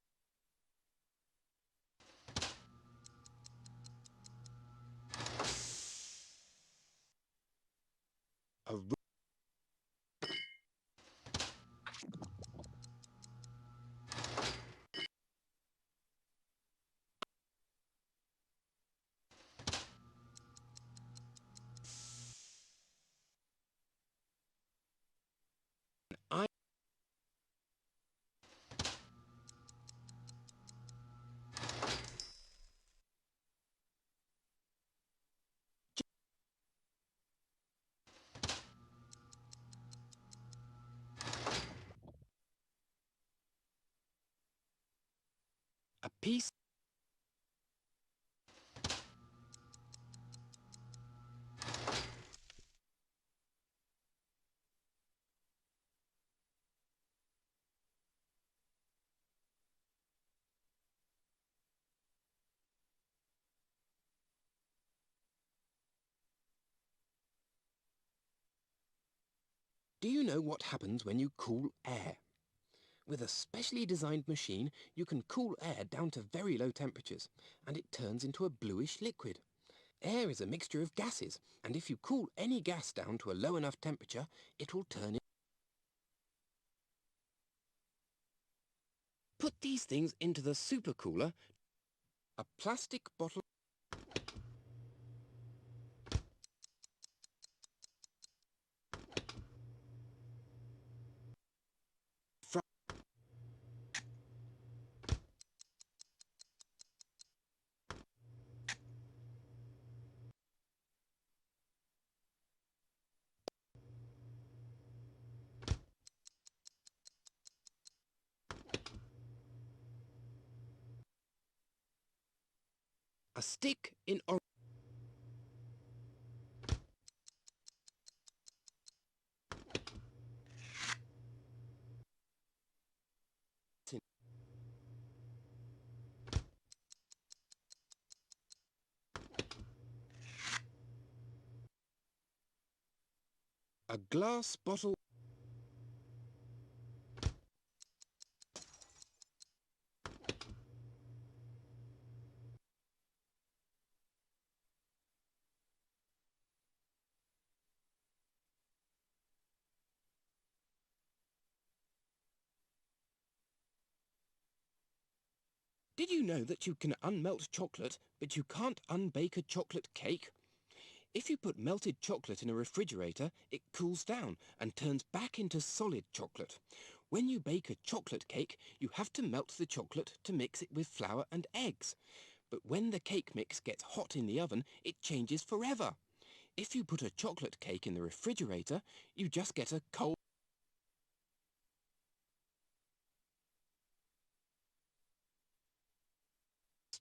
a I a piece. Do you know what happens when you cool air? With a specially designed machine, you can cool air down to very low temperatures, and it turns into a bluish liquid. Air is a mixture of gases, and if you cool any gas down to a low enough temperature, it will turn in. Put these things into the supercooler. A plastic bottle. A stick in orange. A glass bottle. Did you know that you can unmelt chocolate, but you can't unbake a chocolate cake? If you put melted chocolate in a refrigerator, it cools down and turns back into solid chocolate. When you bake a chocolate cake, you have to melt the chocolate to mix it with flour and eggs. But when the cake mix gets hot in the oven, it changes forever. If you put a chocolate cake in the refrigerator, you just get a cold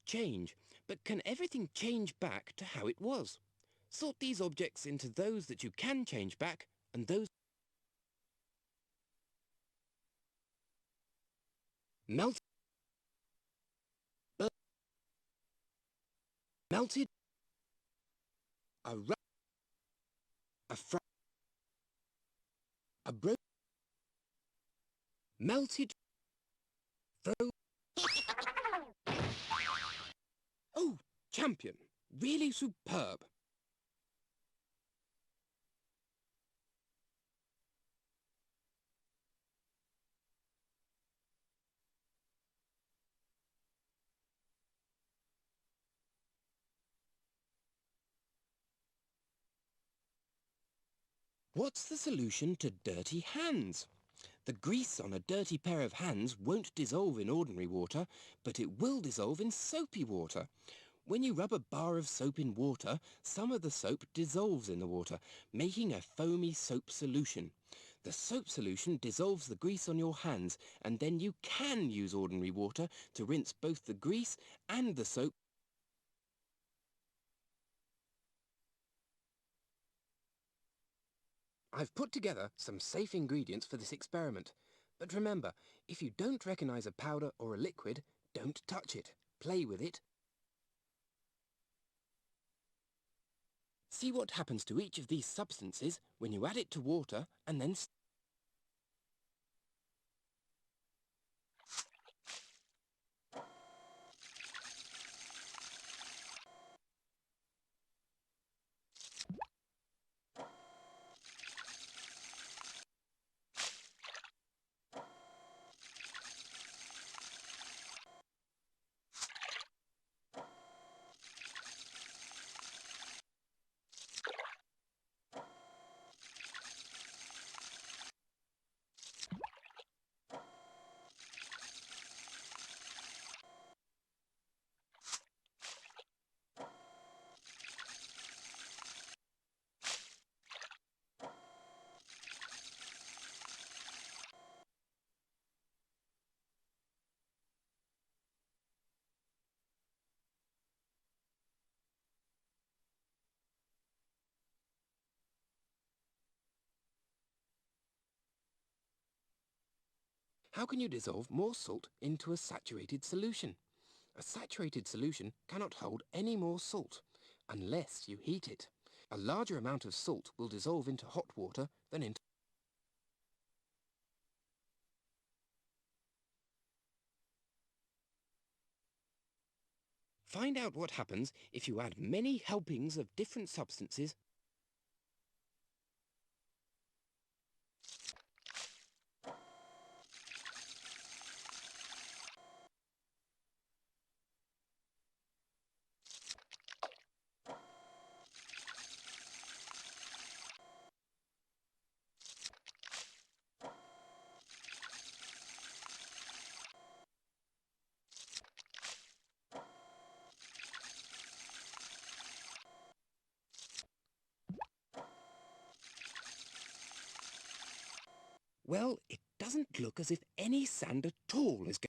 change. But can everything change back to how it was? Sort these objects into those that you can change back and those melted, melted, a ru- a fra- a bro melted fro. Oh, champion! Really superb! What's the solution to dirty hands? The grease on a dirty pair of hands won't dissolve in ordinary water, but it will dissolve in soapy water. When you rub a bar of soap in water, some of the soap dissolves in the water, making a foamy soap solution. The soap solution dissolves the grease on your hands, and then you can use ordinary water to rinse both the grease and the soap. I've put together some safe ingredients for this experiment. But remember, if you don't recognize a powder or a liquid, don't touch it. Play with it. See what happens to each of these substances when you add it to water and then how can you dissolve more salt into a saturated solution? A saturated solution cannot hold any more salt unless you heat it. A larger amount of salt will dissolve into hot water than into... Find out what happens if you add many helpings of different substances. Well, it doesn't look as if any sand at all is going...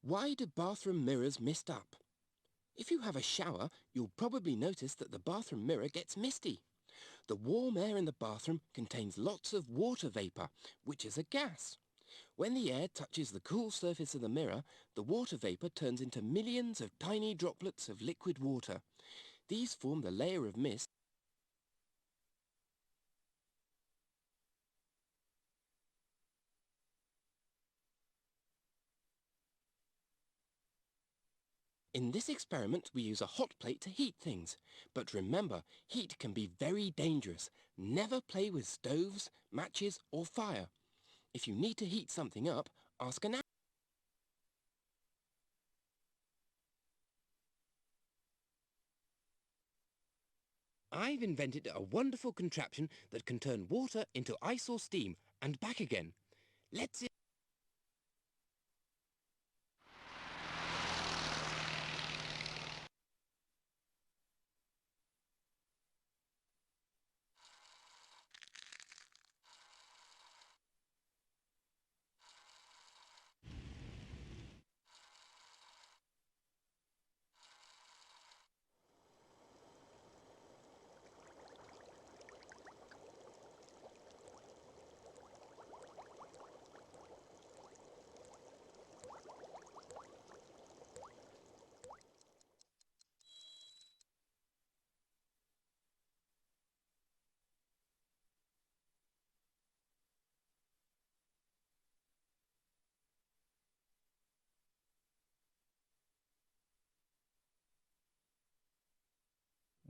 Why do bathroom mirrors mist up? If you have a shower, you'll probably notice that the bathroom mirror gets misty. The warm air in the bathroom contains lots of water vapour, which is a gas. When the air touches the cool surface of the mirror, the water vapour turns into millions of tiny droplets of liquid water. These form the layer of mist In this experiment, we use a hot plate to heat things. But remember, heat can be very dangerous. Never play with stoves, matches, or fire. If you need to heat something up, ask an I've invented a wonderful contraption that can turn water into ice or steam and back again. Let's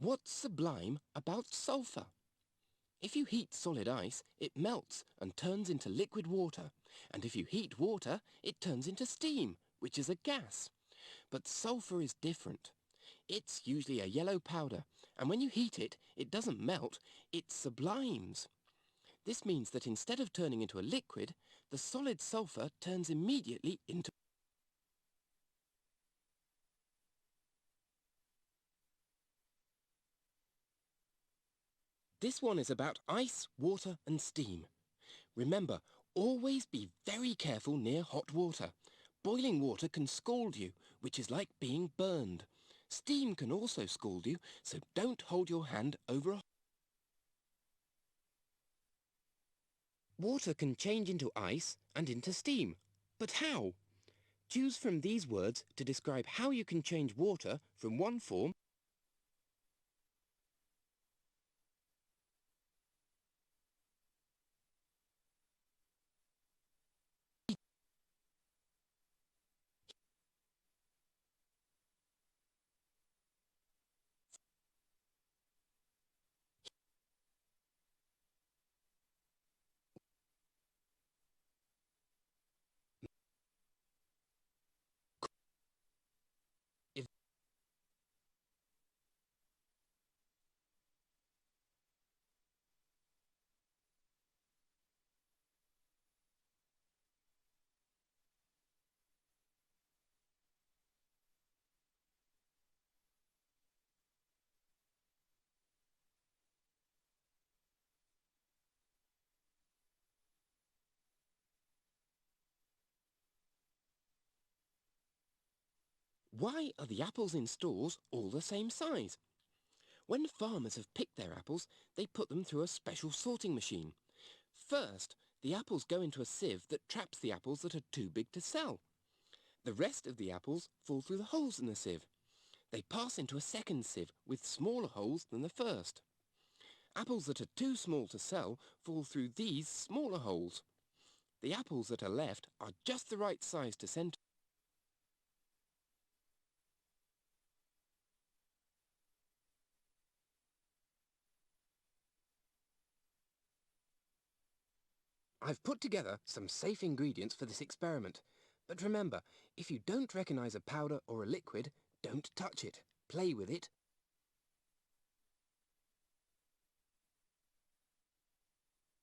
What's sublime about sulfur? If you heat solid ice, it melts and turns into liquid water. And if you heat water, it turns into steam, which is a gas. But sulfur is different. It's usually a yellow powder, and when you heat it, it doesn't melt, it sublimes. This means that instead of turning into a liquid, the solid sulfur turns immediately into... This one is about ice, water and steam. Remember, always be very careful near hot water. Boiling water can scald you, which is like being burned. Steam can also scald you, so don't hold your hand over a... Water can change into ice and into steam. But how? Choose from these words to describe how you can change water from one form if... Why are the apples in stores all the same size? When farmers have picked their apples, they put them through a special sorting machine. First, the apples go into a sieve that traps the apples that are too big to sell. The rest of the apples fall through the holes in the sieve. They pass into a second sieve with smaller holes than the first. Apples that are too small to sell fall through these smaller holes. The apples that are left are just the right size to send. I've put together some safe ingredients for this experiment. But remember, if you don't recognize a powder or a liquid, don't touch it. Play with it.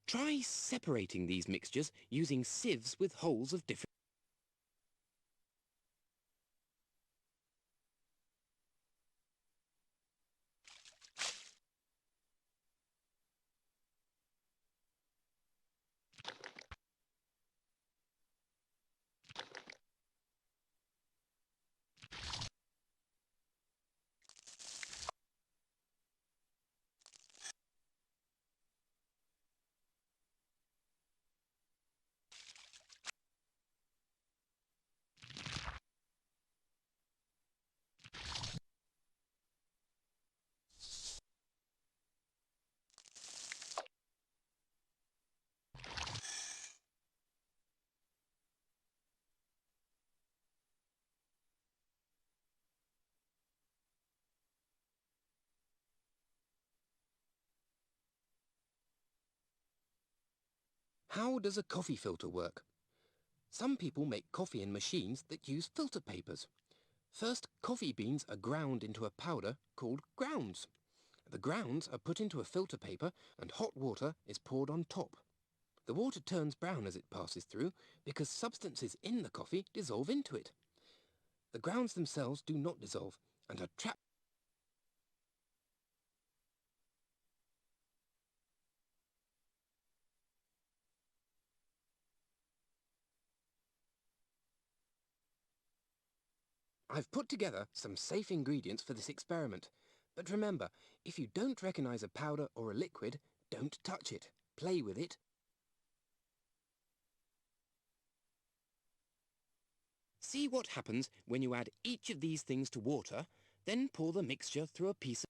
Try separating these mixtures using sieves with holes of different... How does a coffee filter work? Some people make coffee in machines that use filter papers. First, coffee beans are ground into a powder called grounds. The grounds are put into a filter paper and hot water is poured on top. The water turns brown as it passes through because substances in the coffee dissolve into it. The grounds themselves do not dissolve and are trapped. I've put together some safe ingredients for this experiment. But remember, if you don't recognize a powder or a liquid, don't touch it. Play with it. See what happens when you add each of these things to water, then pour the mixture through a piece of...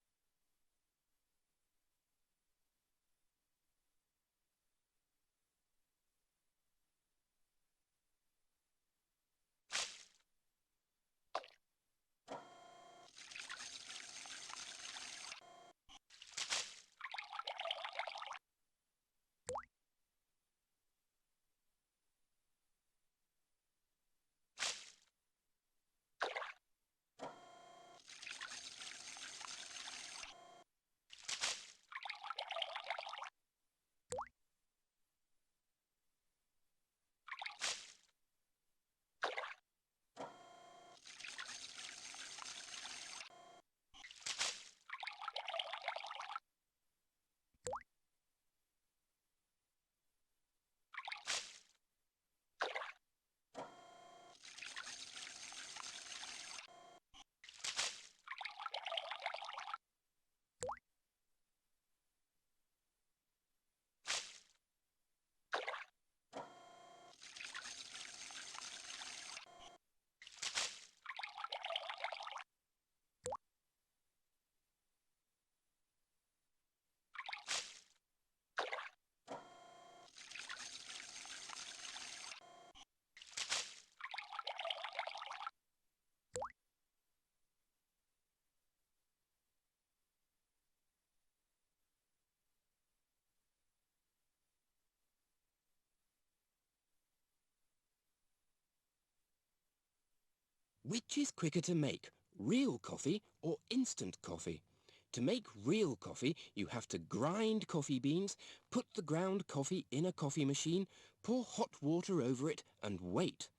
Which is quicker to make, real coffee or instant coffee? To make real coffee, you have to grind coffee beans, put the ground coffee in a coffee machine, pour hot water over it and wait.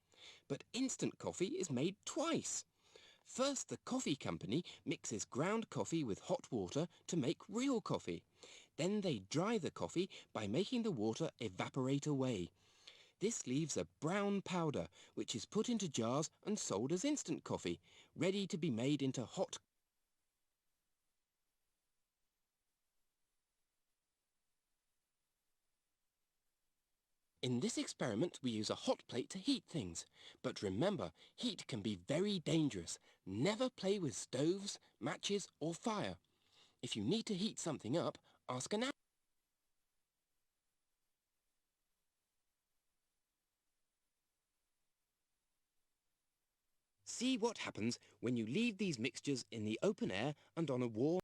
But instant coffee is made twice. First, the coffee company mixes ground coffee with hot water to make real coffee. Then they dry the coffee by making the water evaporate away. This leaves a brown powder, which is put into jars and sold as instant coffee, ready to be made into hot. In this experiment, we use a hot plate to heat things. But remember, heat can be very dangerous. Never play with stoves, matches or fire. If you need to heat something up, ask an... See what happens when you leave these mixtures in the open air and on a warm...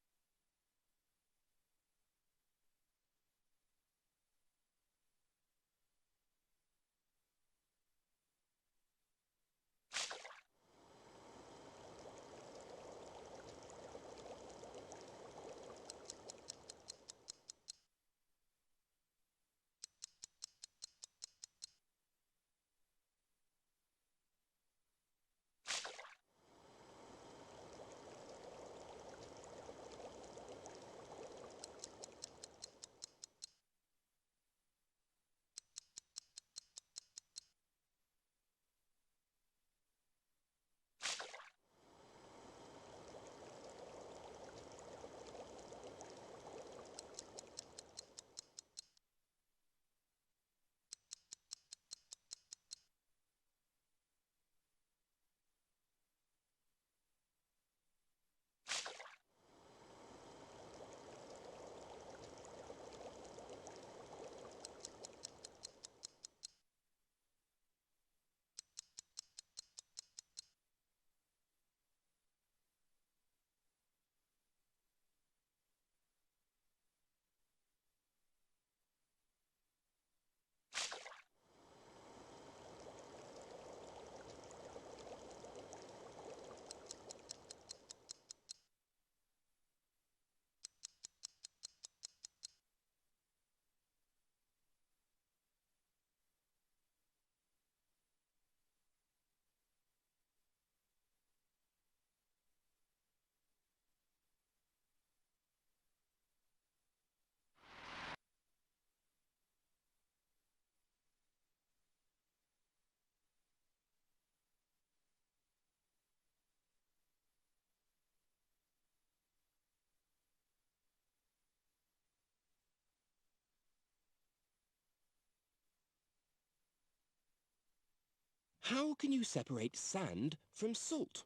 How can you separate sand from salt?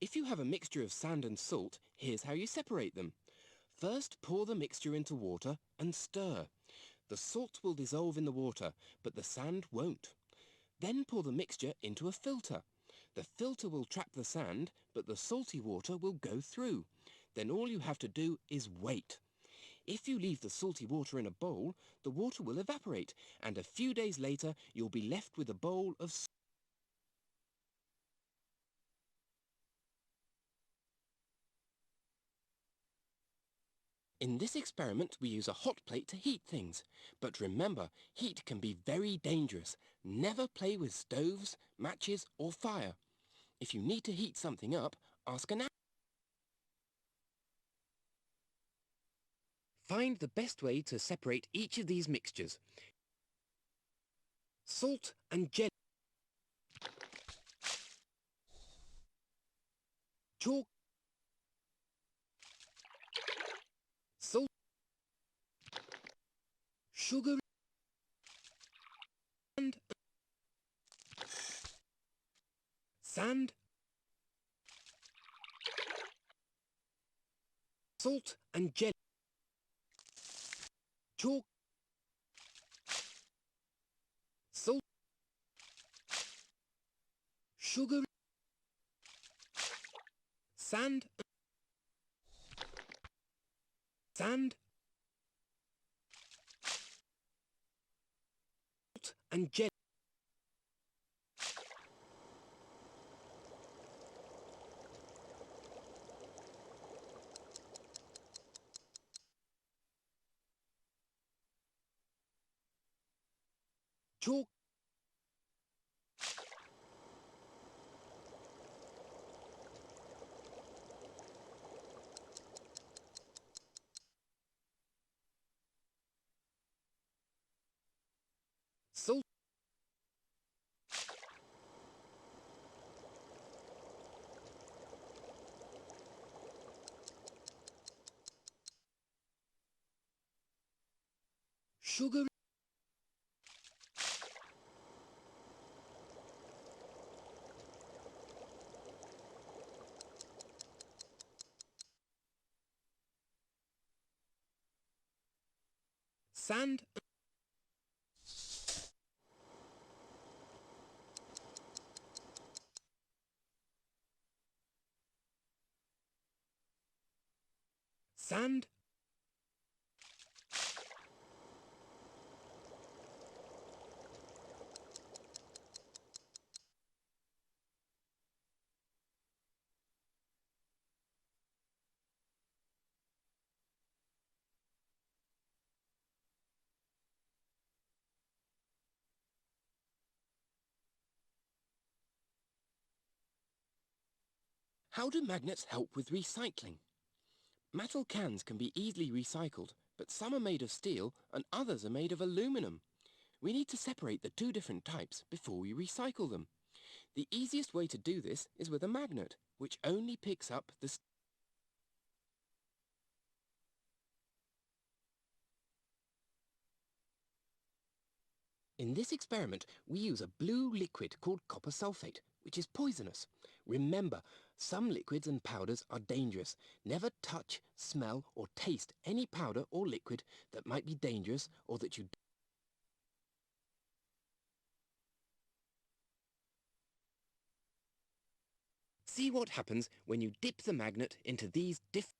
If you have a mixture of sand and salt, here's how you separate them. First, pour the mixture into water and stir. The salt will dissolve in the water, but the sand won't. Then pour the mixture into a filter. The filter will trap the sand, but the salty water will go through. Then all you have to do is wait. If you leave the salty water in a bowl, the water will evaporate, and a few days later you'll be left with a bowl of salt. In this experiment, we use a hot plate to heat things. But remember, heat can be very dangerous. Never play with stoves, matches, or fire. If you need to heat something up, ask an adult. Find the best way to separate each of these mixtures. Salt and jelly. Chalk. Salt. Sugar. And sand. Salt and jelly. Chalk. Salt. Sugar. Sand. Sand. Salt and jelly. Chalk. Salt. Sugar. Sand. Sand. How do magnets help with recycling? Metal cans can be easily recycled, but some are made of steel and others are made of aluminum. We need to separate the two different types before we recycle them. The easiest way to do this is with a magnet, which only picks up the In this experiment, we use a blue liquid called copper sulfate, which is poisonous. Remember, some liquids and powders are dangerous. Never touch, smell, or taste any powder or liquid that might be dangerous or that you... See what happens when you dip the magnet into these different...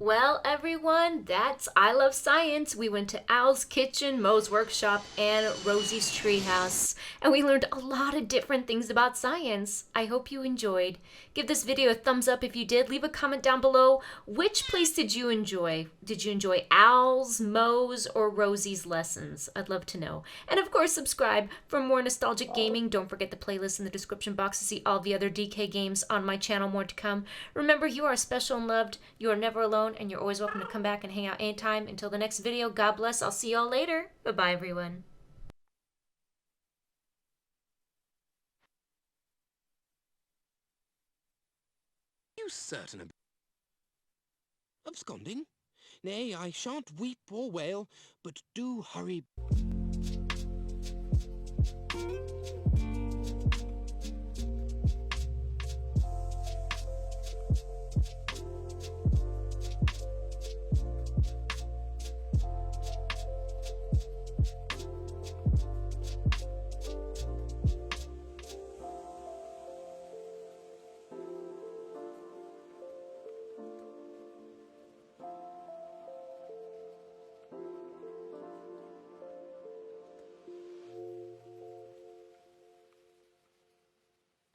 Well, everyone, that's I Love Science. We went to Al's Kitchen, Moe's Workshop, and Rosie's Treehouse, and we learned a lot of different things about science. I hope you enjoyed. Give this video a thumbs up if you did. Leave a comment down below. Which place did you enjoy? Did you enjoy Al's, Moe's, or Rosie's lessons? I'd love to know. And of course, subscribe for more nostalgic gaming. Don't forget the playlist in the description box to see all the other DK games on my channel. More to come. Remember, you are special and loved. You are never alone, and you're always welcome to come back and hang out anytime. Until the next video, God bless. I'll see y'all later. Bye-bye, everyone. You certain of Absconding? Nay, I shan't weep or wail, but do hurry.